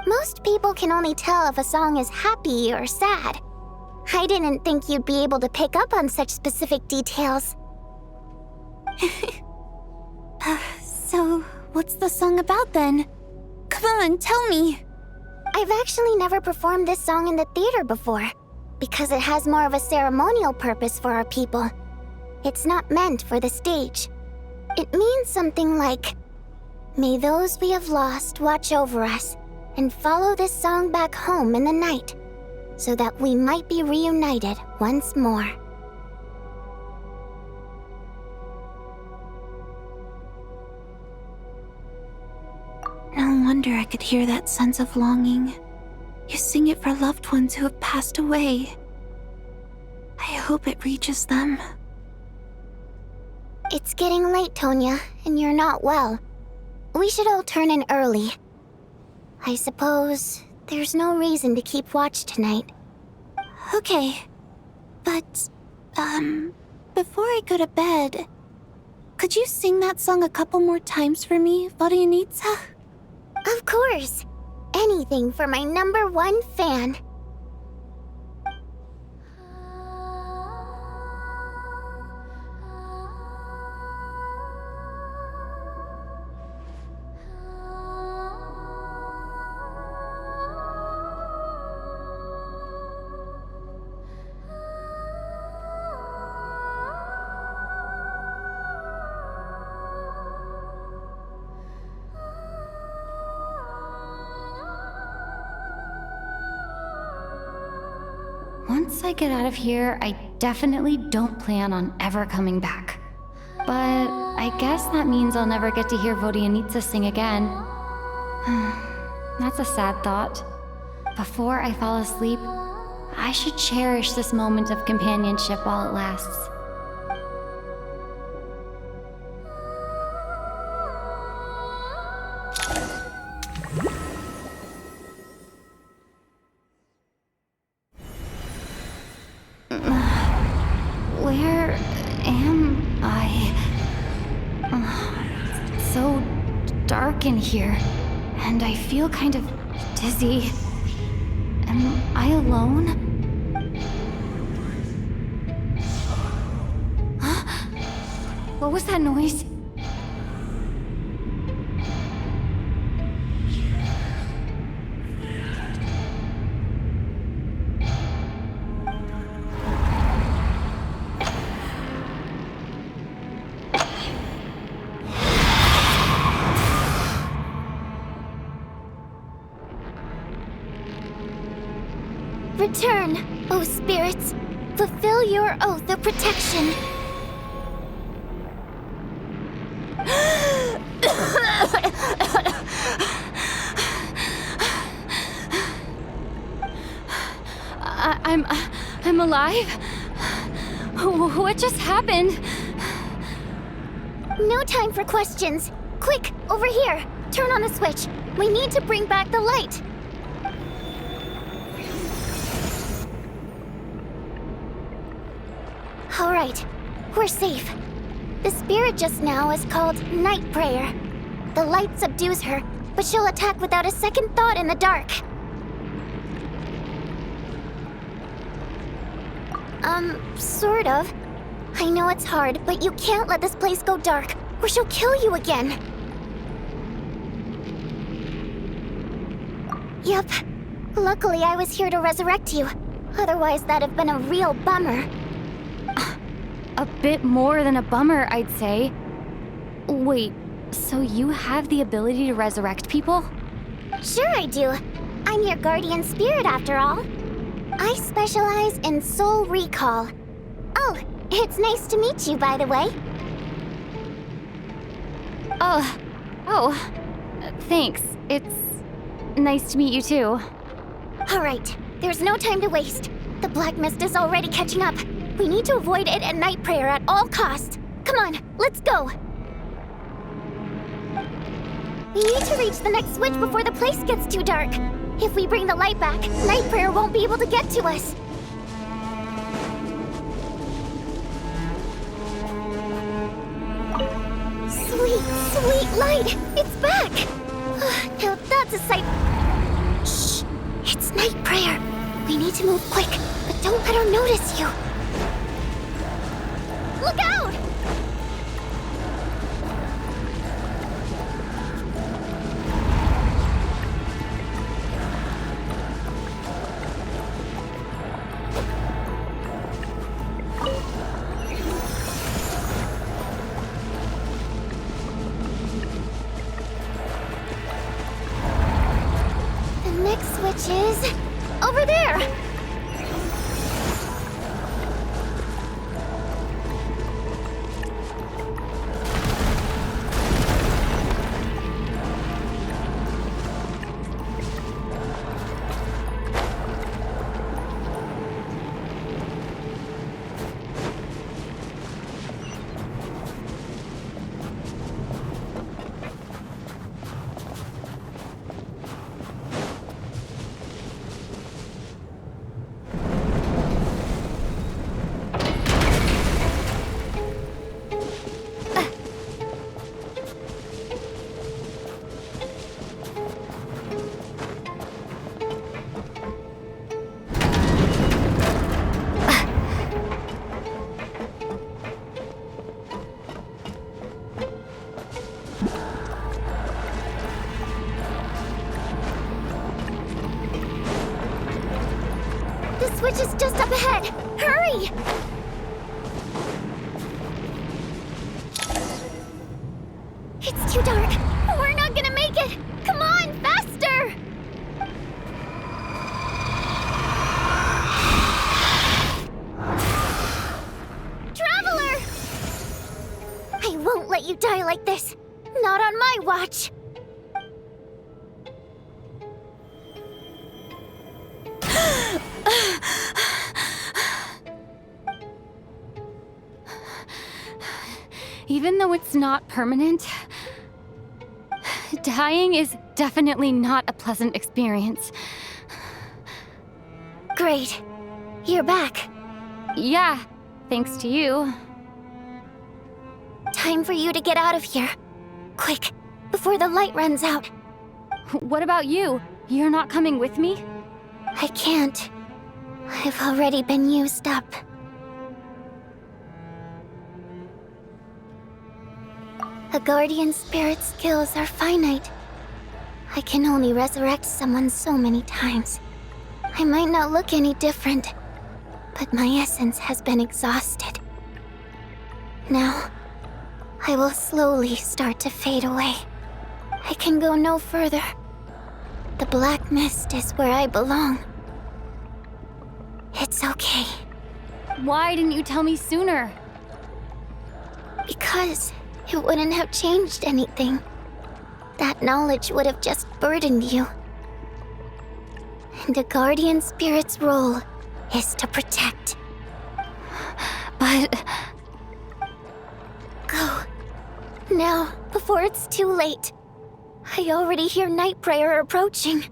Most people can only tell if a song is happy or sad. I didn't think you'd be able to pick up on such specific details. So, what's the song about then? Come on, tell me. I've actually never performed this song in the theater before, because it has more of a ceremonial purpose for our people. It's not meant for the stage. It means something like, may those we have lost watch over us, and follow this song back home in the night, so that we might be reunited once more. No wonder I could hear that sense of longing. You sing it for loved ones who have passed away. I hope it reaches them. It's getting late, Tonya, and you're not well. We should all turn in early. I suppose there's no reason to keep watch tonight. Okay. But, before I go to bed, could you sing that song a couple more times for me, Varianitsa? Of course. Anything for my #1 fan. Once I get out of here, I definitely don't plan on ever coming back. But I guess that means I'll never get to hear Vodianitsa sing again. That's a sad thought. Before I fall asleep, I should cherish this moment of companionship while it lasts. Where am I? It's so dark in here, and I feel kind of dizzy. Am I alone? Huh? What was that noise? Return, O spirits. Fulfill your oath of protection. I'm alive? What just happened? No time for questions. Quick, over here. Turn on the switch. We need to bring back the light. All right, we're safe. The spirit just now is called Night Prayer. The light subdues her, but she'll attack without a second thought in the dark. Sort of. I know it's hard, but you can't let this place go dark, or she'll kill you again. Yep. Luckily, I was here to resurrect you. Otherwise, that'd have been a real bummer. A bit more than a bummer, I'd say. Wait, so you have the ability to resurrect people? Sure I do. I'm your guardian spirit after all. I specialize in soul recall. Oh, it's nice to meet you, by the way. Thanks. It's nice to meet you too. All right, there's no time to waste. The black mist is already catching up. We need to avoid it at Night Prayer at all costs. Come on, let's go. We need to reach the next switch before the place gets too dark. If we bring the light back, Night Prayer won't be able to get to us. Sweet, sweet light! It's back! Now that's a sight. Shh! It's Night Prayer. We need to move quick, but don't let her notice you. Look out! The next switch is over there! bridge is just up ahead. Hurry! It's too dark. We're not gonna make it. Come on, faster! Traveler! I won't let you die like this. Not on my watch. Even though it's not permanent, dying is definitely not a pleasant experience. Great. You're back. Yeah, thanks to you. Time for you to get out of here. Quick, before the light runs out. What about you? You're not coming with me? I can't. I've already been used up. A guardian spirit's skills are finite. I can only resurrect someone so many times. I might not look any different, but my essence has been exhausted. Now, I will slowly start to fade away. I can go no further. The black mist is where I belong. It's okay. Why didn't you tell me sooner? Because it wouldn't have changed anything. That knowledge would have just burdened you. And a guardian spirit's role is to protect. But... Go. Now, before it's too late. I already hear night prayer approaching.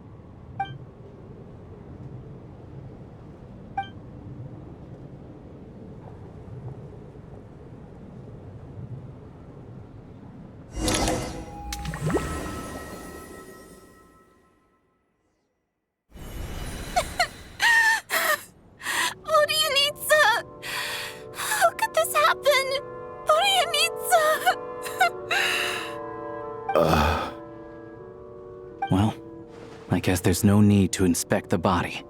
Well, I guess there's no need to inspect the body.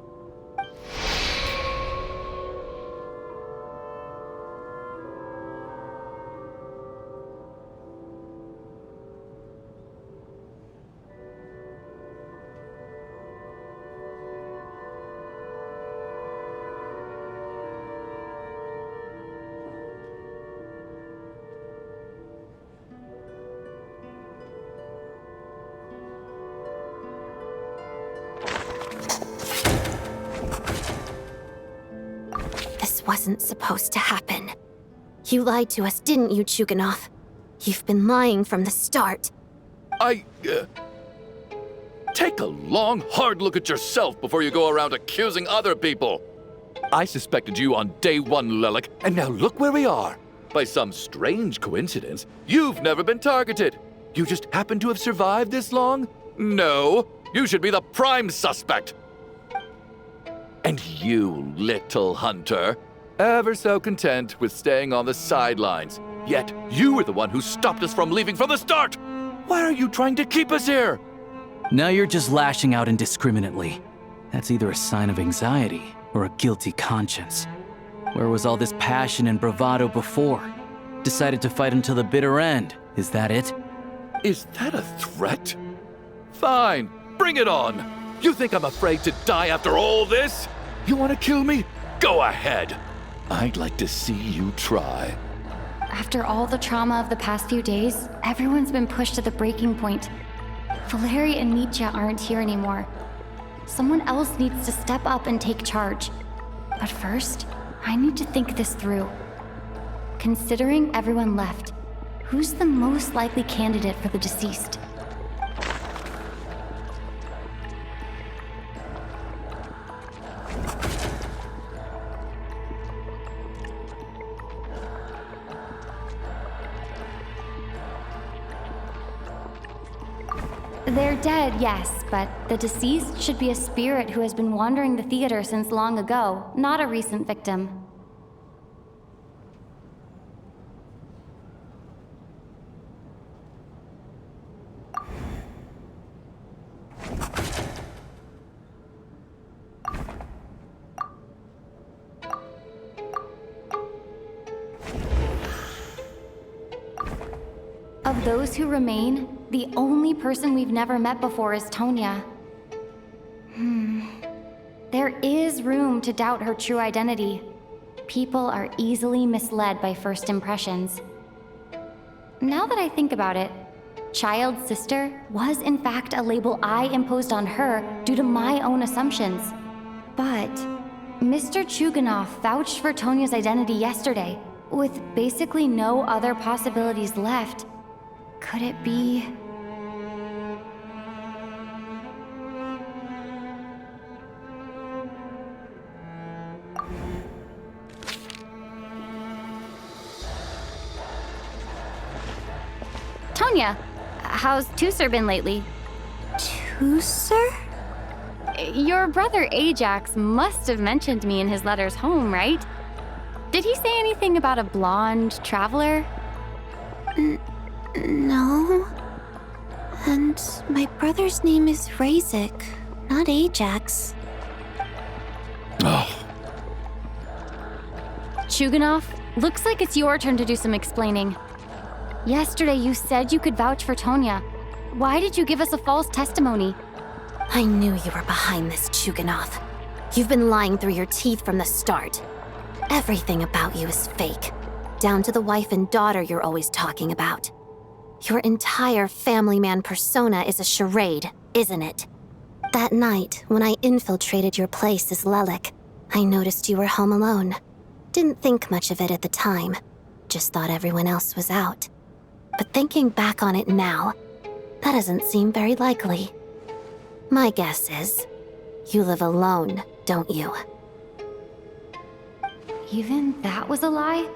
Wasn't supposed to happen. You lied to us, didn't you, Chuganov? You've been lying from the start. Take a long, hard look at yourself before you go around accusing other people. I suspected you on day one, Lilac, and now look where we are. By some strange coincidence, you've never been targeted. You just happen to have survived this long? No, you should be the prime suspect. And you, little hunter, ever so content with staying on the sidelines. Yet, you were the one who stopped us from leaving from the start! Why are you trying to keep us here? Now you're just lashing out indiscriminately. That's either a sign of anxiety or a guilty conscience. Where was all this passion and bravado before? Decided to fight until the bitter end. Is that it? Is that a threat? Fine, bring it on. You think I'm afraid to die after all this? You want to kill me? Go ahead. I'd like to see you try. After all the trauma of the past few days, everyone's been pushed to the breaking point. Valeri and Mitya aren't here anymore. Someone else needs to step up and take charge. But first, I need to think this through. Considering everyone left, who's the most likely candidate for the deceased? They're dead, yes, but the deceased should be a spirit who has been wandering the theater since long ago, not a recent victim. Of those who remain, the only person we've never met before is Tonya. There is room to doubt her true identity. People are easily misled by first impressions. Now that I think about it, child sister was in fact a label I imposed on her due to my own assumptions. But Mr. Chuganov vouched for Tonya's identity yesterday, with basically no other possibilities left. Could it be... Tonya, how's Tusser been lately? Tusser? Your brother Ajax must have mentioned me in his letters home, right? Did he say anything about a blonde traveler? No. And my brother's name is Razik, not Ajax. Oh. Chuganov, looks like it's your turn to do some explaining. Yesterday you said you could vouch for Tonya. Why did you give us a false testimony? I knew you were behind this, Chuganov. You've been lying through your teeth from the start. Everything about you is fake, down to the wife and daughter you're always talking about. Your entire family man persona is a charade, isn't it? That night, when I infiltrated your place as Lelik, I noticed you were home alone. Didn't think much of it at the time, just thought everyone else was out. But thinking back on it now, that doesn't seem very likely. My guess is, you live alone, don't you? Even that was a lie?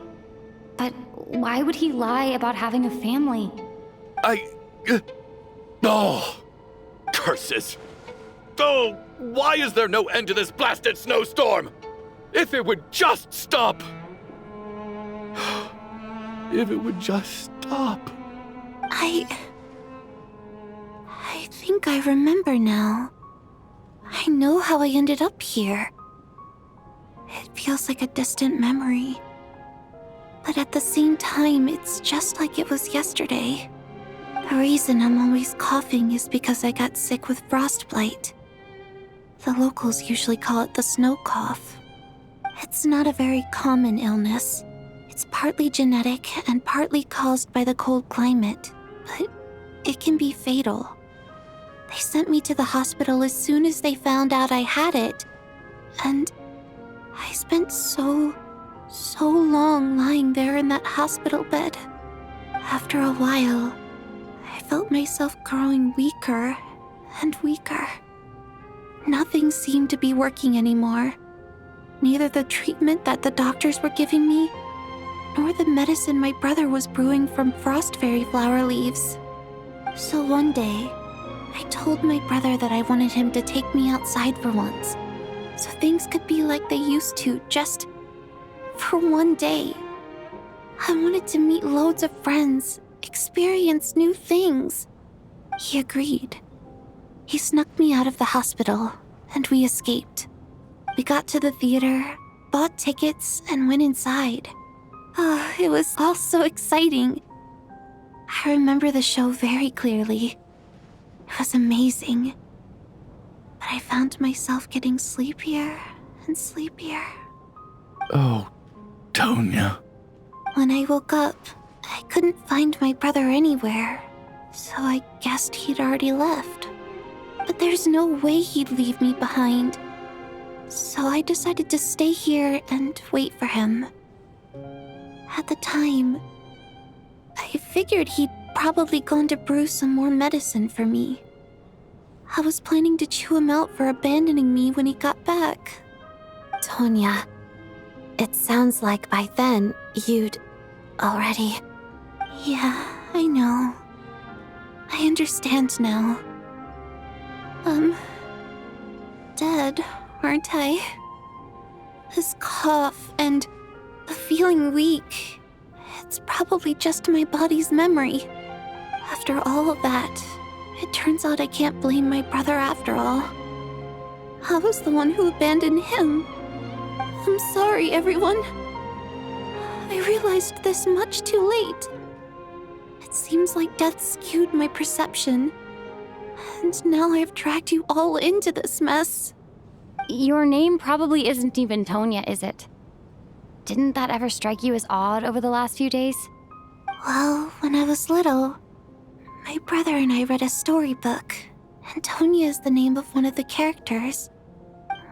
But why would he lie about having a family? Oh! Curses! Oh, why is there no end to this blasted snowstorm? If it would just stop! If it would just stop. I think I remember now. I know how I ended up here. It feels like a distant memory. But at the same time, it's just like it was yesterday. The reason I'm always coughing is because I got sick with frostbite. The locals usually call it the snow cough. It's not a very common illness. It's partly genetic and partly caused by the cold climate, but it can be fatal. They sent me to the hospital as soon as they found out I had it. And I spent so long lying there in that hospital bed. After a while, I felt myself growing weaker and weaker. Nothing seemed to be working anymore. Neither the treatment that the doctors were giving me, nor the medicine my brother was brewing from frost fairy flower leaves. So one day, I told my brother that I wanted him to take me outside for once, so things could be like they used to, just for one day. I wanted to meet loads of friends, experience new things. He agreed. He snuck me out of the hospital, and we escaped. We got to the theater, bought tickets, and went inside. Oh, it was all so exciting. I remember the show very clearly. It was amazing. But I found myself getting sleepier and sleepier. Oh, Tonya. When I woke up, I couldn't find my brother anywhere, so I guessed he'd already left. But there's no way he'd leave me behind. So I decided to stay here and wait for him. At the time, I figured he'd probably gone to brew some more medicine for me. I was planning to chew him out for abandoning me when he got back. Tonya, it sounds like by then you'd already... Yeah, I know. I understand now. Dead, aren't I? This cough and the feeling weak, it's probably just my body's memory. After all of that, it turns out I can't blame my brother after all. I was the one who abandoned him. I'm sorry, everyone. I realized this much too late. It seems like death skewed my perception. And now I've dragged you all into this mess. Your name probably isn't even Tonya, is it? Didn't that ever strike you as odd over the last few days? Well, when I was little, my brother and I read a storybook, and Tonya is the name of one of the characters.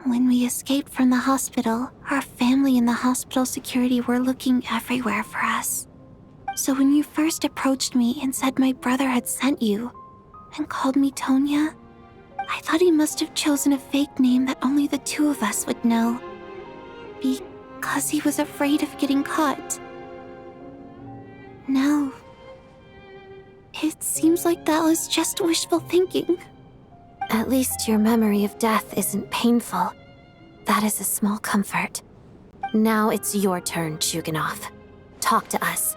When we escaped from the hospital, our family and the hospital security were looking everywhere for us. So when you first approached me and said my brother had sent you, and called me Tonya, I thought he must have chosen a fake name that only the two of us would know. Because he was afraid of getting caught. No. It seems like that was just wishful thinking. At least your memory of death isn't painful. That is a small comfort. Now it's your turn, Chuganov. Talk to us.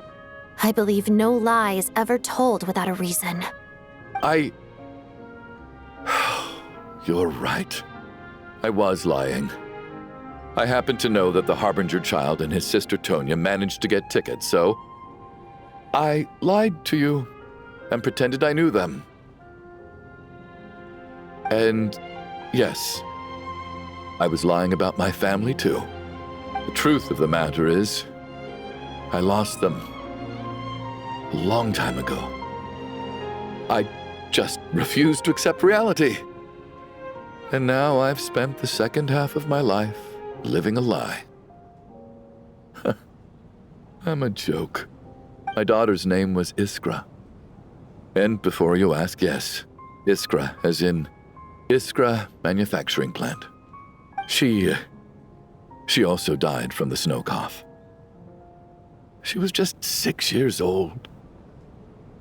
I believe no lie is ever told without a reason. You're right. I was lying. I happened to know that the Harbinger child and his sister Tonya managed to get tickets, so I lied to you and pretended I knew them. And yes, I was lying about my family too. The truth of the matter is, I lost them a long time ago. I just refused to accept reality. And now I've spent the second half of my life living a lie. I'm a joke. My daughter's name was Iskra. And before you ask, yes, Iskra, as in Iskra Manufacturing Plant. She also died from the snow cough. She was just 6 years old.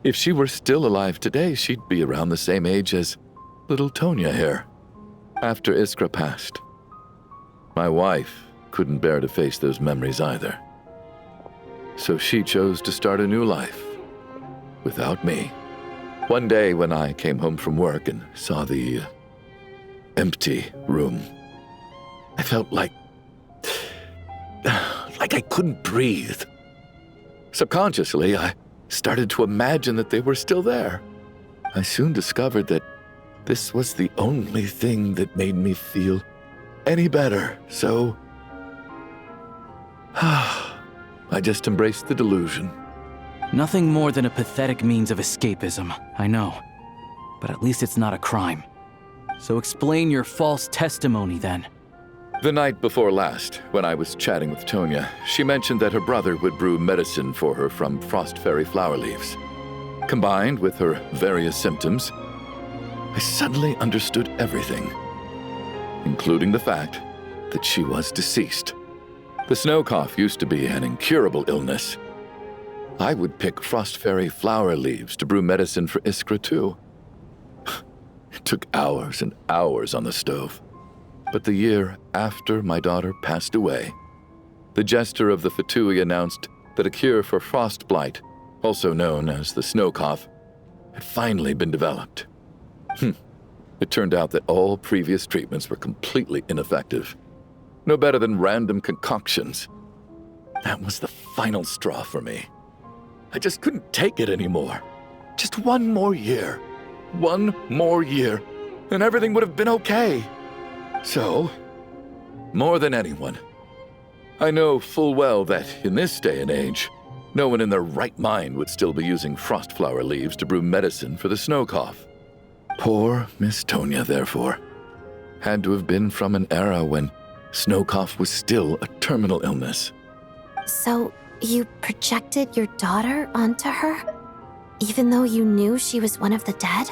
If she were still alive today, she'd be around the same age as little Tonya here. After Iskra passed, my wife couldn't bear to face those memories either. So she chose to start a new life without me. One day when I came home from work and saw the empty room, I felt like I couldn't breathe. Subconsciously, I started to imagine that they were still there. I soon discovered that this was the only thing that made me feel any better, so I just embraced the delusion. Nothing more than a pathetic means of escapism, I know. But at least it's not a crime. So explain your false testimony then. The night before last, when I was chatting with Tonya, she mentioned that her brother would brew medicine for her from frost fairy flower leaves. Combined with her various symptoms, I suddenly understood everything, including the fact that she was deceased. The snow cough used to be an incurable illness. I would pick frost fairy flower leaves to brew medicine for Iskra too. It took hours and hours on the stove. But the year after my daughter passed away, the jester of the Fatui announced that a cure for frost blight, also known as the snow cough, had finally been developed. It turned out that all previous treatments were completely ineffective. No better than random concoctions. That was the final straw for me. I just couldn't take it anymore. Just one more year. One more year, and everything would have been okay. So, more than anyone, I know full well that in this day and age, no one in their right mind would still be using frost flower leaves to brew medicine for the snow cough. Poor Miss Tonya, therefore, had to have been from an era when snow cough was still a terminal illness. So, you projected your daughter onto her? Even though you knew she was one of the dead?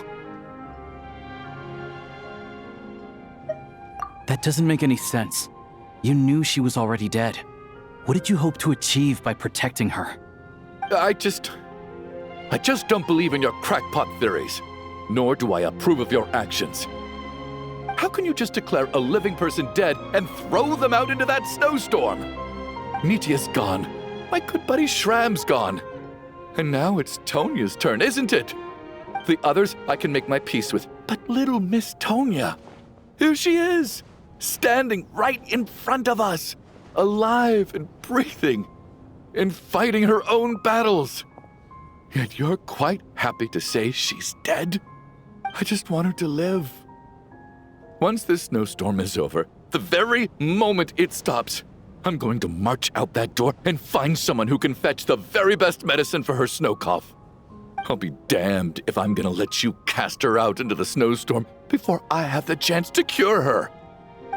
That doesn't make any sense. You knew she was already dead. What did you hope to achieve by protecting her? I just don't believe in your crackpot theories, nor do I approve of your actions. How can you just declare a living person dead and throw them out into that snowstorm? Mitya's gone. My good buddy Shram's gone. And now it's Tonya's turn, isn't it? The others I can make my peace with, but little Miss Tonya, here she is, standing right in front of us, alive and breathing, and fighting her own battles. Yet you're quite happy to say she's dead? I just want her to live. Once this snowstorm is over, the very moment it stops, I'm going to march out that door and find someone who can fetch the very best medicine for her snow cough. I'll be damned if I'm gonna let you cast her out into the snowstorm before I have the chance to cure her.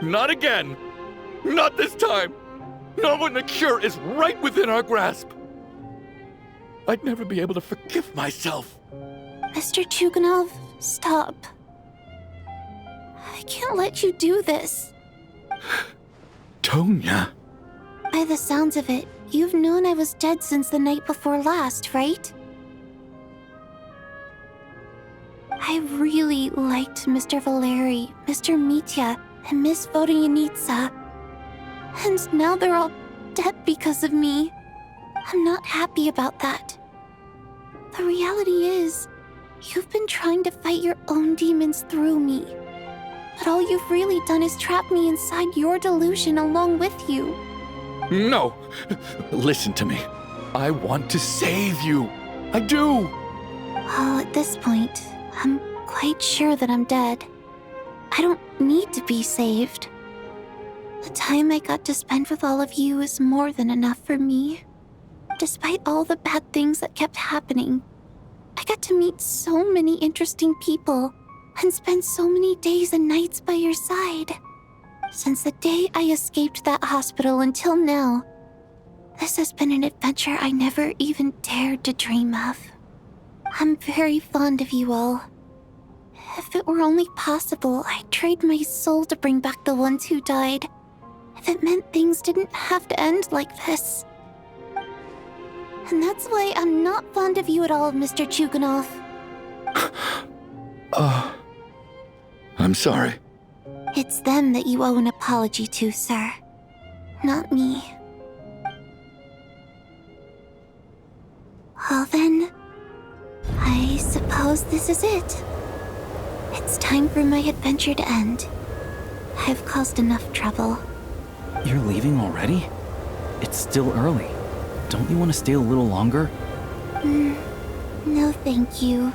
Not again! Not this time! Not when the cure is right within our grasp! I'd never be able to forgive myself. Mr. Chuganov, stop. I can't let you do this. Tonya. By the sounds of it, you've known I was dead since the night before last, right? I really liked Mr. Valeri, Mr. Mitya, and Miss Vodyanitsa. And now they're all dead because of me. I'm not happy about that. The reality is, you've been trying to fight your own demons through me. But all you've really done is trap me inside your delusion along with you. No! Listen to me. I want to save you. I do! Well, at this point, I'm quite sure that I'm dead. I don't need to be saved. The time I got to spend with all of you is more than enough for me. Despite all the bad things that kept happening, I got to meet so many interesting people and spend so many days and nights by your side. Since the day I escaped that hospital until now, this has been an adventure I never even dared to dream of. I'm very fond of you all. If it were only possible, I'd trade my soul to bring back the ones who died. If it meant things didn't have to end like this. And that's why I'm not fond of you at all, Mr. Chuganov. I'm sorry. It's them that you owe an apology to, sir. Not me. Well then, I suppose this is it. It's time for my adventure to end. I've caused enough trouble. You're leaving already? It's still early. Don't you want to stay a little longer? No thank you.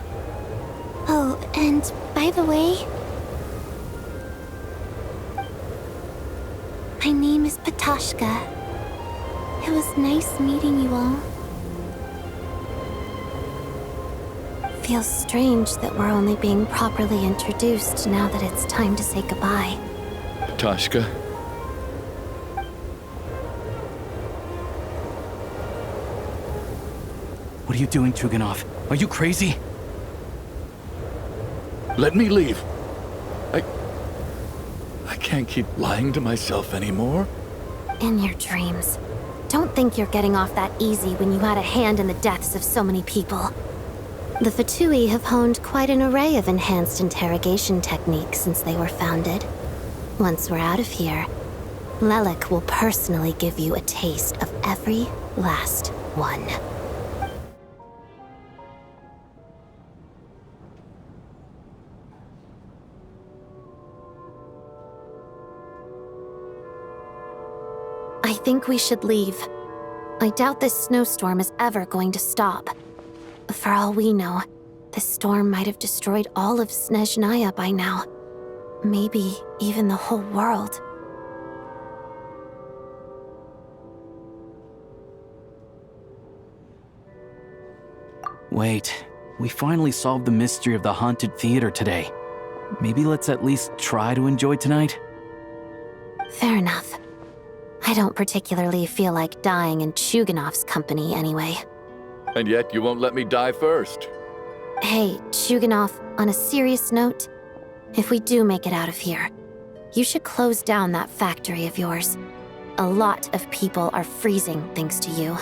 Oh, and by the way, my name is Patashka. It was nice meeting you all. Feels strange that we're only being properly introduced now that it's time to say goodbye. Patashka. What are you doing, Chuganov? Are you crazy? Let me leave. I can't keep lying to myself anymore. In your dreams. Don't think you're getting off that easy when you had a hand in the deaths of so many people. The Fatui have honed quite an array of enhanced interrogation techniques since they were founded. Once we're out of here, Lelik will personally give you a taste of every last one. I think we should leave. I doubt this snowstorm is ever going to stop. For all we know, this storm might have destroyed all of Snezhnaya by now. Maybe even the whole world. Wait, we finally solved the mystery of the haunted theater today. Maybe let's at least try to enjoy tonight? Fair enough. I don't particularly feel like dying in Chuganov's company anyway. And yet you won't let me die first. Hey, Chuganov, on a serious note, if we do make it out of here, you should close down that factory of yours. A lot of people are freezing thanks to you.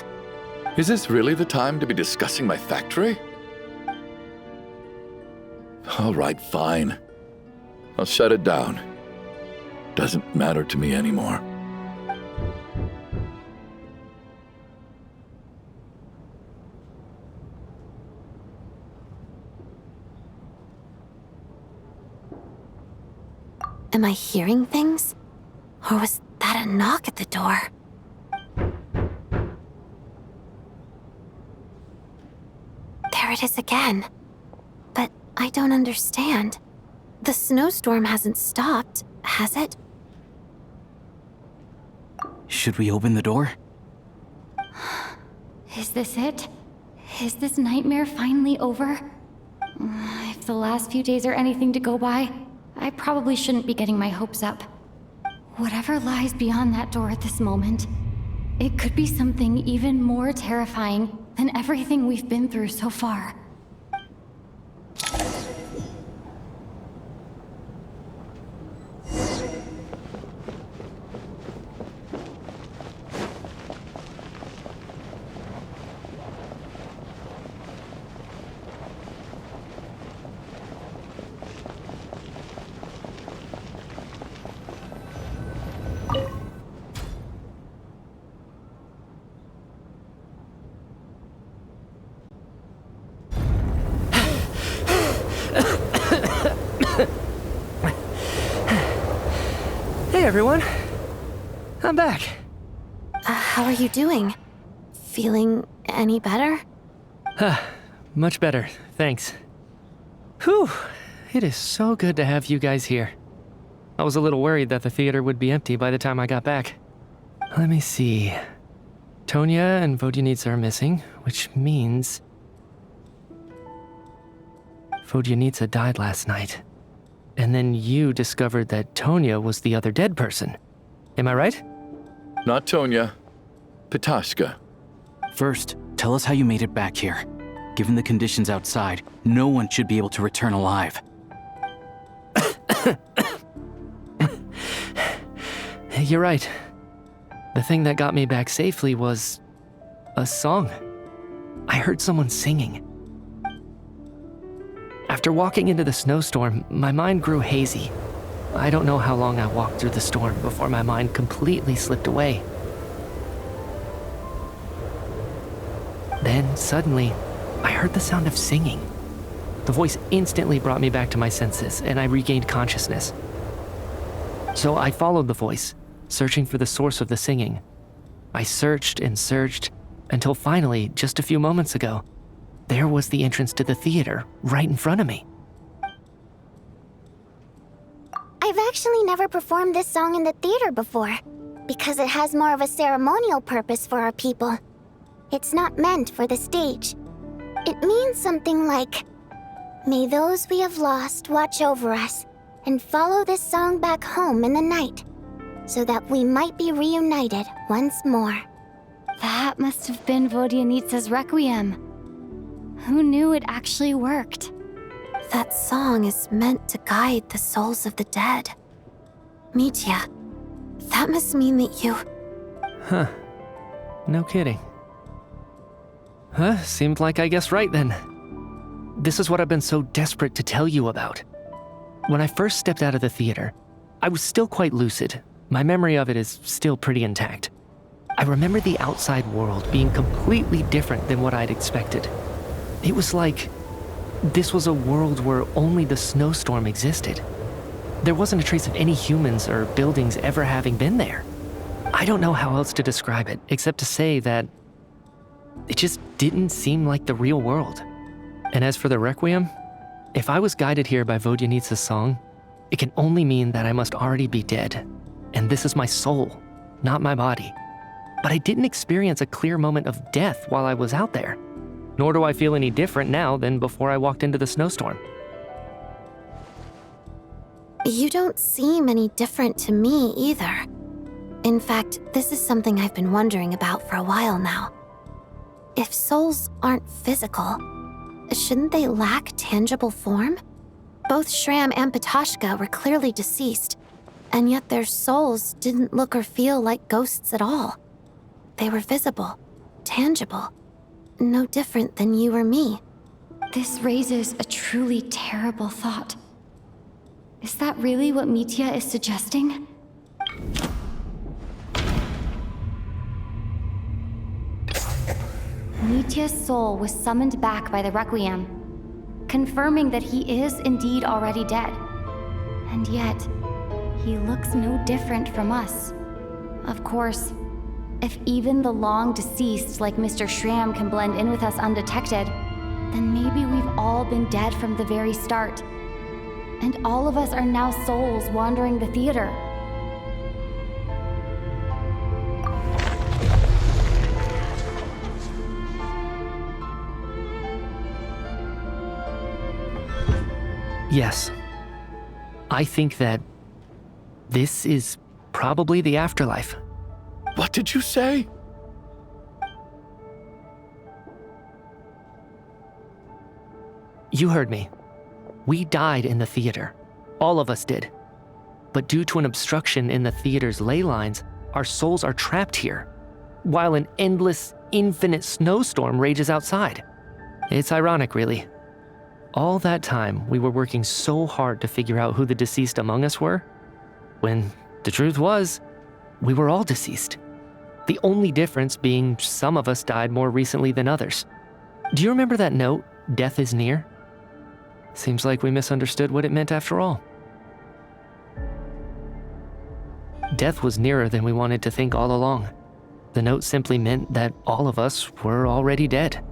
Is this really the time to be discussing my factory? All right, fine. I'll shut it down. Doesn't matter to me anymore. Am I hearing things? Or was that a knock at the door? it is again. But I don't understand. The snowstorm hasn't stopped, has it? Should we open the door? Is this it? Is this nightmare finally over? If the last few days are anything to go by, I probably shouldn't be getting my hopes up. Whatever lies beyond that door at this moment, it could be something even more terrifying than everything we've been through so far. Hey everyone, I'm back. How are you doing? Feeling any better? Much better, thanks. Whew, it is so good to have you guys here. I was a little worried that the theater would be empty by the time I got back. Let me see. Tonya and Vodyanitsa are missing, which means Vodyanitsa died last night. And then you discovered that Tonya was the other dead person. Am I right? Not Tonya. Pitashka. First, tell us how you made it back here. Given the conditions outside, no one should be able to return alive. You're right. The thing that got me back safely was a song. I heard someone singing. After walking into the snowstorm, my mind grew hazy. I don't know how long I walked through the storm before my mind completely slipped away. Then, suddenly, I heard the sound of singing. The voice instantly brought me back to my senses, and I regained consciousness. So I followed the voice, searching for the source of the singing. I searched and searched, until finally, just a few moments ago, there was the entrance to the theater, right in front of me. I've actually never performed this song in the theater before, because it has more of a ceremonial purpose for our people. It's not meant for the stage. It means something like, "May those we have lost watch over us, and follow this song back home in the night, so that we might be reunited once more." That must have been Vodyanitsa's requiem. Who knew it actually worked? That song is meant to guide the souls of the dead. Mitya, that must mean that you... Huh. No kidding. Seemed like I guessed right then. This is what I've been so desperate to tell you about. When I first stepped out of the theater, I was still quite lucid. My memory of it is still pretty intact. I remember the outside world being completely different than what I'd expected. It was like this was a world where only the snowstorm existed. There wasn't a trace of any humans or buildings ever having been there. I don't know how else to describe it, except to say that it just didn't seem like the real world. And as for the requiem, if I was guided here by Vodyanitsa's song, it can only mean that I must already be dead. And this is my soul, not my body. But I didn't experience a clear moment of death while I was out there. Nor do I feel any different now than before I walked into the snowstorm. You don't seem any different to me either. In fact, this is something I've been wondering about for a while now. If souls aren't physical, shouldn't they lack tangible form? Both Shram and Pitashka were clearly deceased, and yet their souls didn't look or feel like ghosts at all. They were visible, tangible, no different than you or me. This raises a truly terrible thought. Is that really what Mitya is suggesting? Mitya's soul was summoned back by the Requiem, confirming that he is indeed already dead. And yet, he looks no different from us. Of course, if even the long deceased like Mr. Shram can blend in with us undetected, then maybe we've all been dead from the very start. And all of us are now souls wandering the theater. Yes. I think that this is probably the afterlife. What did you say? You heard me. We died in the theater. All of us did. But due to an obstruction in the theater's ley lines, our souls are trapped here, while an endless, infinite snowstorm rages outside. It's ironic, really. All that time, we were working so hard to figure out who the deceased among us were, when the truth was, we were all deceased. The only difference being some of us died more recently than others. Do you remember that note, "Death is near"? Seems like we misunderstood what it meant after all. Death was nearer than we wanted to think all along. The note simply meant that all of us were already dead.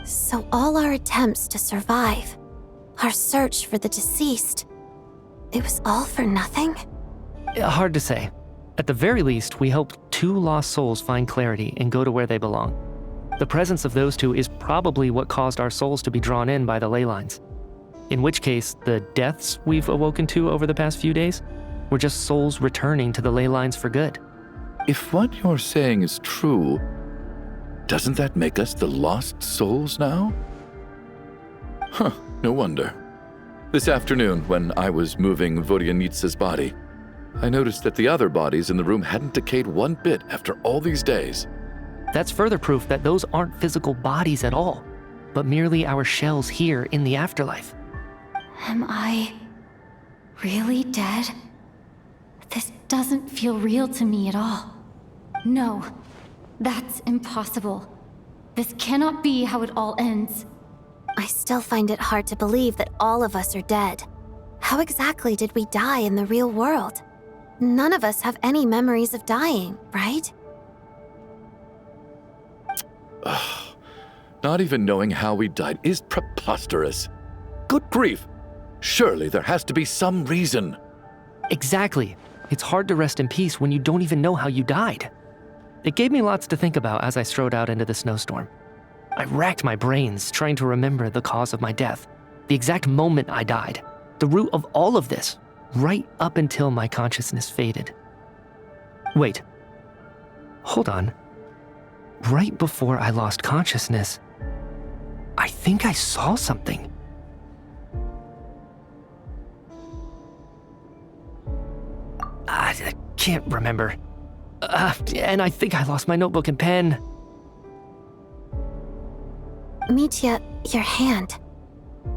So all our attempts to survive, our search for the deceased, it was all for nothing? Hard to say. At the very least, we helped 2 lost souls find clarity and go to where they belong. The presence of those 2 is probably what caused our souls to be drawn in by the ley lines. In which case, the deaths we've awoken to over the past few days were just souls returning to the ley lines for good. If what you're saying is true, doesn't that make us the lost souls now? Huh, no wonder. This afternoon, when I was moving Vodyanitsa's body, I noticed that the other bodies in the room hadn't decayed one bit after all these days. That's further proof that those aren't physical bodies at all, but merely our shells here in the afterlife. Am I really dead? This doesn't feel real to me at all. No, that's impossible. This cannot be how it all ends. I still find it hard to believe that all of us are dead. How exactly did we die in the real world? None of us have any memories of dying, right? Not even knowing how we died is preposterous. Good grief! Surely there has to be some reason. Exactly. It's hard to rest in peace when you don't even know how you died. It gave me lots to think about as I strode out into the snowstorm. I racked my brains trying to remember the cause of my death, the exact moment I died, the root of all of this, right up until my consciousness faded. Wait. Hold on. Right before I lost consciousness, I think I saw something. I can't remember. And I think I lost my notebook and pen. Mitya, your hand.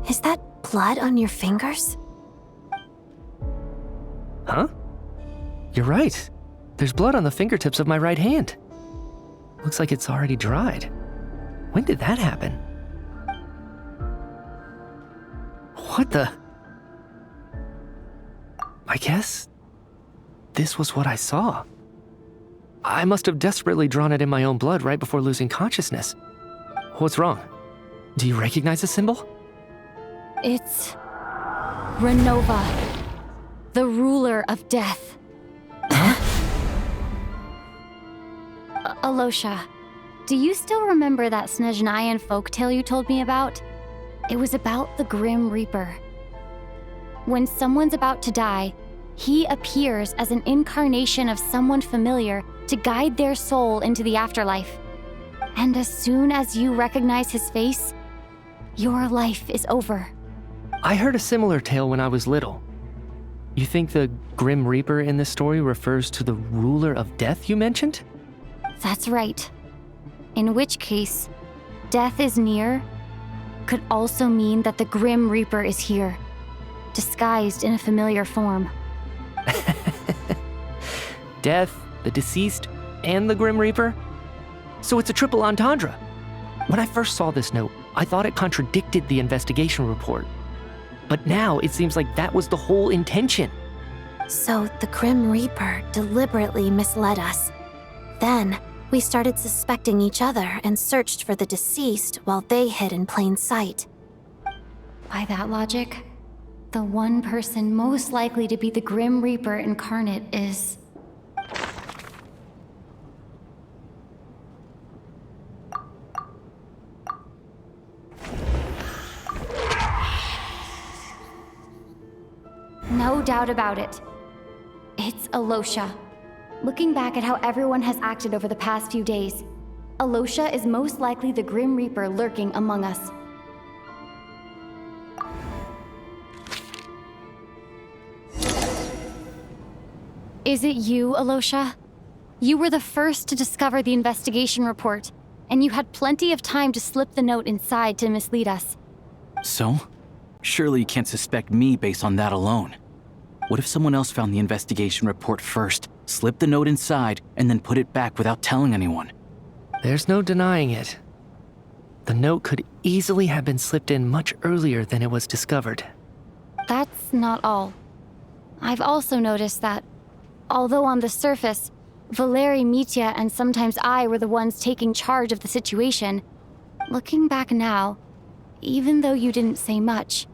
Is that blood on your fingers? Huh? You're right. There's blood on the fingertips of my right hand. Looks like it's already dried. When did that happen? What the? I guess this was what I saw. I must have desperately drawn it in my own blood right before losing consciousness. What's wrong? Do you recognize the symbol? It's Renova, the ruler of death. Alosha, do you still remember that Snezhnayan folktale you told me about? It was about the Grim Reaper. When someone's about to die, he appears as an incarnation of someone familiar to guide their soul into the afterlife. And as soon as you recognize his face, your life is over. I heard a similar tale when I was little. You think the Grim Reaper in this story refers to the ruler of death you mentioned? That's right. In which case, death is near could also mean that the Grim Reaper is here, disguised in a familiar form. Death, the deceased, and the Grim Reaper? So it's a triple entendre. When I first saw this note, I thought it contradicted the investigation report. But now it seems like that was the whole intention. So the Grim Reaper deliberately misled us. Then, We started suspecting each other and searched for the deceased while they hid in plain sight. By that logic, the one person most likely to be the Grim Reaper incarnate is... No doubt about it. It's Alosha. Looking back at how everyone has acted over the past few days, Alosha is most likely the Grim Reaper lurking among us. Is it you, Alosha? You were the first to discover the investigation report, and you had plenty of time to slip the note inside to mislead us. So? Surely you can't suspect me based on that alone. What if someone else found the investigation report first, slipped the note inside, and then put it back without telling anyone? There's no denying it. The note could easily have been slipped in much earlier than it was discovered. That's not all. I've also noticed that, although on the surface, Valeri, Mitya, and sometimes I were the ones taking charge of the situation, looking back now, even though you didn't say much,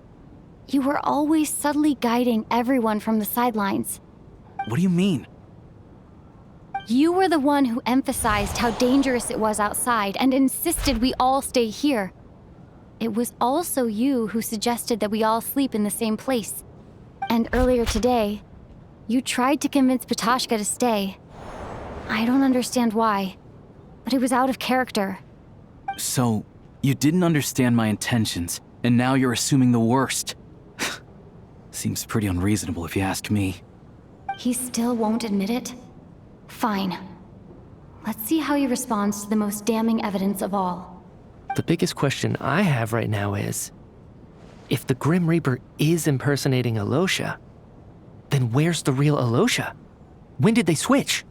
you were always subtly guiding everyone from the sidelines. What do you mean? You were the one who emphasized how dangerous it was outside and insisted we all stay here. It was also you who suggested that we all sleep in the same place. And earlier today, you tried to convince Patashka to stay. I don't understand why, but it was out of character. So, you didn't understand my intentions, and now you're assuming the worst. Seems pretty unreasonable if you ask me. He still won't admit it? Fine. Let's see how he responds to the most damning evidence of all. The biggest question I have right now is, if the Grim Reaper is impersonating Alosha, then where's the real Alosha? When did they switch?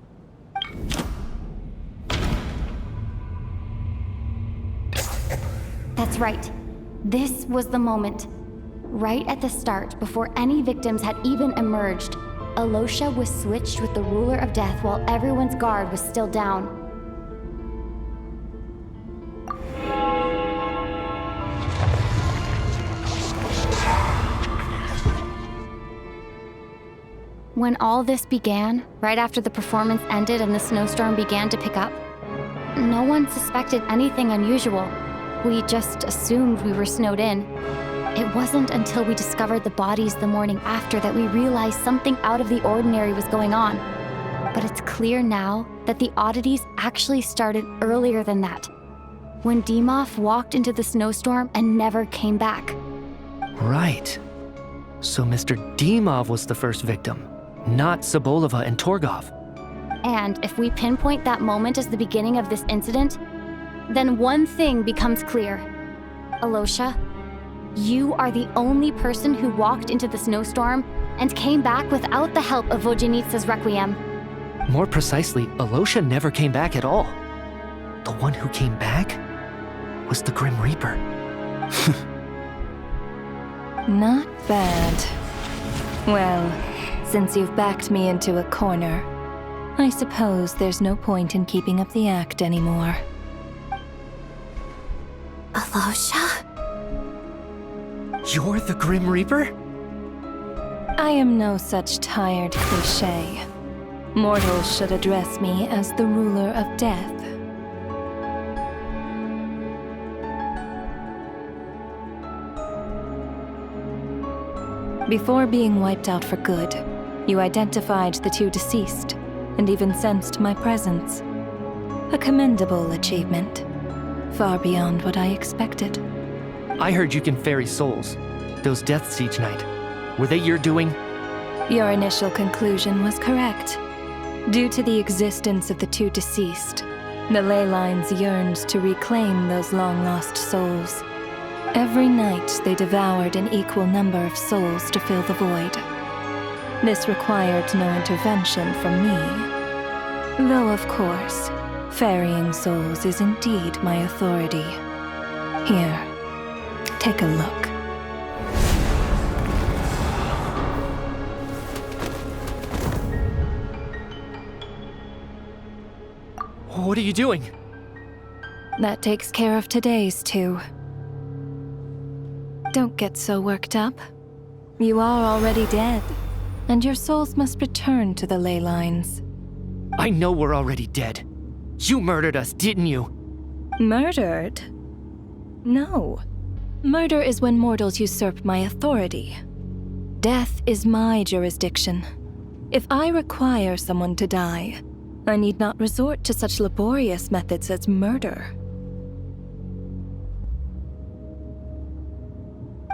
That's right. This was the moment. Right at the start, before any victims had even emerged, Alosha was switched with the ruler of death while everyone's guard was still down. When all this began, right after the performance ended and the snowstorm began to pick up, no one suspected anything unusual. We just assumed we were snowed in. It wasn't until we discovered the bodies the morning after that we realized something out of the ordinary was going on. But it's clear now that the oddities actually started earlier than that, when Dimov walked into the snowstorm and never came back. Right. So Mr. Dimov was the first victim, not Sobolova and Torgov. And if we pinpoint that moment as the beginning of this incident, then one thing becomes clear. Alosha, you are the only person who walked into the snowstorm and came back without the help of Vojanitsa's Requiem. More precisely, Alosha never came back at all. The one who came back was the Grim Reaper. Not bad. Well, since you've backed me into a corner, I suppose there's no point in keeping up the act anymore. Alosha? You're the Grim Reaper? I am no such tired cliché. Mortals should address me as the ruler of death. Before being wiped out for good, you identified the two deceased, and even sensed my presence. A commendable achievement. Far beyond what I expected. I heard you can ferry souls. Those deaths each night. Were they your doing? Your initial conclusion was correct. Due to the existence of the two deceased, the ley lines yearned to reclaim those long-lost souls. Every night they devoured an equal number of souls to fill the void. This required no intervention from me. Though, of course, ferrying souls is indeed my authority. Here, take a look. What What are you doing? That takes care of today's too. Don't get so worked up. You are already dead, and your souls must return to the ley lines. I know we're already dead. You murdered us, didn't you? Murdered? No. Murder is when mortals usurp my authority. Death is my jurisdiction. If I require someone to die, I need not resort to such laborious methods as murder.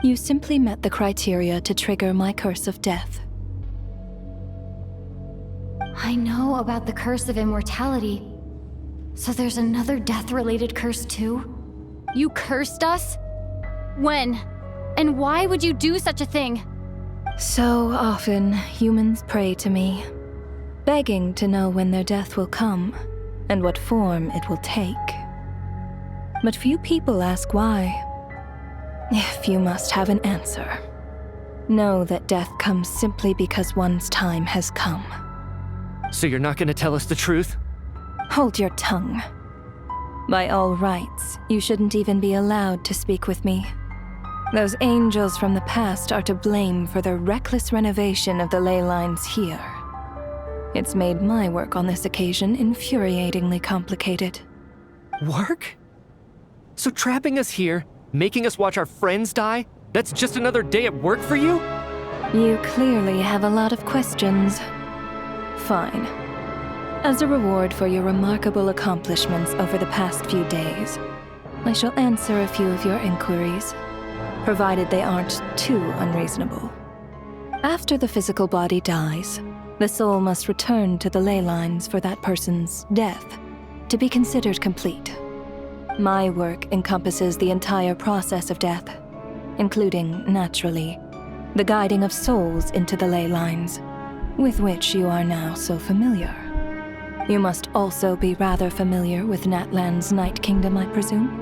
You simply met the criteria to trigger my curse of death. I know about the curse of immortality. So there's another death-related curse too? You cursed us? When? And why would you do such a thing? So often, humans pray to me, begging to know when their death will come, and what form it will take. But few people ask why. If you must have an answer, know that death comes simply because one's time has come. So you're not gonna tell us the truth? Hold your tongue. By all rights, you shouldn't even be allowed to speak with me. Those angels from the past are to blame for the reckless renovation of the ley lines here. It's made my work on this occasion infuriatingly complicated. Work? So trapping us here, making us watch our friends die, that's just another day at work for you? You clearly have a lot of questions. Fine. As a reward for your remarkable accomplishments over the past few days, I shall answer a few of your inquiries, provided they aren't too unreasonable. After the physical body dies, the soul must return to the ley lines for that person's death to be considered complete. My work encompasses the entire process of death, including, naturally, the guiding of souls into the ley lines, with which you are now so familiar. You must also be rather familiar with Natlan's Night Kingdom, I presume?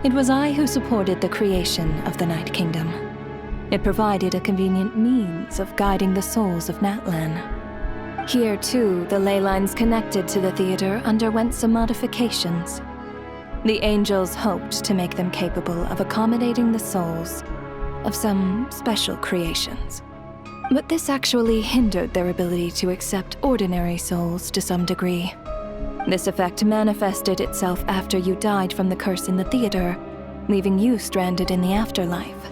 It was I who supported the creation of the Night Kingdom. It provided a convenient means of guiding the souls of Natlan. Here, too, the ley lines connected to the theater underwent some modifications. The angels hoped to make them capable of accommodating the souls of some special creations. But this actually hindered their ability to accept ordinary souls to some degree. This effect manifested itself after you died from the curse in the theater, leaving you stranded in the afterlife,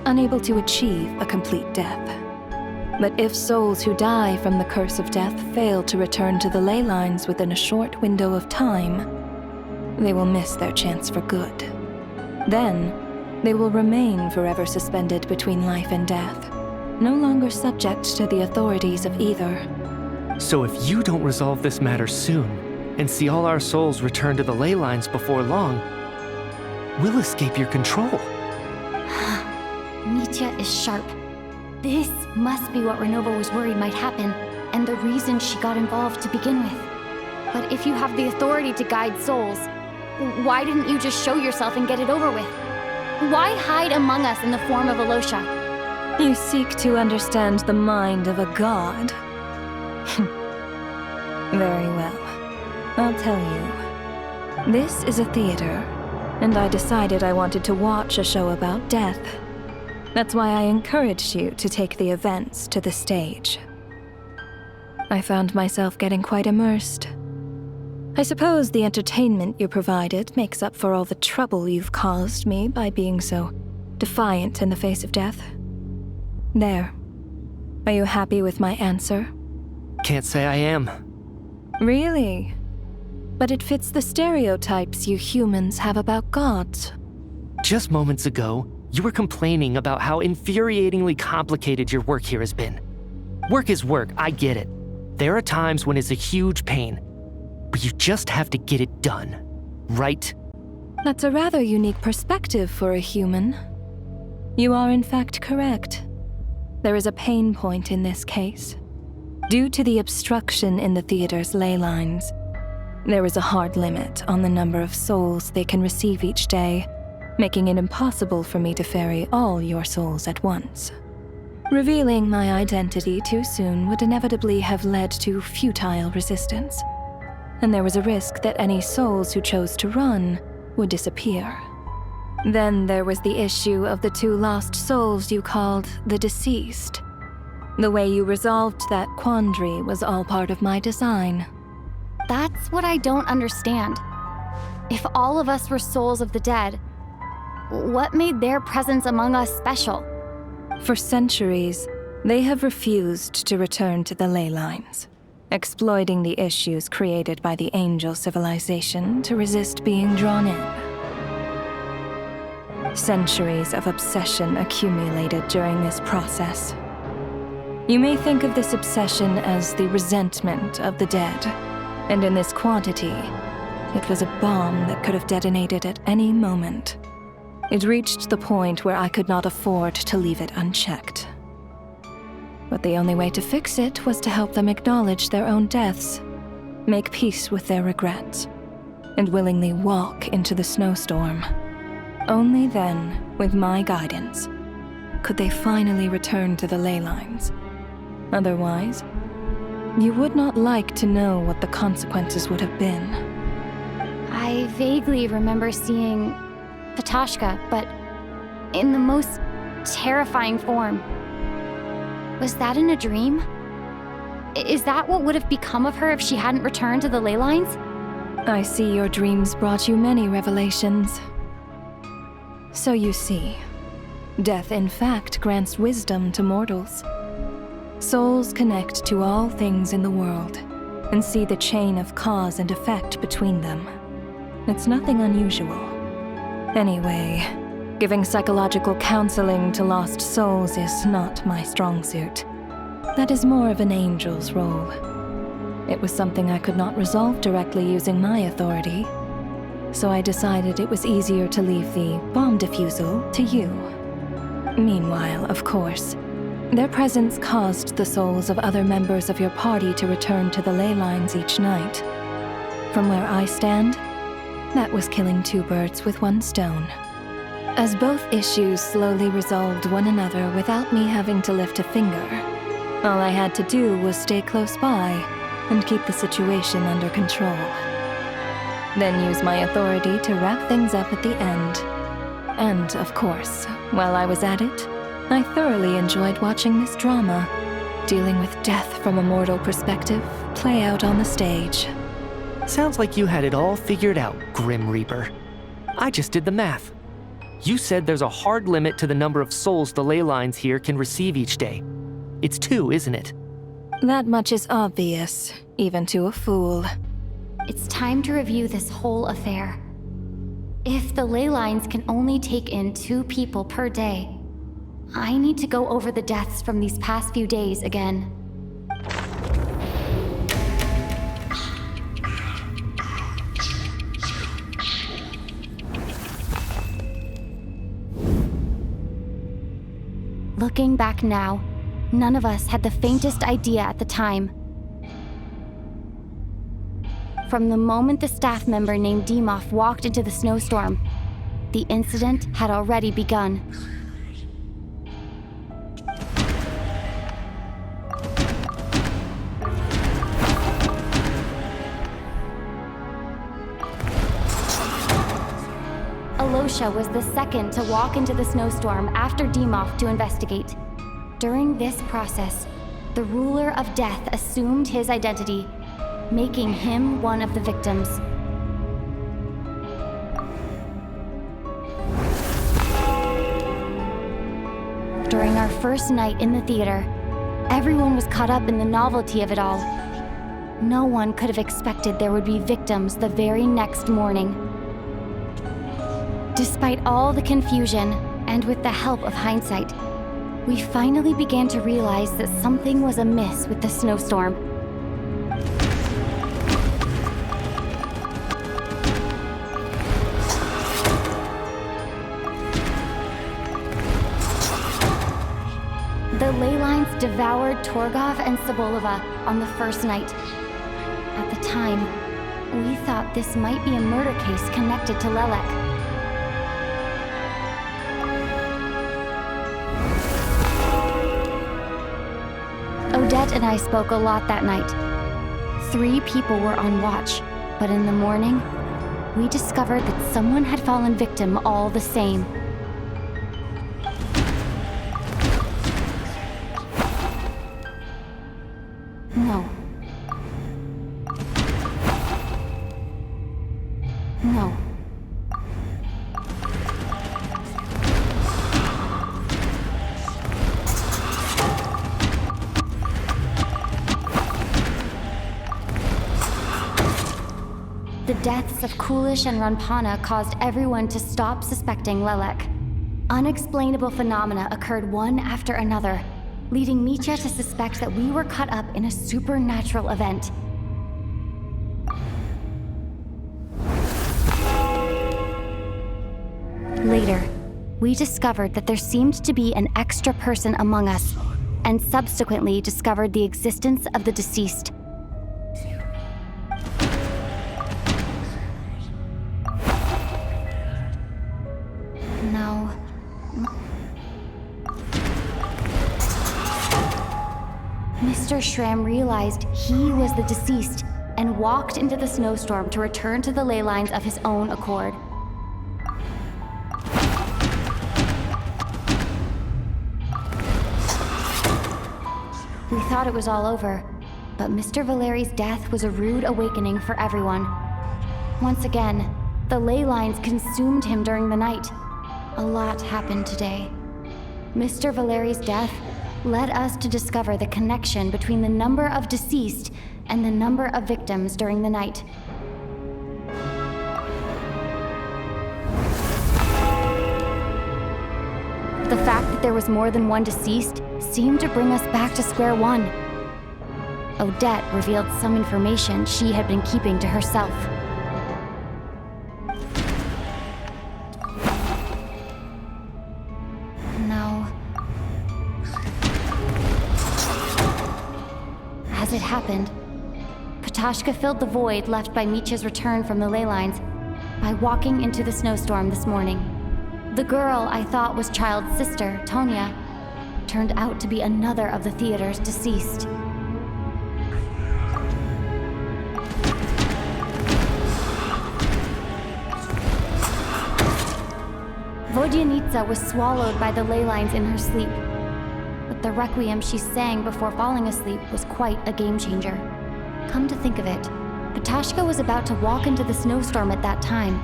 unable to achieve a complete death. But if souls who die from the curse of death fail to return to the ley lines within a short window of time, they will miss their chance for good. Then, they will remain forever suspended between life and death, no longer subject to the authorities of either. So if you don't resolve this matter soon, and see all our souls return to the ley lines before long, we'll escape your control. Mitya is sharp. This must be what Renova was worried might happen, and the reason she got involved to begin with. But if you have the authority to guide souls, why didn't you just show yourself and get it over with? Why hide among us in the form of Alosha? You seek to understand the mind of a god. Very well. I'll tell you. This is a theater, and I decided I wanted to watch a show about death. That's why I encouraged you to take the events to the stage. I found myself getting quite immersed. I suppose the entertainment you provided makes up for all the trouble you've caused me by being so defiant in the face of death. There. Are you happy with my answer? Can't say I am. Really? But it fits the stereotypes you humans have about gods. Just moments ago, you were complaining about how infuriatingly complicated your work here has been. Work is work, I get it. There are times when it's a huge pain, but you just have to get it done, right? That's a rather unique perspective for a human. You are in fact correct. There is a pain point in this case. Due to the obstruction in the theater's ley lines, there is a hard limit on the number of souls they can receive each day, making it impossible for me to ferry all your souls at once. Revealing my identity too soon would inevitably have led to futile resistance. and there was a risk that any souls who chose to run would disappear. Then there was the issue of the 2 lost souls you called the deceased. The way you resolved that quandary was all part of my design. That's what I don't understand. If all of us were souls of the dead, what made their presence among us special? For centuries, they have refused to return to the ley lines, exploiting the issues created by the angel civilization to resist being drawn in. Centuries of obsession accumulated during this process. You may think of this obsession as the resentment of the dead, and in this quantity, it was a bomb that could have detonated at any moment. It reached the point where I could not afford to leave it unchecked. But the only way to fix it was to help them acknowledge their own deaths, make peace with their regrets, and willingly walk into the snowstorm. Only then, with my guidance, could they finally return to the ley lines. Otherwise, you would not like to know what the consequences would have been. I vaguely remember seeing Patoshka, but in the most terrifying form. Was that in a dream? Is that what would have become of her if she hadn't returned to the ley lines? I see your dreams brought you many revelations. So you see, death in fact grants wisdom to mortals. Souls connect to all things in the world and see the chain of cause and effect between them. It's nothing unusual. Anyway, giving psychological counseling to lost souls is not my strong suit. That is more of an angel's role. It was something I could not resolve directly using my authority, so I decided it was easier to leave the bomb defusal to you. Meanwhile, of course, their presence caused the souls of other members of your party to return to the ley lines each night. From where I stand, that was killing 2 birds with 1 stone. As both issues slowly resolved one another without me having to lift a finger, all I had to do was stay close by and keep the situation under control. Then use my authority to wrap things up at the end. And, of course, while I was at it, I thoroughly enjoyed watching this drama, dealing with death from a mortal perspective, play out on the stage. Sounds like you had it all figured out, Grim Reaper. I just did the math. You said there's a hard limit to the number of souls the ley lines here can receive each day. It's 2, isn't it? That much is obvious, even to a fool. It's time to review this whole affair. If the ley lines can only take in 2 people per day, I need to go over the deaths from these past few days again. Looking back now, none of us had the faintest idea at the time. From the moment the staff member named Dimov walked into the snowstorm, the incident had already begun. Alosha was the second to walk into the snowstorm after Dimov to investigate. During this process, the ruler of death assumed his identity, making him one of the victims. During our first night in the theater, everyone was caught up in the novelty of it all. No one could have expected there would be victims the very next morning. Despite all the confusion, and with the help of hindsight, we finally began to realize that something was amiss with the snowstorm. The ley lines devoured Torgov and Sobolova on the first night. At the time, we thought this might be a murder case connected to Lelek. Odette and I spoke a lot that night. 3 people were on watch, But in the morning, we discovered that someone had fallen victim all the same. No. No. The deaths of Coolish and Ranpana caused everyone to stop suspecting Lelek. Unexplainable phenomena occurred one after another, leading Mitya to suspect that we were caught up in a supernatural event. Later, we discovered that there seemed to be an extra person among us, and subsequently discovered the existence of the deceased. No. Mr. Schramm realized he was the deceased and walked into the snowstorm to return to the ley lines of his own accord. We thought it was all over, but Mr. Valeri's death was a rude awakening for everyone. Once again, the ley lines consumed him during the night. A lot happened today. Mr. Valeri's death led us to discover the connection between the number of deceased and the number of victims during the night. The fact that there was more than one deceased seemed to bring us back to square one. Odette revealed some information she had been keeping to herself. No. As it happened, Patashka filled the void left by Mitya's return from the ley lines by walking into the snowstorm this morning. The girl I thought was Child's sister, Tonya, turned out to be another of the theater's deceased. Vodyanitsa was swallowed by the ley lines in her sleep, but the requiem she sang before falling asleep was quite a game changer. Come to think of it, Patashka was about to walk into the snowstorm at that time,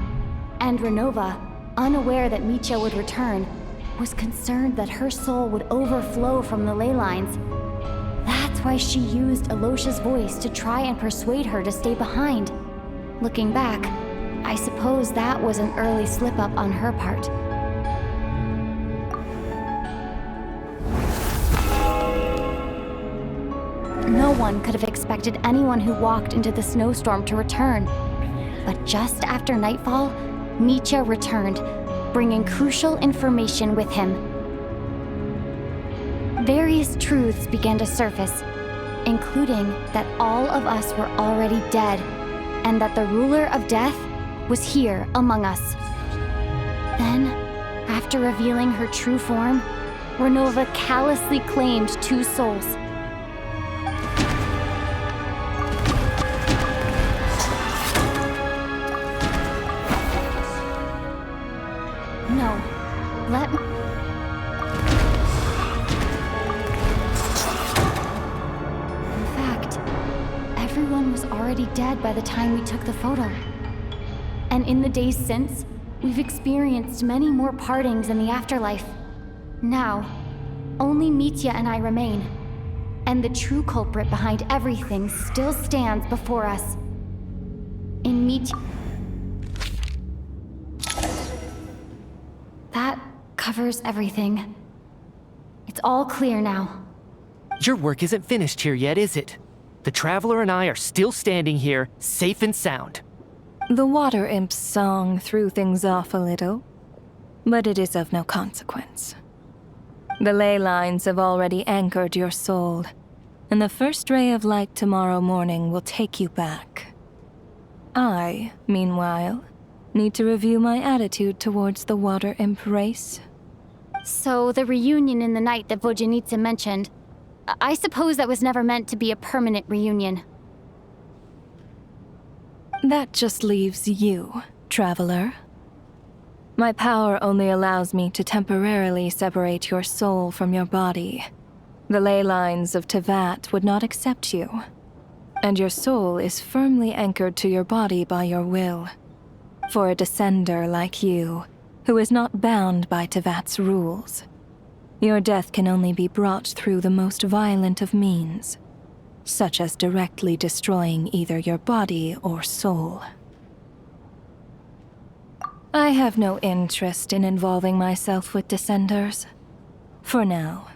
and Renova, unaware that Mitya would return, was concerned that her soul would overflow from the ley lines. That's why she used Alosha's voice to try and persuade her to stay behind. Looking back, I suppose that was an early slip-up on her part. No one could have expected anyone who walked into the snowstorm to return. But just after nightfall, Mitya returned, bringing crucial information with him. Various truths began to surface, including that all of us were already dead, and that the ruler of death was here among us. Then, after revealing her true form, Renova callously claimed 2 souls. No, let me... In fact, everyone was already dead by the time we took the photo. And in the days since, we've experienced many more partings in the afterlife. Now, only Mitya and I remain, and the true culprit behind everything still stands before us. In Mitya... That covers everything. It's all clear now. Your work isn't finished here yet, is it? The Traveler and I are still standing here, safe and sound. The water imp's song threw things off a little, but it is of no consequence. The ley lines have already anchored your soul, and the first ray of light tomorrow morning will take you back. I, meanwhile, need to review my attitude towards the water imp race. So the reunion in the night that Vodyanitsa mentioned, I suppose that was never meant to be a permanent reunion. That just leaves you, traveler. My power only allows me to temporarily separate your soul from your body. The ley lines of Tevat would not accept you, and your soul is firmly anchored to your body by your will. For a descender like you, who is not bound by Tevat's rules, your death can only be brought through the most violent of means, such as directly destroying either your body or soul. I have no interest in involving myself with descenders, for now.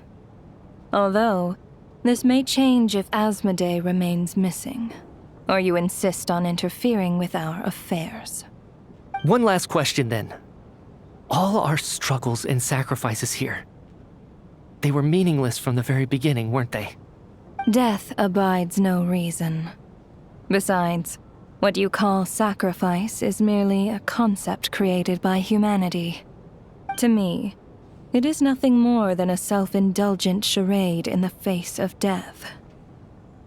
Although, this may change if Asmodee remains missing, or you insist on interfering with our affairs. One last question then. All our struggles and sacrifices here, they were meaningless from the very beginning, weren't they? Death abides no reason. Besides, what you call sacrifice is merely a concept created by humanity. To me, it is nothing more than a self-indulgent charade in the face of death.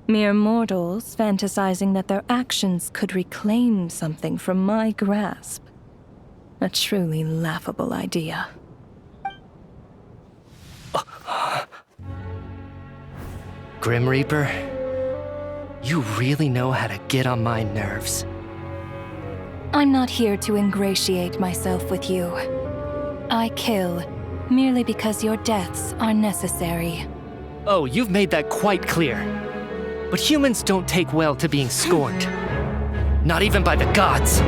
Mere mortals fantasizing that their actions could reclaim something from my grasp. A truly laughable idea. Grim Reaper, you really know how to get on my nerves. I'm not here to ingratiate myself with you. I kill merely because your deaths are necessary. Oh, you've made that quite clear. But humans don't take well to being scorned. Not even by the gods.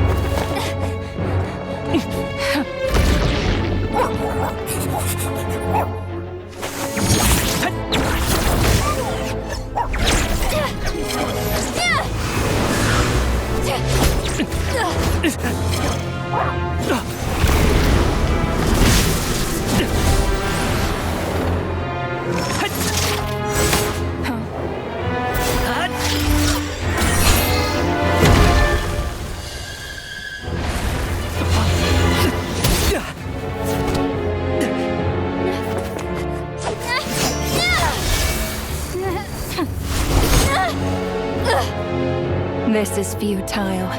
This is futile.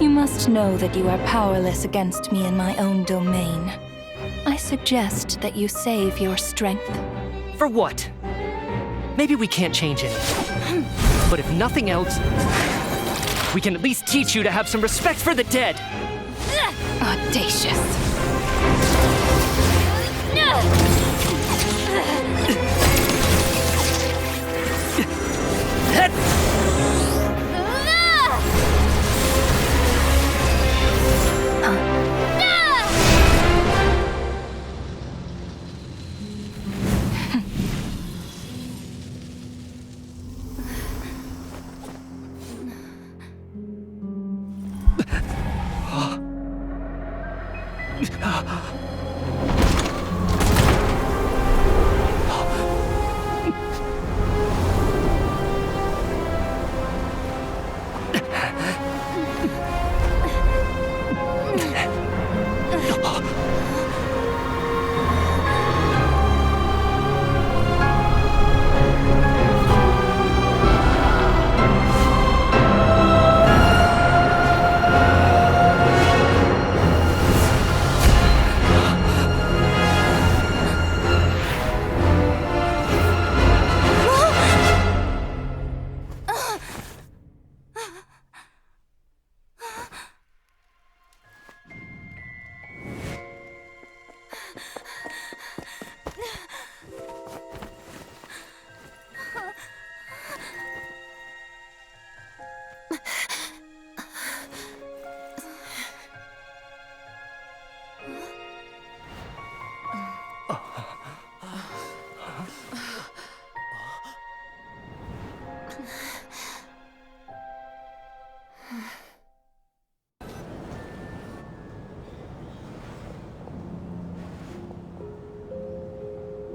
You must know that you are powerless against me in my own domain. I suggest that you save your strength. For what? Maybe we can't change it. But if nothing else, we can at least teach you to have some respect for the dead. Audacious.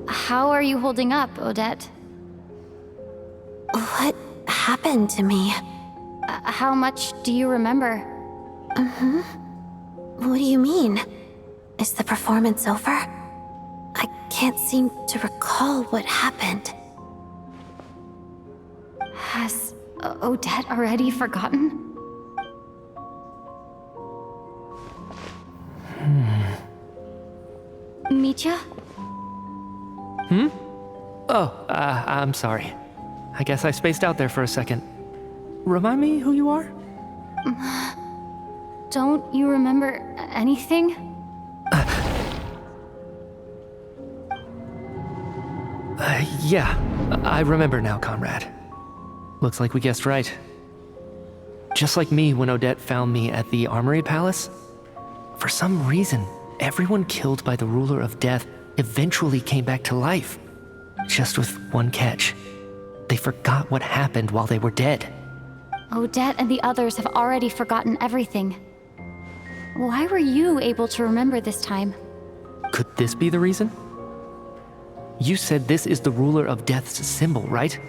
How are you holding up, Odette? What happened to me? How much do you remember? What do you mean? Is the performance over? I can't seem to recall what happened. Has Odette already forgotten? meet ya? Oh, I'm sorry. I guess I spaced out there for a second. Remind me who you are? Don't you remember anything? Yeah, I remember now, comrade. Looks like we guessed right. Just like me when Odette found me at the Armory Palace, for some reason, everyone killed by the ruler of death eventually came back to life. Just with one catch. They forgot what happened while they were dead. Odette and the others have already forgotten everything. Why were you able to remember this time? Could this be the reason? You said this is the ruler of death's symbol, right?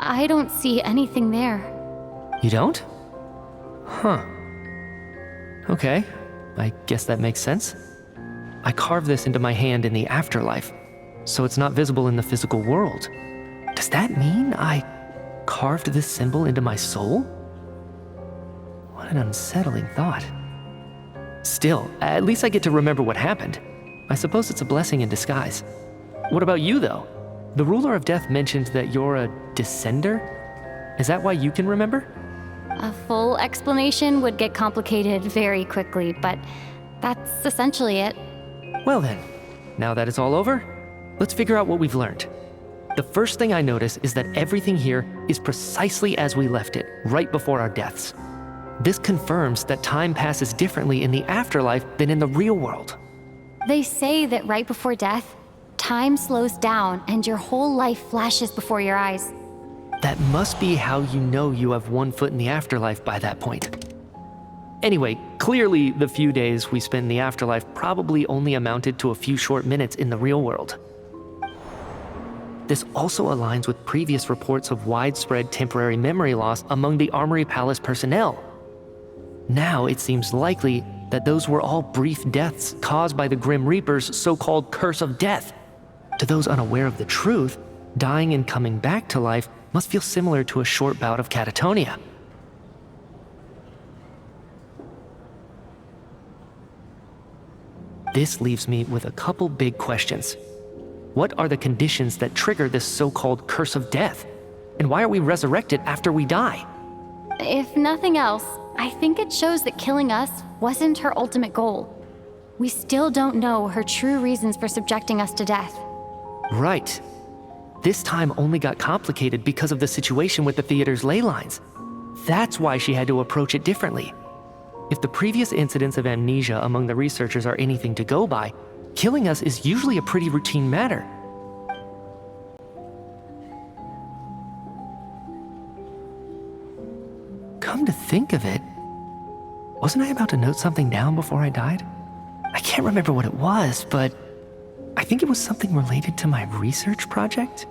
I don't see anything there. You don't? Huh. Okay, I guess that makes sense. I carved this into my hand in the afterlife, so it's not visible in the physical world. Does that mean I carved this symbol into my soul? What an unsettling thought. Still, at least I get to remember what happened. I suppose it's a blessing in disguise. What about you, though? The ruler of death mentioned that you're a descender? Is that why you can remember? A full explanation would get complicated very quickly, but that's essentially it. Well then, now that it's all over, let's figure out what we've learned. The first thing I notice is that everything here is precisely as we left it, right before our deaths. This confirms that time passes differently in the afterlife than in the real world. They say that right before death, time slows down and your whole life flashes before your eyes. That must be how you know you have one foot in the afterlife by that point. Anyway, clearly the few days we spent in the afterlife probably only amounted to a few short minutes in the real world. This also aligns with previous reports of widespread temporary memory loss among the Armory Palace personnel. Now it seems likely that those were all brief deaths caused by the Grim Reaper's so-called curse of death. To those unaware of the truth, dying and coming back to life must feel similar to a short bout of catatonia. This leaves me with a couple big questions. What are the conditions that trigger this so-called curse of death? And why are we resurrected after we die? If nothing else, I think it shows that killing us wasn't her ultimate goal. We still don't know her true reasons for subjecting us to death. Right. This time only got complicated because of the situation with the theater's ley lines. That's why she had to approach it differently. If the previous incidents of amnesia among the researchers are anything to go by, killing us is usually a pretty routine matter. Come to think of it, wasn't I about to note something down before I died? I can't remember what it was, but I think it was something related to my research project.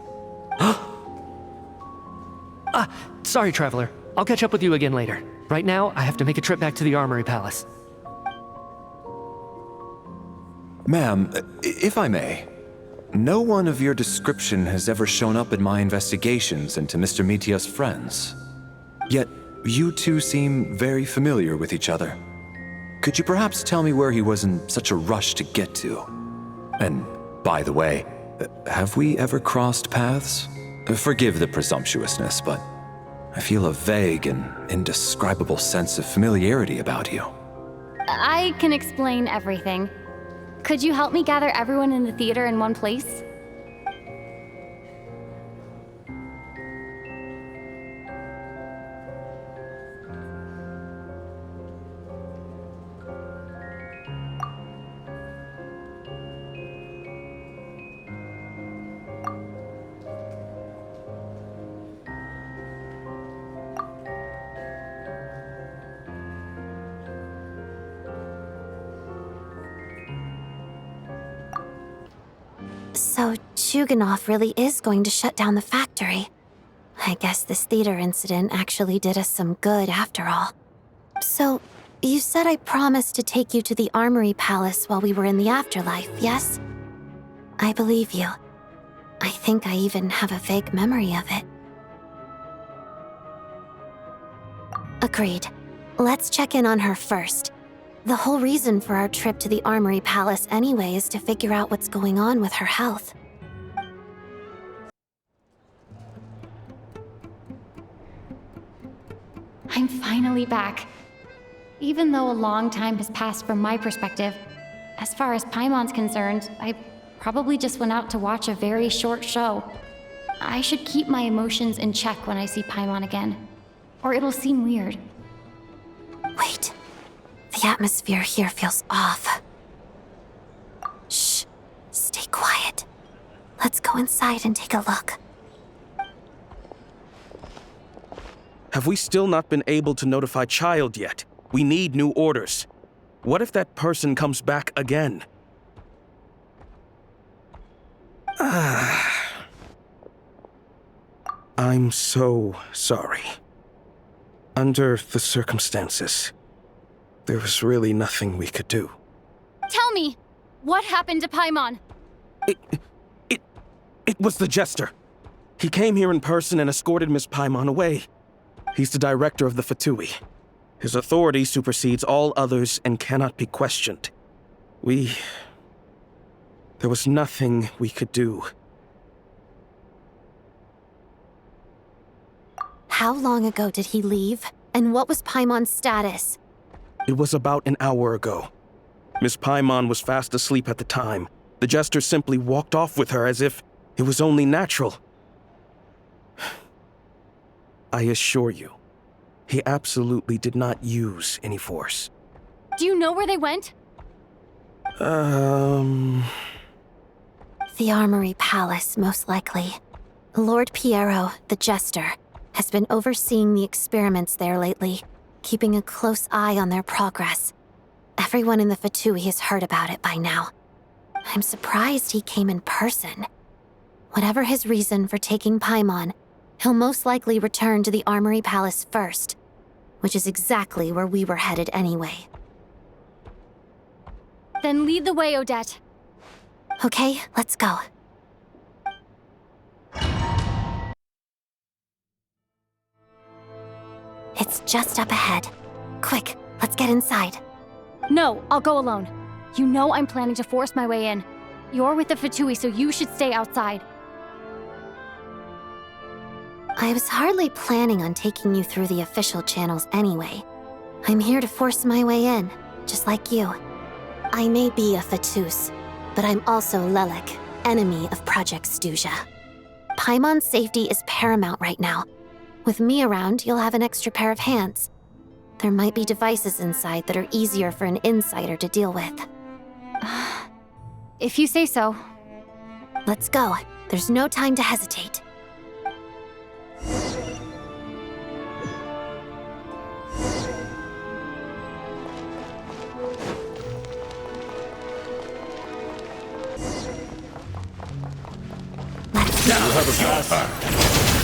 Sorry, Traveler. I'll catch up with you again later. Right now, I have to make a trip back to the Armory Palace. Ma'am, if I may, no one of your description has ever shown up in my investigations into Mr. Mitia's friends. Yet, you two seem very familiar with each other. Could you perhaps tell me where he was in such a rush to get to? And, by the way, have we ever crossed paths? Forgive the presumptuousness, but I feel a vague and indescribable sense of familiarity about you. I can explain everything. Could you help me gather everyone in the theater in one place? So Chuganov really is going to shut down the factory. I guess this theater incident actually did us some good after all. So, you said I promised to take you to the Armory Palace while we were in the afterlife, yes? I believe you. I think I even have a vague memory of it. Agreed. Let's check in on her first. The whole reason for our trip to the Armory Palace anyway is to figure out what's going on with her health. I'm finally back. Even though a long time has passed from my perspective, as far as Paimon's concerned, I probably just went out to watch a very short show. I should keep my emotions in check when I see Paimon again, or it'll seem weird. Wait. The atmosphere here feels off. Shh. Stay quiet. Let's go inside and take a look. Have we still not been able to notify Child yet? We need new orders. What if that person comes back again? I'm so sorry. Under the circumstances, there was really nothing we could do. Tell me, what happened to Paimon? It was the Jester. He came here in person and escorted Miss Paimon away. He's the director of the Fatui. His authority supersedes all others and cannot be questioned. There was nothing we could do. How long ago did he leave? And what was Paimon's status? It was about an hour ago. Miss Paimon was fast asleep at the time. The Jester simply walked off with her as if it was only natural. I assure you, he absolutely did not use any force. Do you know where they went? The Armory Palace, most likely. Lord Piero, the Jester, has been overseeing the experiments there lately, keeping a close eye on their progress. Everyone in the Fatui has heard about it by now. I'm surprised he came in person. Whatever his reason for taking Paimon, he'll most likely return to the Armory Palace first, which is exactly where we were headed anyway. Then lead the way, Odette. Okay, let's go. It's just up ahead. Quick, let's get inside. No, I'll go alone. You know I'm planning to force my way in. You're with the Fatui, so you should stay outside. I was hardly planning on taking you through the official channels anyway. I'm here to force my way in, just like you. I may be a Fatus, but I'm also Lelek, enemy of Project Stuja. Paimon's safety is paramount right now. With me around, you'll have an extra pair of hands. There might be devices inside that are easier for an insider to deal with. If you say so. Let's go. There's no time to hesitate.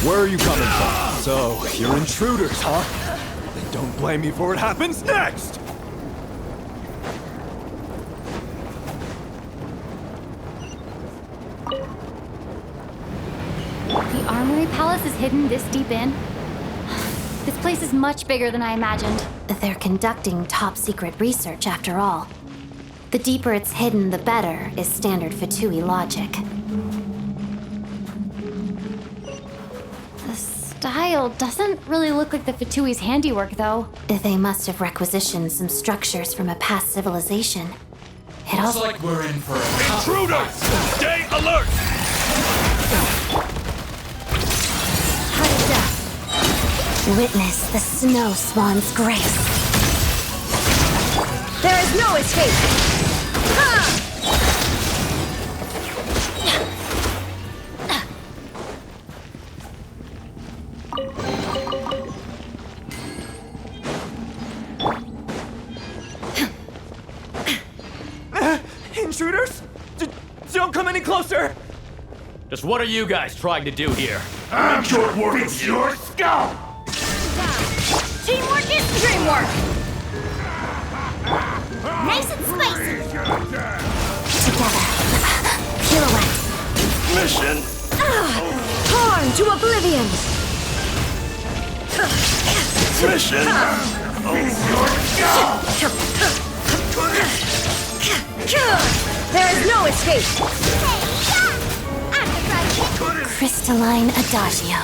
Where are you coming from? So, you're intruders, huh? Then don't blame me for what happens next! The Armory Palace is hidden this deep in? This place is much bigger than I imagined. They're conducting top-secret research, after all. The deeper it's hidden, the better, is standard Fatui logic. The style doesn't really look like the Fatui's handiwork, though. They must have requisitioned some structures from a past civilization. It Looks like we're in for a intruders! Stay alert! Witness the snow swan's grace. There is no escape! Ha! Intruders? Don't come any closer! Just what are you guys trying to do here? I'm your work of your scalp! Teamwork is dreamwork! Nice and spicy! Together. Pirouette. Mission! Torn to oblivion! Mission! Your scalp! There is no escape! Crystalline adagio.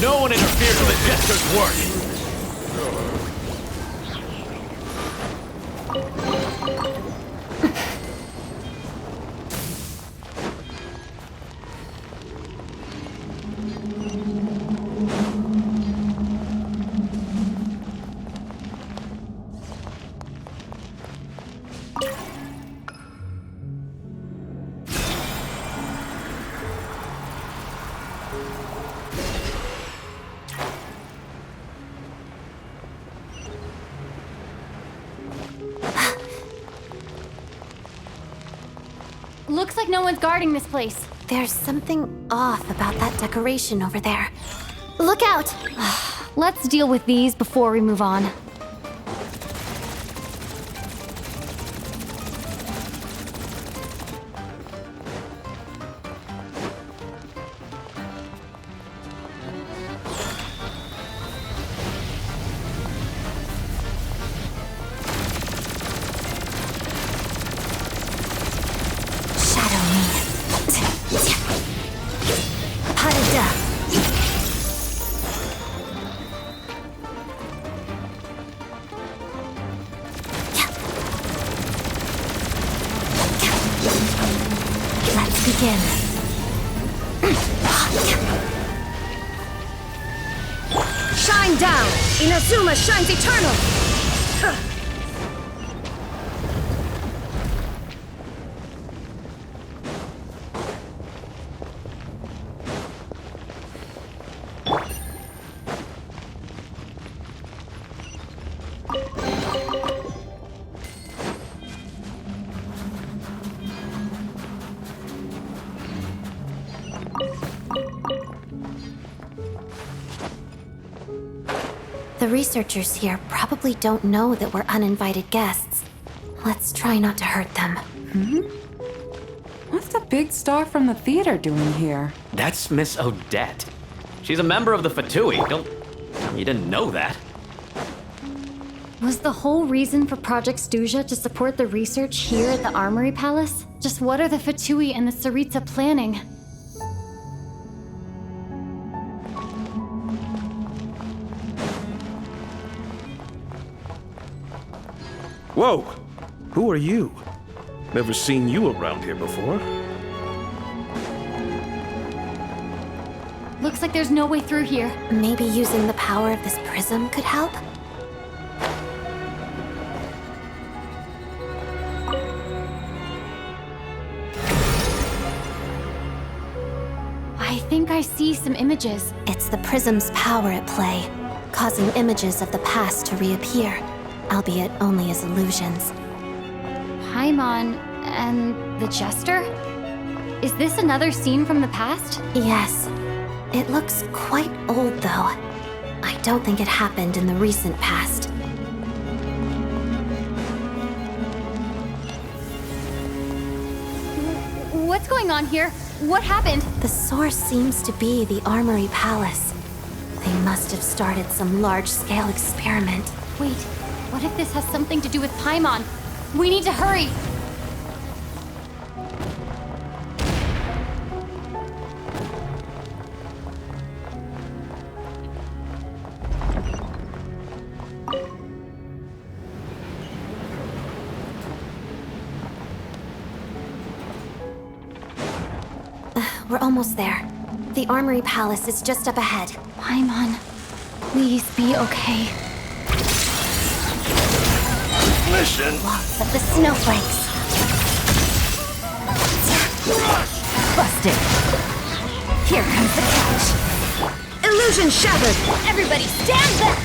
No one interferes with the jester's work! Looks like no one's guarding this place. There's something off about that decoration over there. Look out! Let's deal with these before we move on. Shine down! Inazuma shines eternal! The researchers here probably don't know that we're uninvited guests. Let's try not to hurt them. What's the big star from the theater doing here? That's Miss Odette. She's a member of the Fatui. You didn't know that? Was the whole reason for Project Stuja to support the research here at the Armory Palace? Just what are the Fatui and the Tsaritsa planning? Whoa! Who are you? Never seen you around here before. Looks like there's no way through here. Maybe using the power of this prism could help? I think I see some images. It's the prism's power at play, causing images of the past to reappear, albeit only as illusions. Paimon and the Jester? Is this another scene from the past? Yes. It looks quite old, though. I don't think it happened in the recent past. What's going on here? What happened? The source seems to be the Armory Palace. They must have started some large-scale experiment. Wait, what if this has something to do with Paimon? We need to hurry! We're almost there. The Armory Palace is just up ahead. Paimon, please be okay. Mission! Walls of the snowflakes. Busted. Here comes the catch. Illusion shattered! Everybody stand back!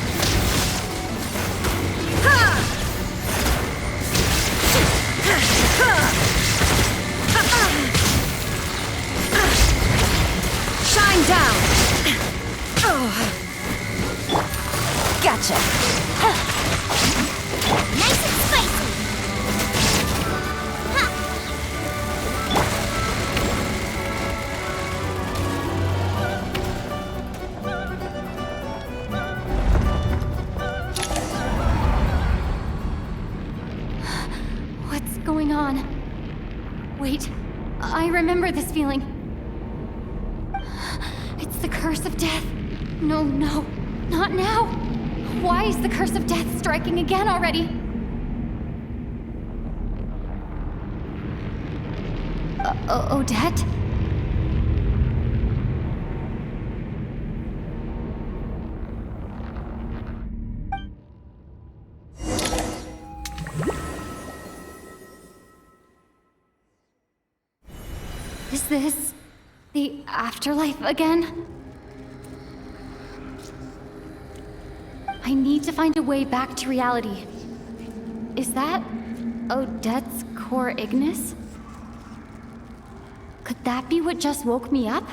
Shine down! Gotcha. Nice and spicy! Wait, I remember this feeling. It's the curse of death. No, not now. Why is the curse of death striking again already? Odette? Is this the afterlife again? I need to find a way back to reality. Is that Odette's core ignis? Could that be what just woke me up?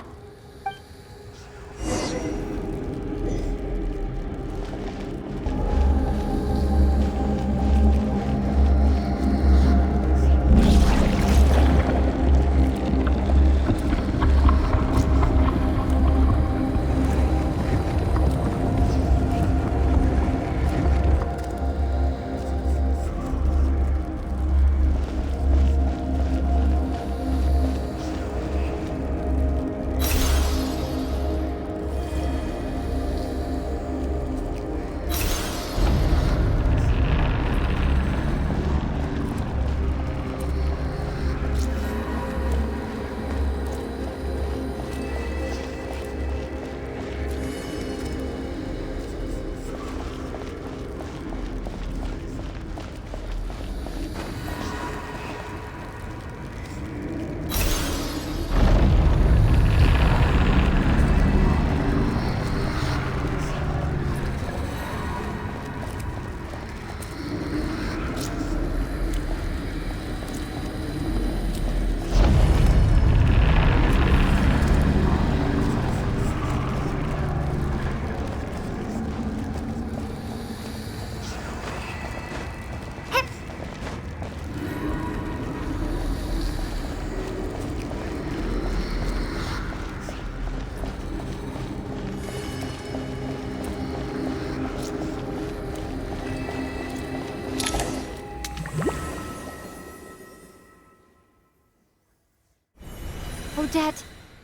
Odette!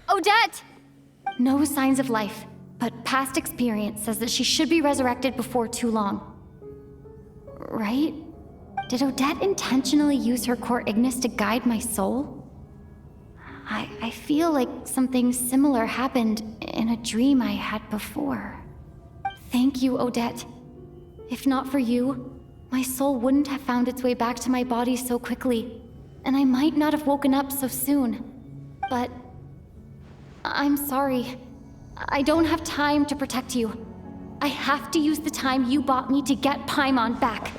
Odette! No signs of life, but past experience says that she should be resurrected before too long. Right? Did Odette intentionally use her core ignis to guide my soul? I feel like something similar happened in a dream I had before. Thank you, Odette. If not for you, my soul wouldn't have found its way back to my body so quickly, and I might not have woken up so soon. But I'm sorry. I don't have time to protect you. I have to use the time you bought me to get Paimon back.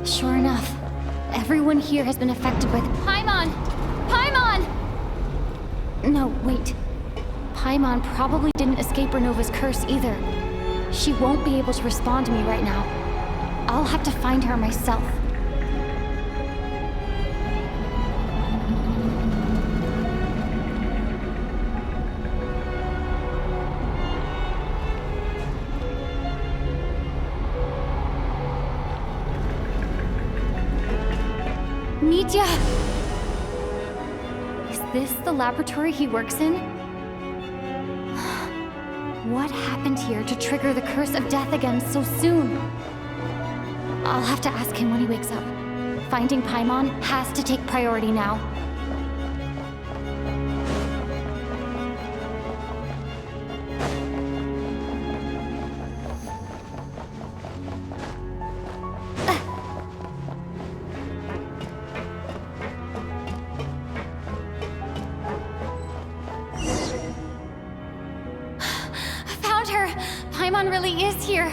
Sure enough, everyone here has been affected by the Paimon! Paimon! No, wait. Paimon probably didn't escape Renova's curse either. She won't be able to respond to me right now. I'll have to find her myself. Mitya! Is this the laboratory he works in? What happened here to trigger the curse of death again so soon? I'll have to ask him when he wakes up. Finding Paimon has to take priority now. Paimon really is here.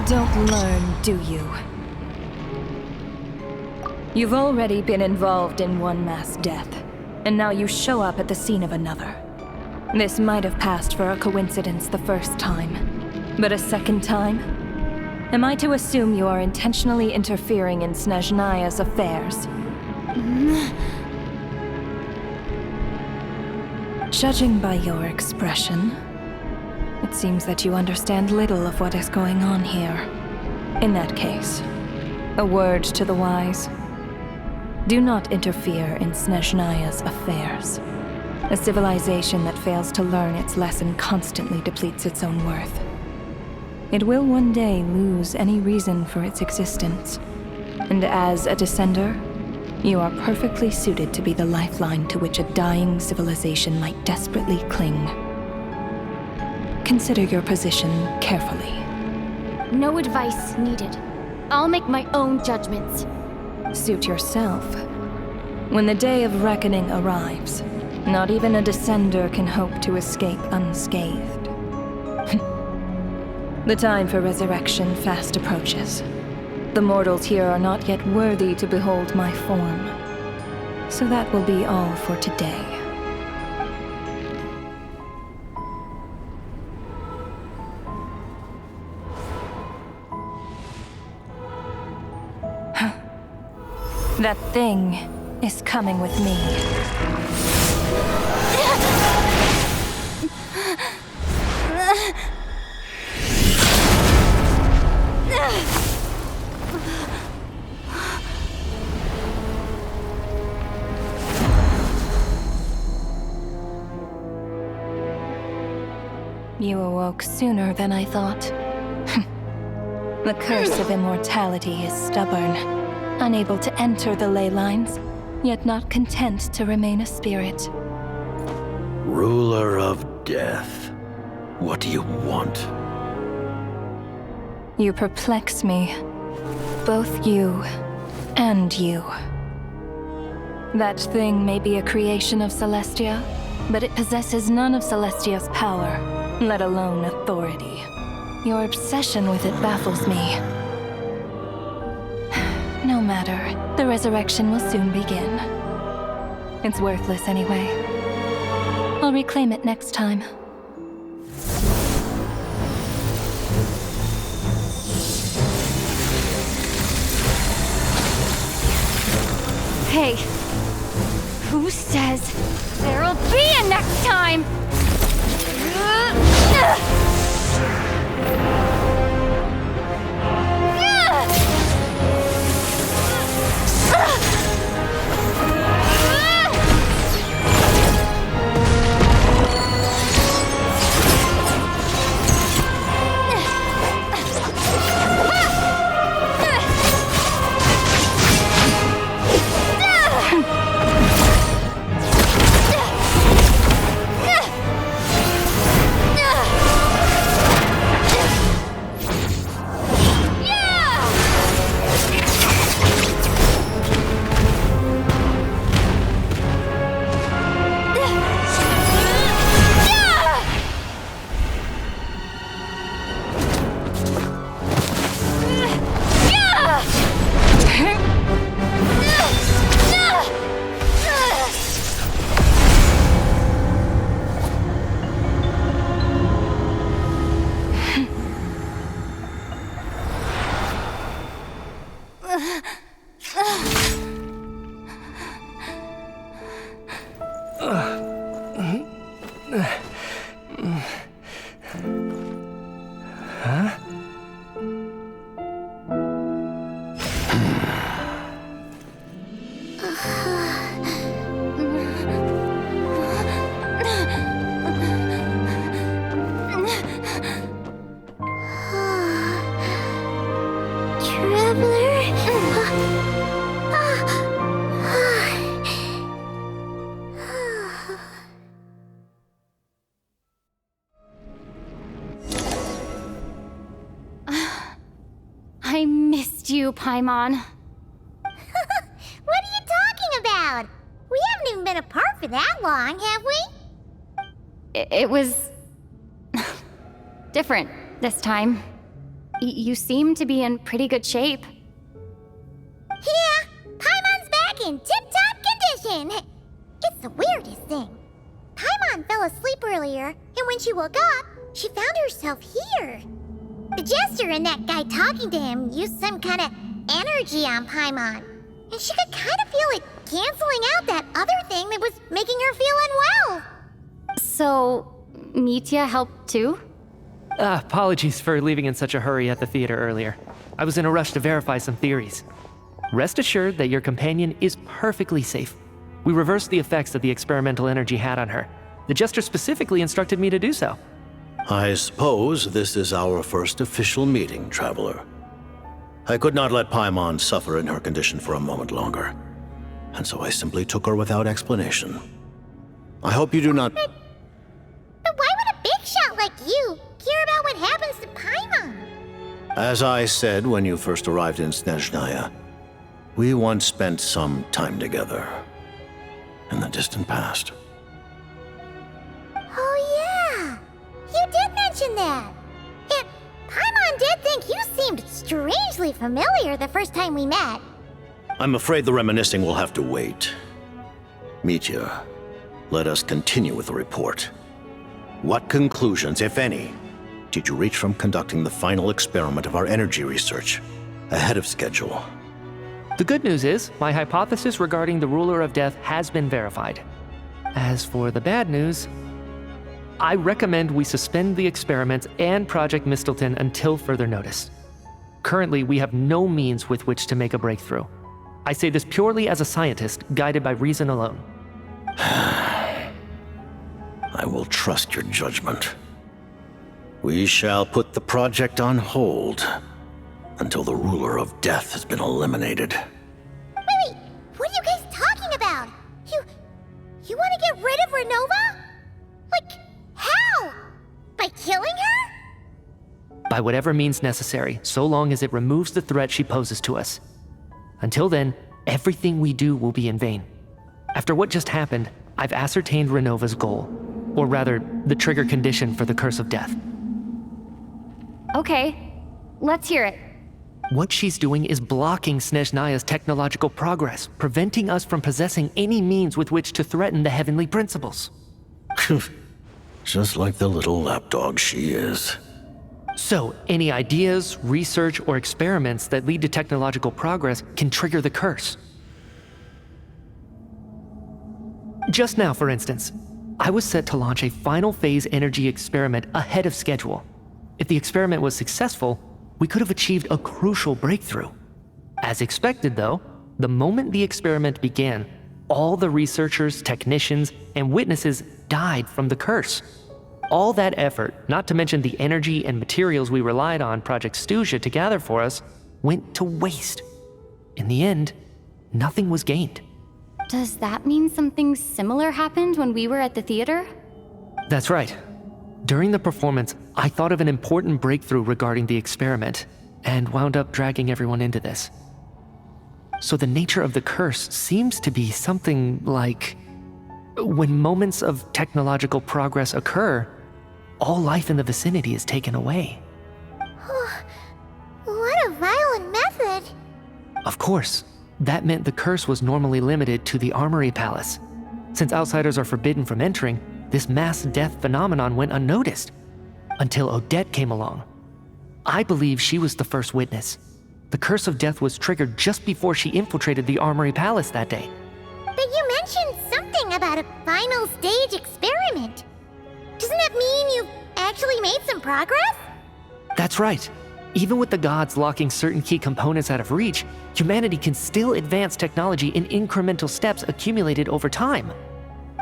don't learn, do you? You've already been involved in one mass death, and now you show up at the scene of another. This might have passed for a coincidence the first time, but a second time? Am I to assume you are intentionally interfering in Snezhnaya's affairs? Judging by your expression, it seems that you understand little of what is going on here. In that case, a word to the wise. Do not interfere in Snezhnaya's affairs. A civilization that fails to learn its lesson constantly depletes its own worth. It will one day lose any reason for its existence. And as a descender, you are perfectly suited to be the lifeline to which a dying civilization might desperately cling. Consider your position carefully. No advice needed. I'll make my own judgments. Suit yourself. When the day of reckoning arrives, not even a descender can hope to escape unscathed. The time for resurrection fast approaches. The mortals here are not yet worthy to behold my form. So that will be all for today. That thing is coming with me. You awoke sooner than I thought. The curse of immortality is stubborn, unable to enter the ley lines, yet not content to remain a spirit. Ruler of death, what do you want? You perplex me. Both you and you. That thing may be a creation of Celestia, but it possesses none of Celestia's power, let alone authority. Your obsession with it baffles me. No matter, the resurrection will soon begin. It's worthless anyway. I'll reclaim it next time. Hey, who says there'll be a next time? I missed you, Paimon. What are you talking about? We haven't even been apart for that long, have we? It was different this time. You seem to be in pretty good shape. Yeah, Paimon's back in tip-top condition. It's the weirdest thing. Paimon fell asleep earlier, and when she woke up, she found herself here. The jester and that guy talking to him used some kind of energy on Paimon, and she could kind of feel it canceling out that other thing that was making her feel unwell. So, Mitya helped too? Apologies for leaving in such a hurry at the theater earlier. I was in a rush to verify some theories. Rest assured that your companion is perfectly safe. We reversed the effects that the experimental energy had on her. The jester specifically instructed me to do so. I suppose this is our first official meeting, Traveler. I could not let Paimon suffer in her condition for a moment longer, and so I simply took her without explanation. I hope you do not... But why would a big shot like you care about what happens to Paimon? As I said when you first arrived in Snezhnaya, we once spent some time together in the distant past. Oh yeah, you did mention that. And Paimon did think you seemed strangely familiar the first time we met. I'm afraid the reminiscing will have to wait. Mitya, let us continue with the report. What conclusions, if any, did you reach from conducting the final experiment of our energy research ahead of schedule? The good news is, my hypothesis regarding the ruler of death has been verified. As for the bad news, I recommend we suspend the experiments and Project Mistleton until further notice. Currently, we have no means with which to make a breakthrough. I say this purely as a scientist, guided by reason alone. I will trust your judgment. We shall put the project on hold until the ruler of death has been eliminated. Wait, what are you guys talking about? You want to get rid of Renova? Like, how? By killing her? By whatever means necessary, so long as it removes the threat she poses to us. Until then, everything we do will be in vain. After what just happened, I've ascertained Renova's goal. Or rather, the trigger condition for the curse of death. Okay, let's hear it. What she's doing is blocking Snezhnaya's technological progress, preventing us from possessing any means with which to threaten the heavenly principles. Just like the little lapdog she is. So, any ideas, research, or experiments that lead to technological progress can trigger the curse. Just now, for instance, I was set to launch a final phase energy experiment ahead of schedule. If the experiment was successful, we could have achieved a crucial breakthrough. As expected, though, the moment the experiment began, all the researchers, technicians, and witnesses died from the curse. All that effort, not to mention the energy and materials we relied on Project Stuja to gather for us, went to waste. In the end, nothing was gained. Does that mean something similar happened when we were at the theater? That's right. During the performance, I thought of an important breakthrough regarding the experiment, and wound up dragging everyone into this. So the nature of the curse seems to be something like, when moments of technological progress occur, all life in the vicinity is taken away. What a violent method. Of course, that meant the curse was normally limited to the Armory Palace. Since outsiders are forbidden from entering, this mass death phenomenon went unnoticed, until Odette came along. I believe she was the first witness. The curse of death was triggered just before she infiltrated the Armory Palace that day. But you mentioned something about a final stage experiment. Doesn't that mean you've actually made some progress? That's right. Even with the gods locking certain key components out of reach, humanity can still advance technology in incremental steps accumulated over time.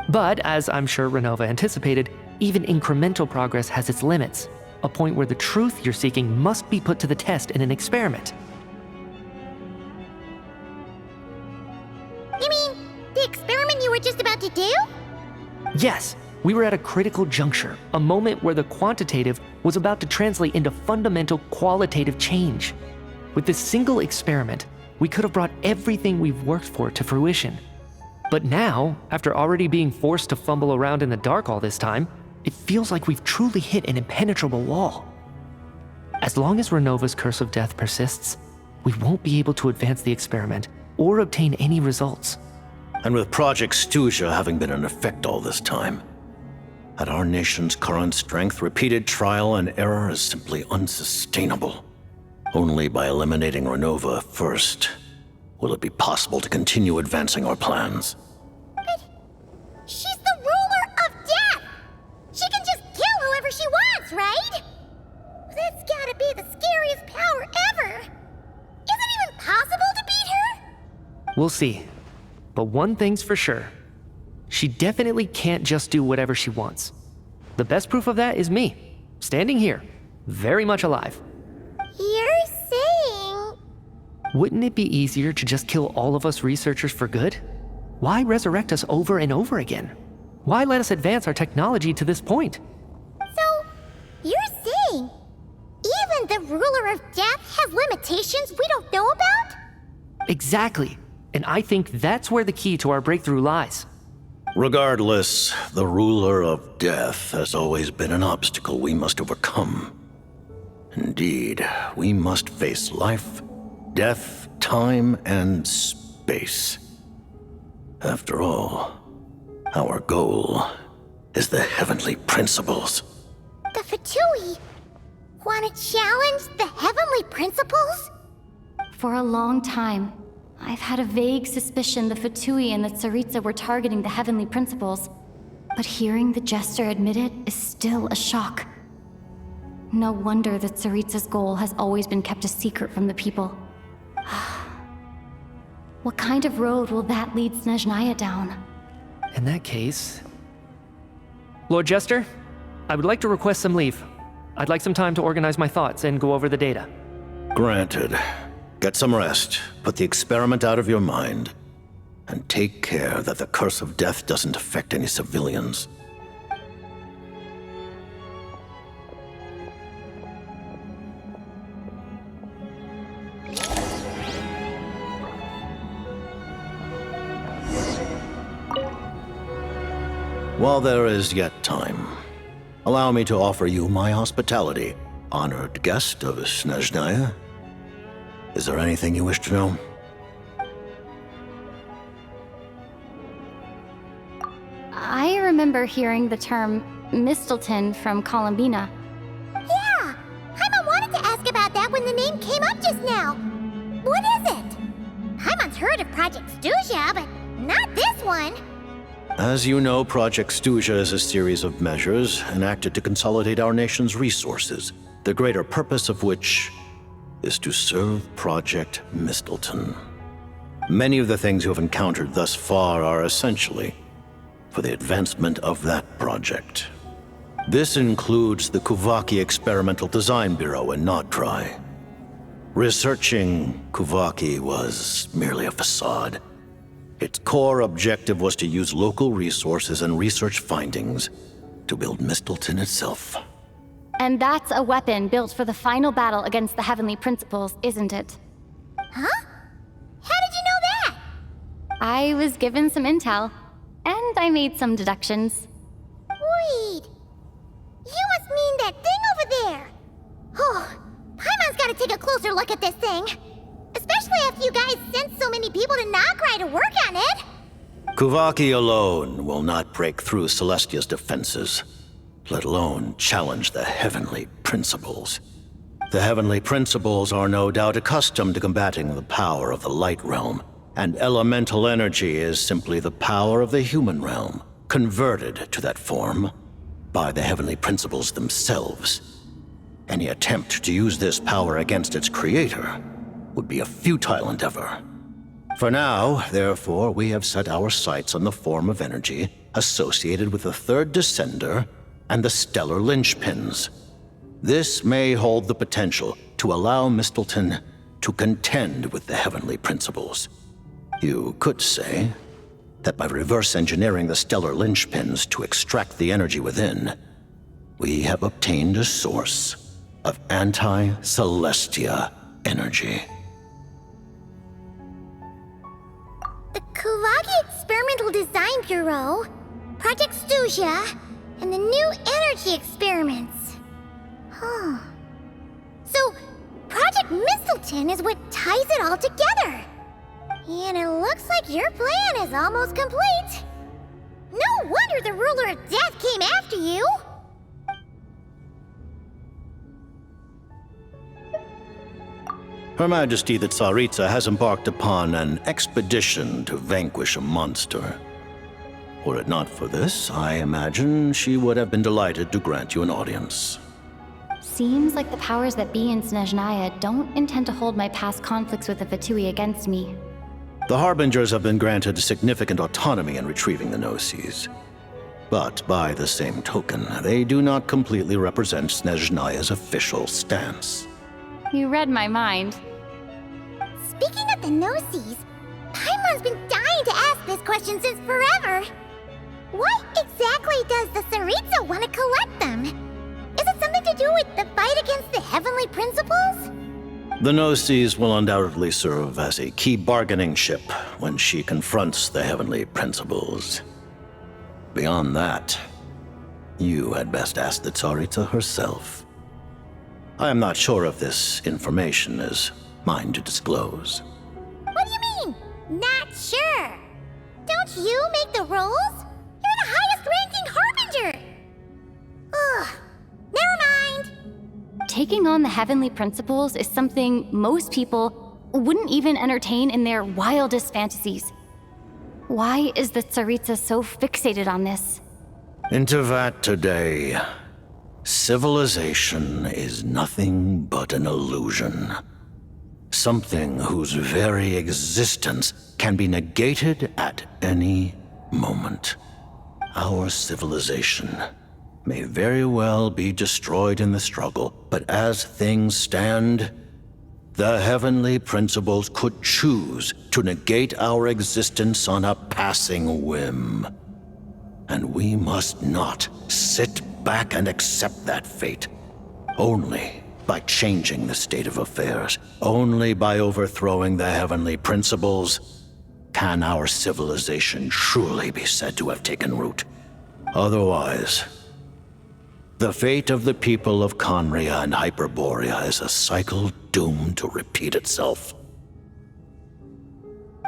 But, as I'm sure Renova anticipated, even incremental progress has its limits, a point where the truth you're seeking must be put to the test in an experiment. You mean the experiment you were just about to do? Yes, we were at a critical juncture, a moment where the quantitative was about to translate into fundamental qualitative change. With this single experiment, we could have brought everything we've worked for to fruition. But now, after already being forced to fumble around in the dark all this time, it feels like we've truly hit an impenetrable wall. As long as Renova's curse of death persists, we won't be able to advance the experiment or obtain any results. And with Project Stuja having been in effect all this time, at our nation's current strength, repeated trial and error is simply unsustainable. Only by eliminating Renova first will it be possible to continue advancing our plans. But she's the ruler of death! She can just kill whoever she wants, right? That's gotta be the scariest power ever! Is it even possible to beat her? We'll see. But one thing's for sure. She definitely can't just do whatever she wants. The best proof of that is me, standing here, very much alive. You're saying... Wouldn't it be easier to just kill all of us researchers for good? Why resurrect us over and over again? Why let us advance our technology to this point? So, you're saying even the ruler of death has limitations we don't know about? Exactly. And I think that's where the key to our breakthrough lies. Regardless, the ruler of death has always been an obstacle we must overcome. Indeed, we must face life, death, time, and space. After all, our goal is the heavenly principles. The Fatui want to challenge the heavenly principles? For a long time, I've had a vague suspicion the Fatui and the Tsaritsa were targeting the heavenly principles. But hearing the Jester admit it is still a shock. No wonder that Tsaritsa's goal has always been kept a secret from the people. What kind of road will that lead Snezhnaya down? In that case... Lord Jester, I would like to request some leave. I'd like some time to organize my thoughts and go over the data. Granted. Get some rest, put the experiment out of your mind, and take care that the curse of death doesn't affect any civilians. While there is yet time, allow me to offer you my hospitality, honored guest of Snezhnaya. Is there anything you wish to know? I remember hearing the term Mistelton from Columbina. Yeah! Paimon wanted to ask about that when the name came up just now. What is it? Paimon's heard of Project Stuja, but not this one. As you know, Project Stuja is a series of measures enacted to consolidate our nation's resources, the greater purpose of which is to serve Project Mistelton. Many of the things you have encountered thus far are essentially for the advancement of that project. This includes the Kuvaki Experimental Design Bureau in Nodtrai. Researching Kuvaki was merely a facade. Its core objective was to use local resources and research findings to build Mistelton itself. And that's a weapon built for the final battle against the Heavenly Principles, isn't it? Huh? How did you know that? I was given some intel, and I made some deductions. Wait. You must mean that thing over there. Oh, Paimon's gotta take a closer look at this thing. Especially after you guys sent so many people to Nograi to work on it. Kuvaki alone will not break through Celestia's defenses, let alone challenge the Heavenly Principles. The Heavenly Principles are no doubt accustomed to combating the power of the Light Realm, and elemental energy is simply the power of the human realm, converted to that form by the Heavenly Principles themselves. Any attempt to use this power against its creator would be a futile endeavor. For now, therefore, we have set our sights on the form of energy associated with the Third Descender and the Stellar Linchpins. This may hold the potential to allow Mistelton to contend with the Heavenly Principles. You could say that by reverse engineering the Stellar Linchpins to extract the energy within, we have obtained a source of anti-Celestia energy. The Kuvaki Experimental Design Bureau, Project Stuja, and the new energy experiments. Huh. So that Mistleton is what ties it all together. And it looks like your plan is almost complete. No wonder the ruler of death came after you. Her Majesty the Tsaritsa has embarked upon an expedition to vanquish a monster. Were it not for this, I imagine she would have been delighted to grant you an audience. Seems like the powers that be in Snezhnaya don't intend to hold my past conflicts with the Fatui against me. The Harbingers have been granted significant autonomy in retrieving the Gnosis. But by the same token, they do not completely represent Snezhnaya's official stance. You read my mind. Speaking of the Gnosis, Paimon's been dying to ask this question since forever. Why exactly does the Tsaritsa want to collect them? Is it something to do with the fight against the heavenly principles? The Gnosis will undoubtedly serve as a key bargaining chip when she confronts the heavenly principles. Beyond that, you had best ask the Tsaritsa herself. I am not sure if this information is mine to disclose. What do you mean, not sure? Don't you make the rules? You're the highest-ranking Harbinger! Ugh, never mind. Taking on the heavenly principles is something most people wouldn't even entertain in their wildest fantasies. Why is the Tsaritsa so fixated on this? In Tevat today, civilization is nothing but an illusion. Something whose very existence can be negated at any moment. Our civilization may very well be destroyed in the struggle, but as things stand, the heavenly principles could choose to negate our existence on a passing whim. And we must not sit back and accept that fate. Only by changing the state of affairs, only by overthrowing the heavenly principles, can our civilization truly be said to have taken root. Otherwise, the fate of the people of Conria and Hyperborea is a cycle doomed to repeat itself.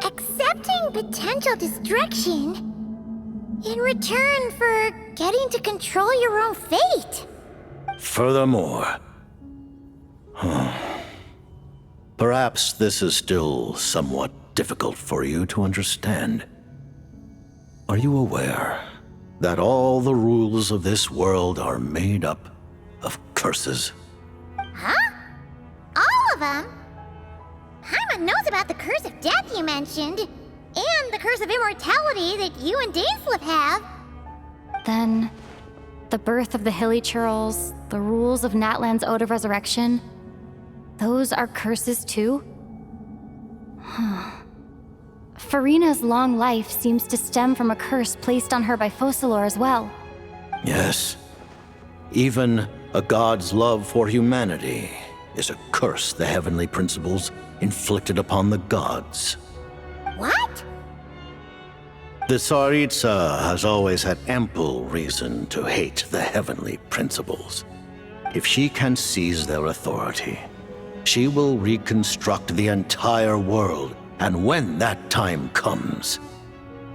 Accepting potential destruction in return for getting to control your own fate. Furthermore, perhaps this is still somewhat difficult for you to understand. Are you aware that all the rules of this world are made up of curses? Huh? All of them? Paimon knows about the curse of death you mentioned, and the curse of immortality that you and Dainsleif have. Then, the birth of the Hilly Churls, the rules of Natlan's Ode of Resurrection, those are curses too? Farina's long life seems to stem from a curse placed on her by Focalor as well. Yes. Even a god's love for humanity is a curse the heavenly principles inflicted upon the gods. What? The Tsaritsa has always had ample reason to hate the heavenly principles. If she can seize their authority, she will reconstruct the entire world, and when that time comes,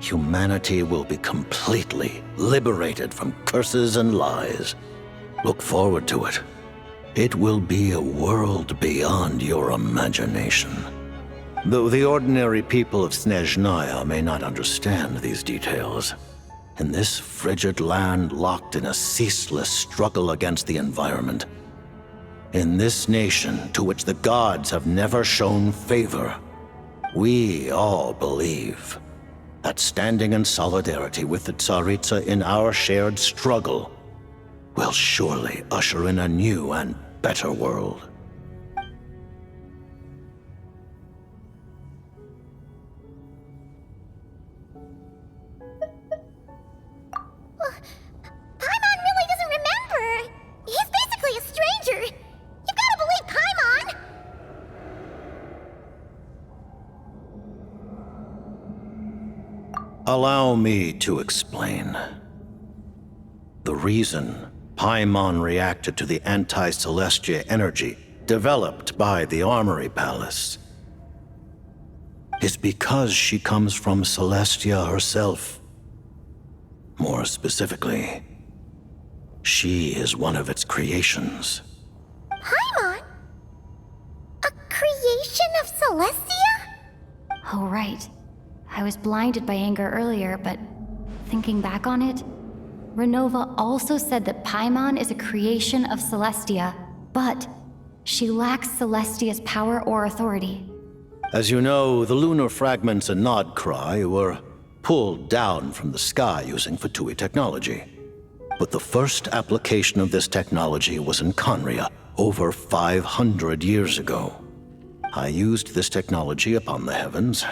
humanity will be completely liberated from curses and lies. Look forward to it. It will be a world beyond your imagination. Though the ordinary people of Snezhnaya may not understand these details, in this frigid land locked in a ceaseless struggle against the environment, in this nation to which the gods have never shown favor, we all believe that standing in solidarity with the Tsaritsa in our shared struggle will surely usher in a new and better world. Paimon really doesn't remember. He's basically a stranger. You've got to believe Paimon. Allow me to explain. The reason Paimon reacted to the anti-Celestia energy developed by the Armory Palace is because she comes from Celestia herself. More specifically, she is one of its creations. Paimon? A creation of Celestia? Oh, right. I was blinded by anger earlier, but thinking back on it, Renova also said that Paimon is a creation of Celestia, but she lacks Celestia's power or authority. As you know, the lunar fragments in Nodcry were pulled down from the sky using Fatui technology. But the first application of this technology was in Conria over 500 years ago. I used this technology upon the heavens,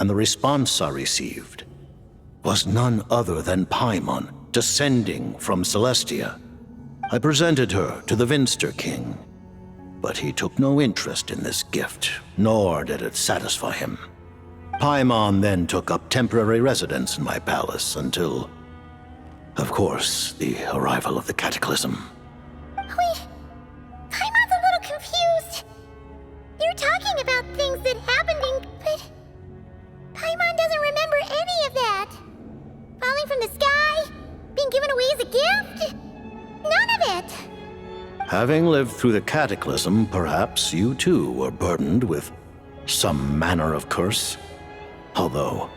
and the response I received was none other than Paimon descending from Celestia. I presented her to the Vinster King, but he took no interest in this gift, nor did it satisfy him. Paimon then took up temporary residence in my palace until, of course, the arrival of the Cataclysm. Wait, Paimon's a little confused. You're talking about things that happened but Paimon doesn't remember any of that. Falling from the sky? Being given away as a gift? None of it! Having lived through the Cataclysm, perhaps you too were burdened with some manner of curse. Although,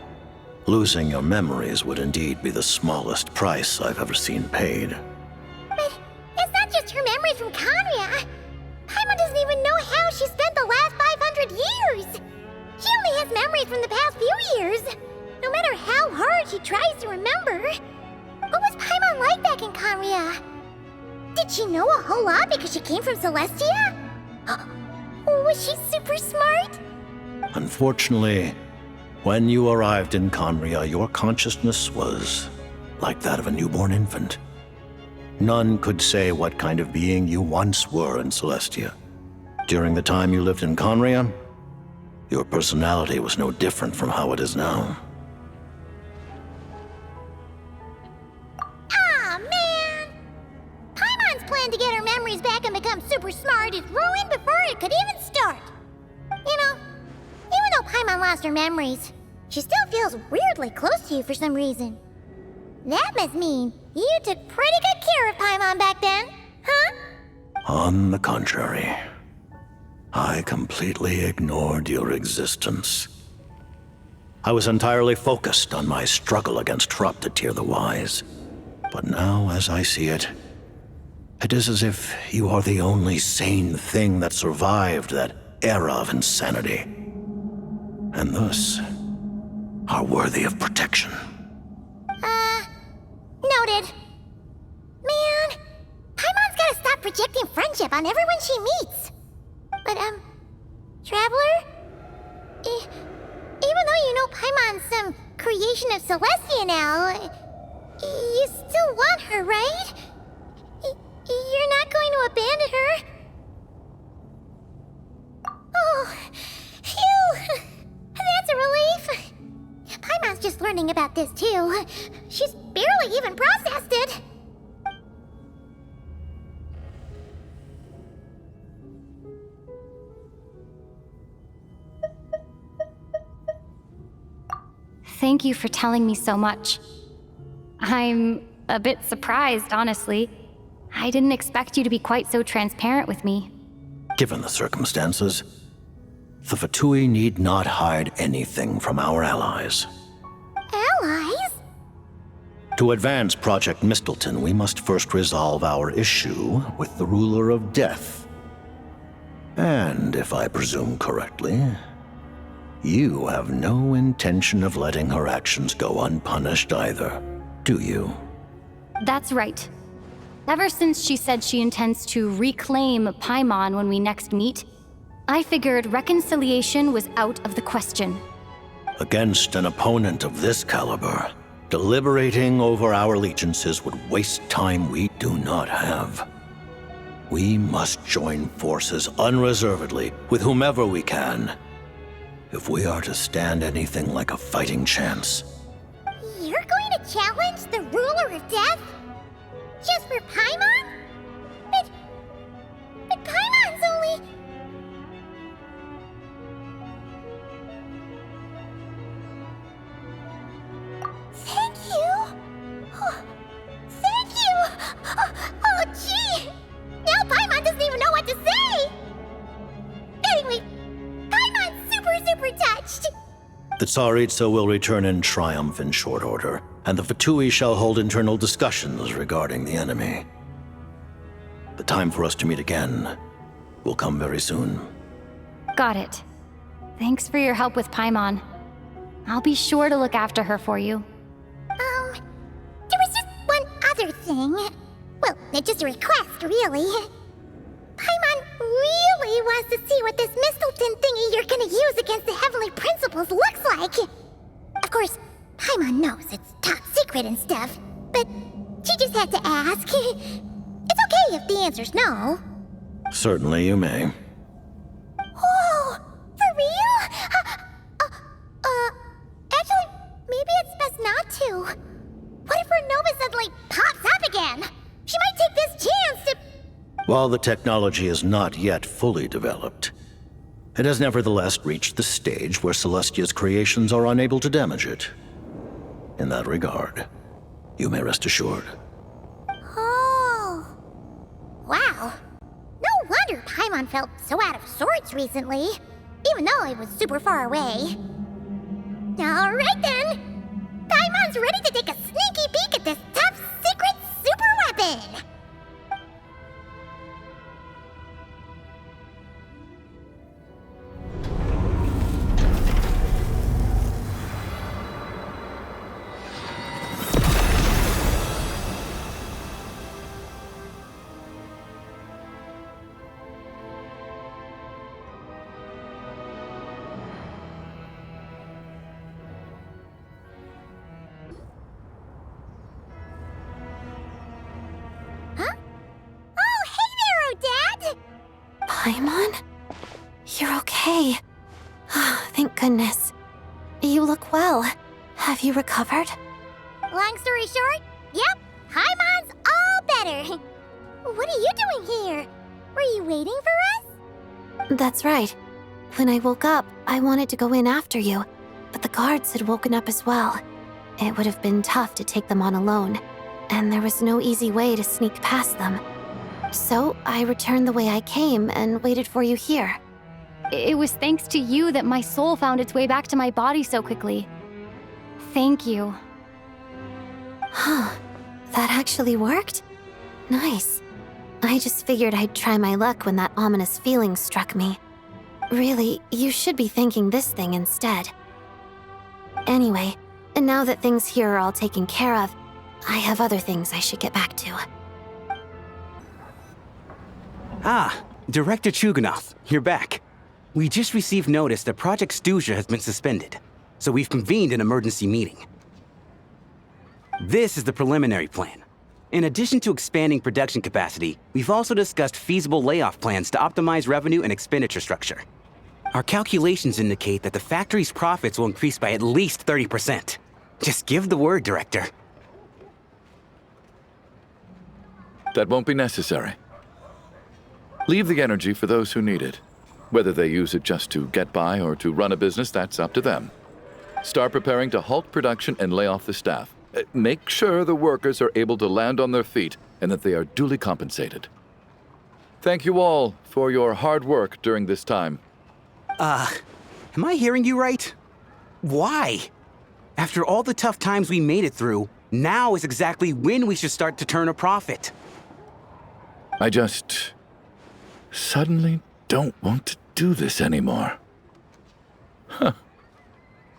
losing your memories would indeed be the smallest price I've ever seen paid. But it's not just her memories from Conria. Paimon doesn't even know how she spent the last 500 years. She only has memories from the past few years. No matter how hard she tries to remember. What was Paimon like back in Conria? Did she know a whole lot because she came from Celestia? Was she super smart? Unfortunately, when you arrived in Conria, your consciousness was like that of a newborn infant. None could say what kind of being you once were in Celestia. During the time you lived in Conria, your personality was no different from how it is now. Aw, man! Paimon's plan to get her memories back and become super smart is ruined before it could even start. You know, even though Paimon lost her memories, she still feels weirdly close to you for some reason. That must mean you took pretty good care of Paimon back then, huh? On the contrary, I completely ignored your existence. I was entirely focused on my struggle against Troptatir the Wise. But now, as I see it, it is as if you are the only sane thing that survived that era of insanity. And thus, are worthy of protection. Noted. Man, Paimon's gotta stop projecting friendship on everyone she meets. But, Traveler? Even though you know Paimon's some creation of Celestia now, you still want her, right? You're not going to abandon her? Oh, phew! That's a relief. Paimon's just learning about this too. She's barely even processed it. Thank you for telling me so much. I'm a bit surprised, honestly. I didn't expect you to be quite so transparent with me. Given the circumstances, the Fatui need not hide anything from our allies. Allies? To advance Project Mistleton, we must first resolve our issue with the Ruler of Death. And, if I presume correctly, you have no intention of letting her actions go unpunished either, do you? That's right. Ever since she said she intends to reclaim Paimon when we next meet, I figured reconciliation was out of the question. Against an opponent of this caliber, deliberating over our allegiances would waste time we do not have. We must join forces unreservedly with whomever we can, if we are to stand anything like a fighting chance. You're going to challenge the Ruler of Death? Just for Paimon? But Paimon's only really? Thank you! Oh, thank you! Oh, gee! Now Paimon doesn't even know what to say! Anyway, Paimon's super touched! The Tsaritsa will return in triumph in short order, and the Fatui shall hold internal discussions regarding the enemy. The time for us to meet again will come very soon. Got it. Thanks for your help with Paimon. I'll be sure to look after her for you. There was just one other thing. Well, it's just a request, really. Paimon really wants to see what this Mistelton thingy you're gonna use against the Heavenly Principles looks like. Of course, Paimon knows it's top secret and stuff, but she just had to ask. It's okay if the answer's no. Certainly you may. Whoa, for real? Actually, maybe it's best not to. What if her Nova suddenly pops up again? She might take this chance to... While the technology is not yet fully developed, it has nevertheless reached the stage where Celestia's creations are unable to damage it. In that regard, you may rest assured. Oh. Wow. No wonder Paimon felt so out of sorts recently, even though it was super far away. Alright then! Paimon's ready to take a sneaky peek at this top secret super weapon! Paimon? You're okay. Thank goodness. You look well. Have you recovered? Long story short, yep, Paimon's all better. What are you doing here? Were you waiting for us? That's right. When I woke up, I wanted to go in after you, but the guards had woken up as well. It would have been tough to take them on alone, and there was no easy way to sneak past them. So I returned the way I came and waited for you here. It was thanks to you that my soul found its way back to my body so quickly. Thank you. Huh. That actually worked? Nice. I just figured I'd try my luck when that ominous feeling struck me. Really, you should be thanking this thing instead. Anyway, and now that things here are all taken care of, I have other things I should get back to. Ah, Director Chuganov, you're back. We just received notice that Project Stuja has been suspended, so we've convened an emergency meeting. This is the preliminary plan. In addition to expanding production capacity, we've also discussed feasible layoff plans to optimize revenue and expenditure structure. Our calculations indicate that the factory's profits will increase by at least 30%. Just give the word, Director. That won't be necessary. Leave the energy for those who need it. Whether they use it just to get by or to run a business, that's up to them. Start preparing to halt production and lay off the staff. Make sure the workers are able to land on their feet and that they are duly compensated. Thank you all for your hard work during this time. Am I hearing you right? Why? After all the tough times we made it through, now is exactly when we should start to turn a profit. I just suddenly don't want to do this anymore. Huh.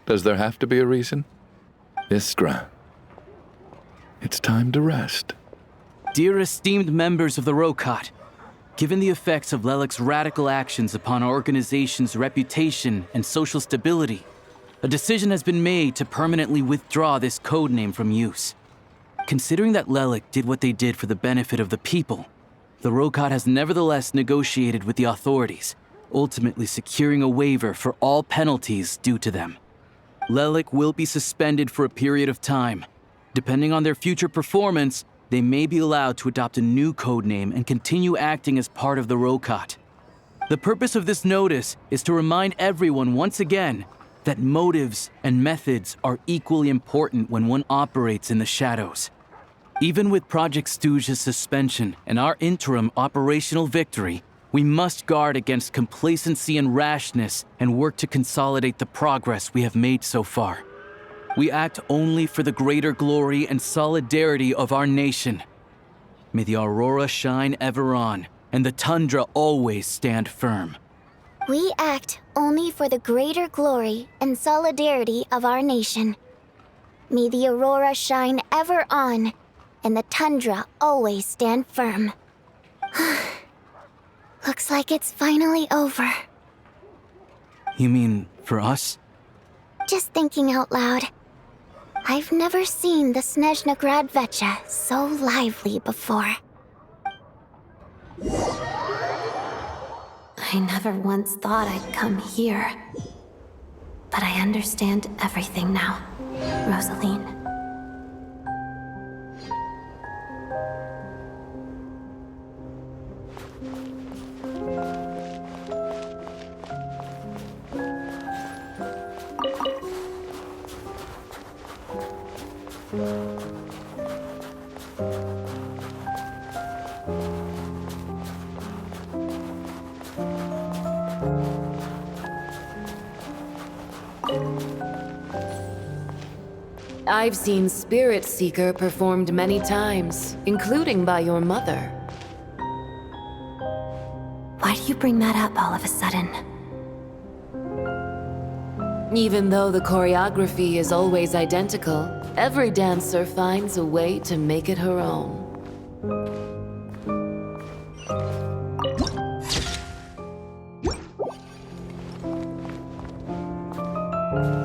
Does there have to be a reason? Iskra, it's time to rest. Dear esteemed members of the Rokot, given the effects of Lelik's radical actions upon our organization's reputation and social stability, a decision has been made to permanently withdraw this codename from use. Considering that Lelik did what they did for the benefit of the people, the Rokot has nevertheless negotiated with the authorities, ultimately securing a waiver for all penalties due to them. Lelik will be suspended for a period of time. Depending on their future performance, they may be allowed to adopt a new codename and continue acting as part of the Rokot. The purpose of this notice is to remind everyone once again that motives and methods are equally important when one operates in the shadows. Even with Project Stooge's suspension and our interim operational victory, we must guard against complacency and rashness and work to consolidate the progress we have made so far. We act only for the greater glory and solidarity of our nation. May the aurora shine ever on, and the tundra always stand firm. We act only for the greater glory and solidarity of our nation. May the aurora shine ever on, and the tundra always stand firm. Looks like it's finally over. You mean for us? Just thinking out loud. I've never seen the Snezhna Grad Vecha so lively before. I never once thought I'd come here. But I understand everything now, Rosaline. I've seen Spirit Seeker performed many times, including by your mother. Why do you bring that up all of a sudden? Even though the choreography is always identical, every dancer finds a way to make it her own.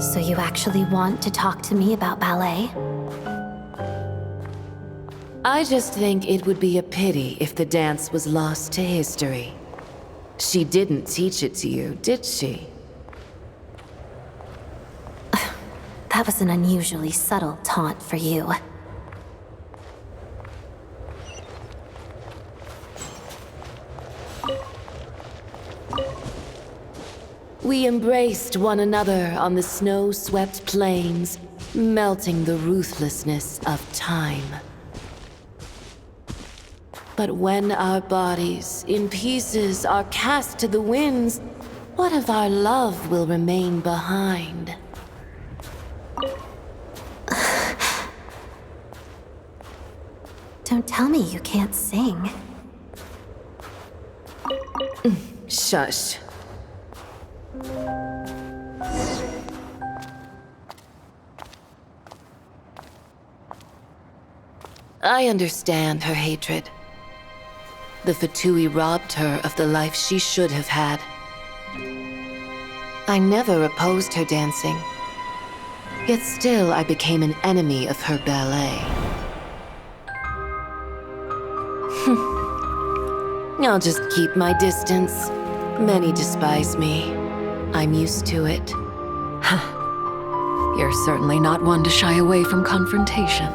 So you actually want to talk to me about ballet? I just think it would be a pity if the dance was lost to history. She didn't teach it to you, did she? That was an unusually subtle taunt for you. We embraced one another on the snow-swept plains, melting the ruthlessness of time. But when our bodies, in pieces, are cast to the winds, what of our love will remain behind? Don't tell me you can't sing. Shush. I understand her hatred. The Fatui robbed her of the life she should have had. I never opposed her dancing. Yet still I became an enemy of her ballet. I'll just keep my distance. Many despise me. I'm used to it. You're certainly not one to shy away from confrontation.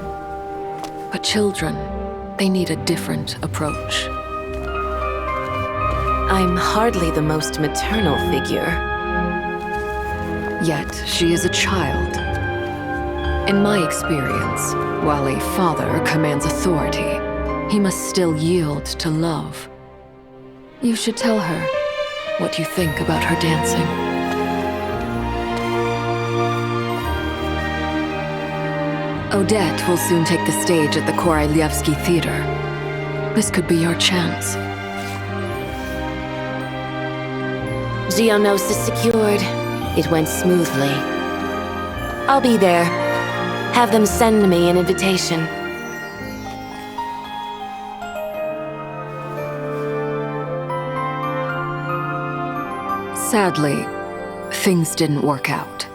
But children, they need a different approach. I'm hardly the most maternal figure. Yet, she is a child. In my experience, while a father commands authority, he must still yield to love. You should tell her what you think about her dancing. Odette will soon take the stage at the Koralyevsky Theater. This could be your chance. Geonosis secured. It went smoothly. I'll be there. Have them send me an invitation. Sadly, things didn't work out.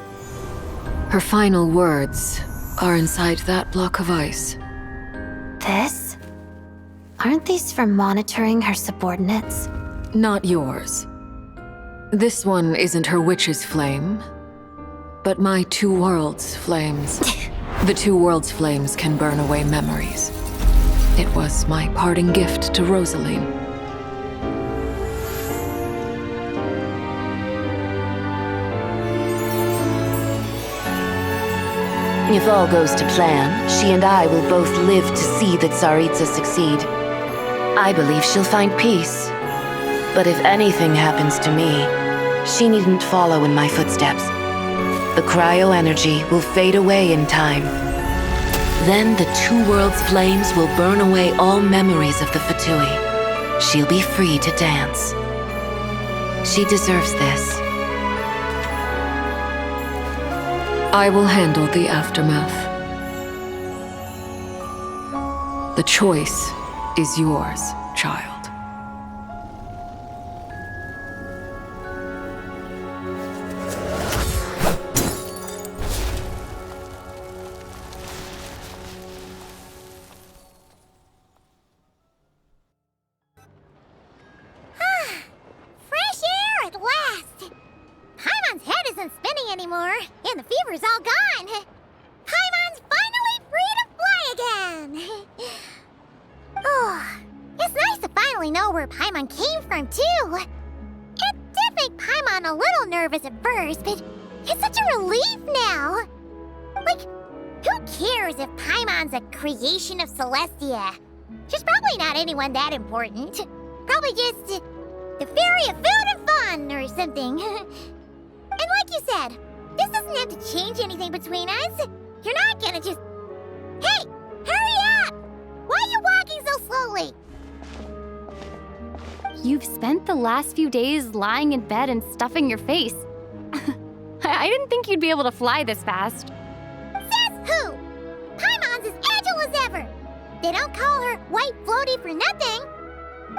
Her final words are inside that block of ice. This? Aren't these for monitoring her subordinates? Not yours. This one isn't her witch's flame, but my two worlds' flames. The two worlds' flames can burn away memories. It was my parting gift to Rosaline. If all goes to plan, she and I will both live to see that Tsaritsa succeed. I believe she'll find peace. But if anything happens to me, she needn't follow in my footsteps. The cryo energy will fade away in time. Then the two worlds' flames will burn away all memories of the Fatui. She'll be free to dance. She deserves this. I will handle the aftermath. The choice is yours, child. Fresh air at last! Paimon's head isn't spinning anymore, and the fever's all gone. Paimon's finally free to fly again! Oh, it's nice to finally know where Paimon came from, too. It did make Paimon a little nervous at first, but it's such a relief now. Like, who cares if Paimon's a creation of Celestia? She's probably not anyone that important. Probably just the fairy of food and fun or something. And like you said, this doesn't have to change anything between us. You're not gonna just... Hey! Hurry up! Why are you walking so slowly? You've spent the last few days lying in bed and stuffing your face. I didn't think you'd be able to fly this fast. Says who? Paimon's as agile as ever. They don't call her White Floaty for nothing.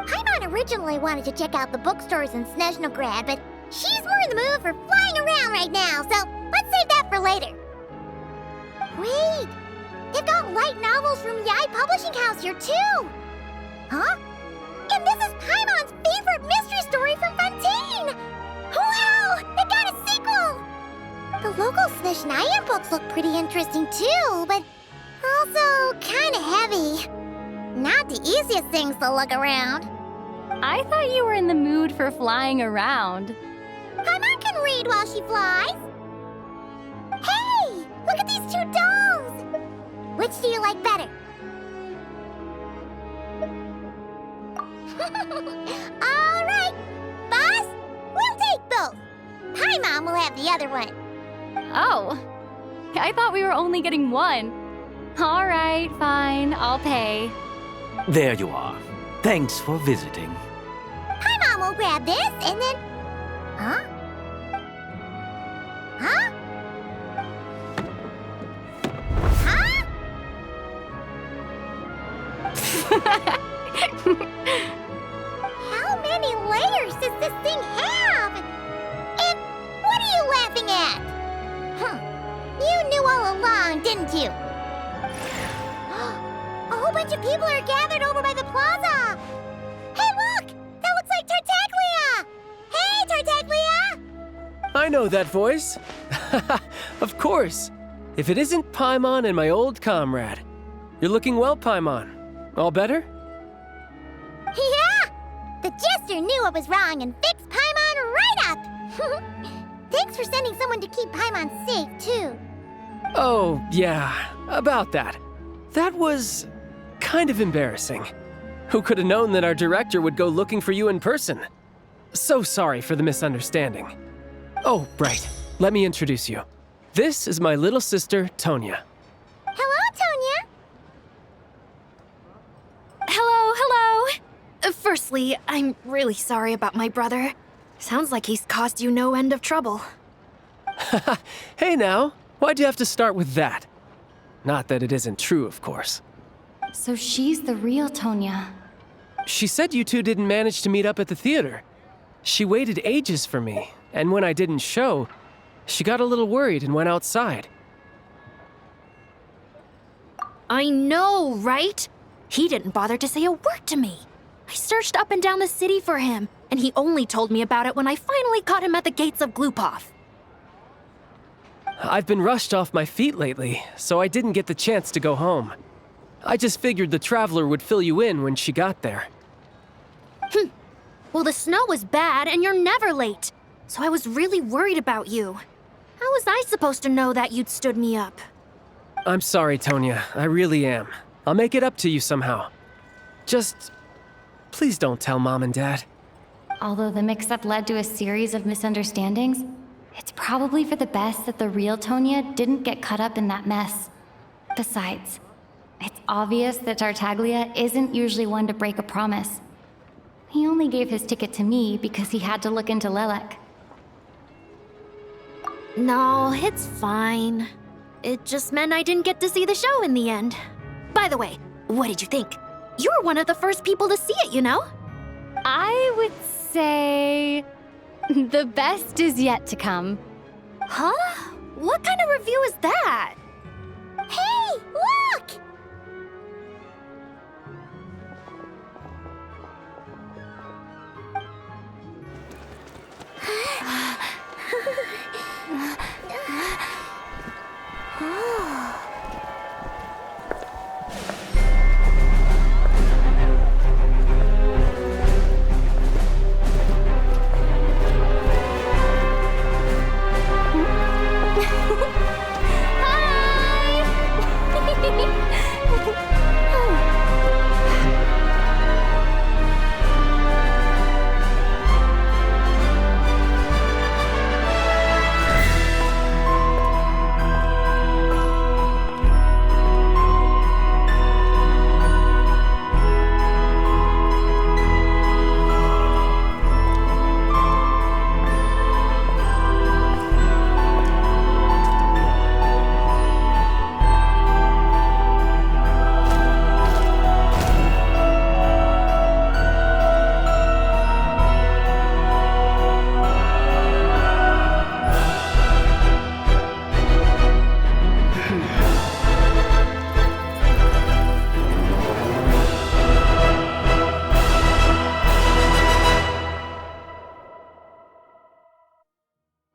Paimon originally wanted to check out the bookstores in Snezhnograd, but she's more in the mood for flying around right now, so let's save that for later. Wait, they've got light novels from Yai Publishing House here too. Huh? And this is Paimon's favorite mystery story from Fontaine. Wow, it got a sequel. The local Snezhnaya books look pretty interesting too, but also kind of heavy. Not the easiest things to look around. I thought you were in the mood for flying around. Paimon can read while she flies. Hey, look at these two dolls. Which do you like better? All right, boss, we'll take both. Paimon will have the other one. Oh, I thought we were only getting one. All right, fine, I'll pay. There you are. Thanks for visiting. Paimon will grab this and then... Huh? Huh? Huh? How many layers does this thing have? And what are you laughing at? You knew all along, didn't you? A whole bunch of people are gathered over by the plaza. Hey, look! That looks like Tartaglia! Hey, Tartaglia! I know that voice. Of course. If it isn't Paimon and my old comrade. You're looking well, Paimon. All better? Yeah! The jester knew what was wrong and fixed Paimon right up! Thanks for sending someone to keep Paimon safe, too. Oh, yeah. About that. That was... kind of embarrassing. Who could have known that our director would go looking for you in person? So sorry for the misunderstanding. Oh, right. Let me introduce you. This is my little sister, Tonya. Hello, Tonya. Hello. Firstly, I'm really sorry about my brother. Sounds like he's caused you no end of trouble. Hey now, why'd you have to start with that? Not that it isn't true, of course. So she's the real Tonya. She said you two didn't manage to meet up at the theater. She waited ages for me, and when I didn't show, she got a little worried and went outside. I know, right? He didn't bother to say a word to me. I searched up and down the city for him, and he only told me about it when I finally caught him at the gates of Glupov. I've been rushed off my feet lately, so I didn't get the chance to go home. I just figured the Traveler would fill you in when she got there. Well, the snow was bad, and you're never late. So I was really worried about you. How was I supposed to know that you'd stood me up? I'm sorry, Tonya. I really am. I'll make it up to you somehow. Just... please don't tell Mom and Dad. Although the mix-up led to a series of misunderstandings, it's probably for the best that the real Tonya didn't get caught up in that mess. Besides, it's obvious that Tartaglia isn't usually one to break a promise. He only gave his ticket to me because he had to look into Lelek. No, it's fine. It just meant I didn't get to see the show in the end. By the way, what did you think? You were one of the first people to see it, you know? I would say... the best is yet to come. Huh? What kind of review is that?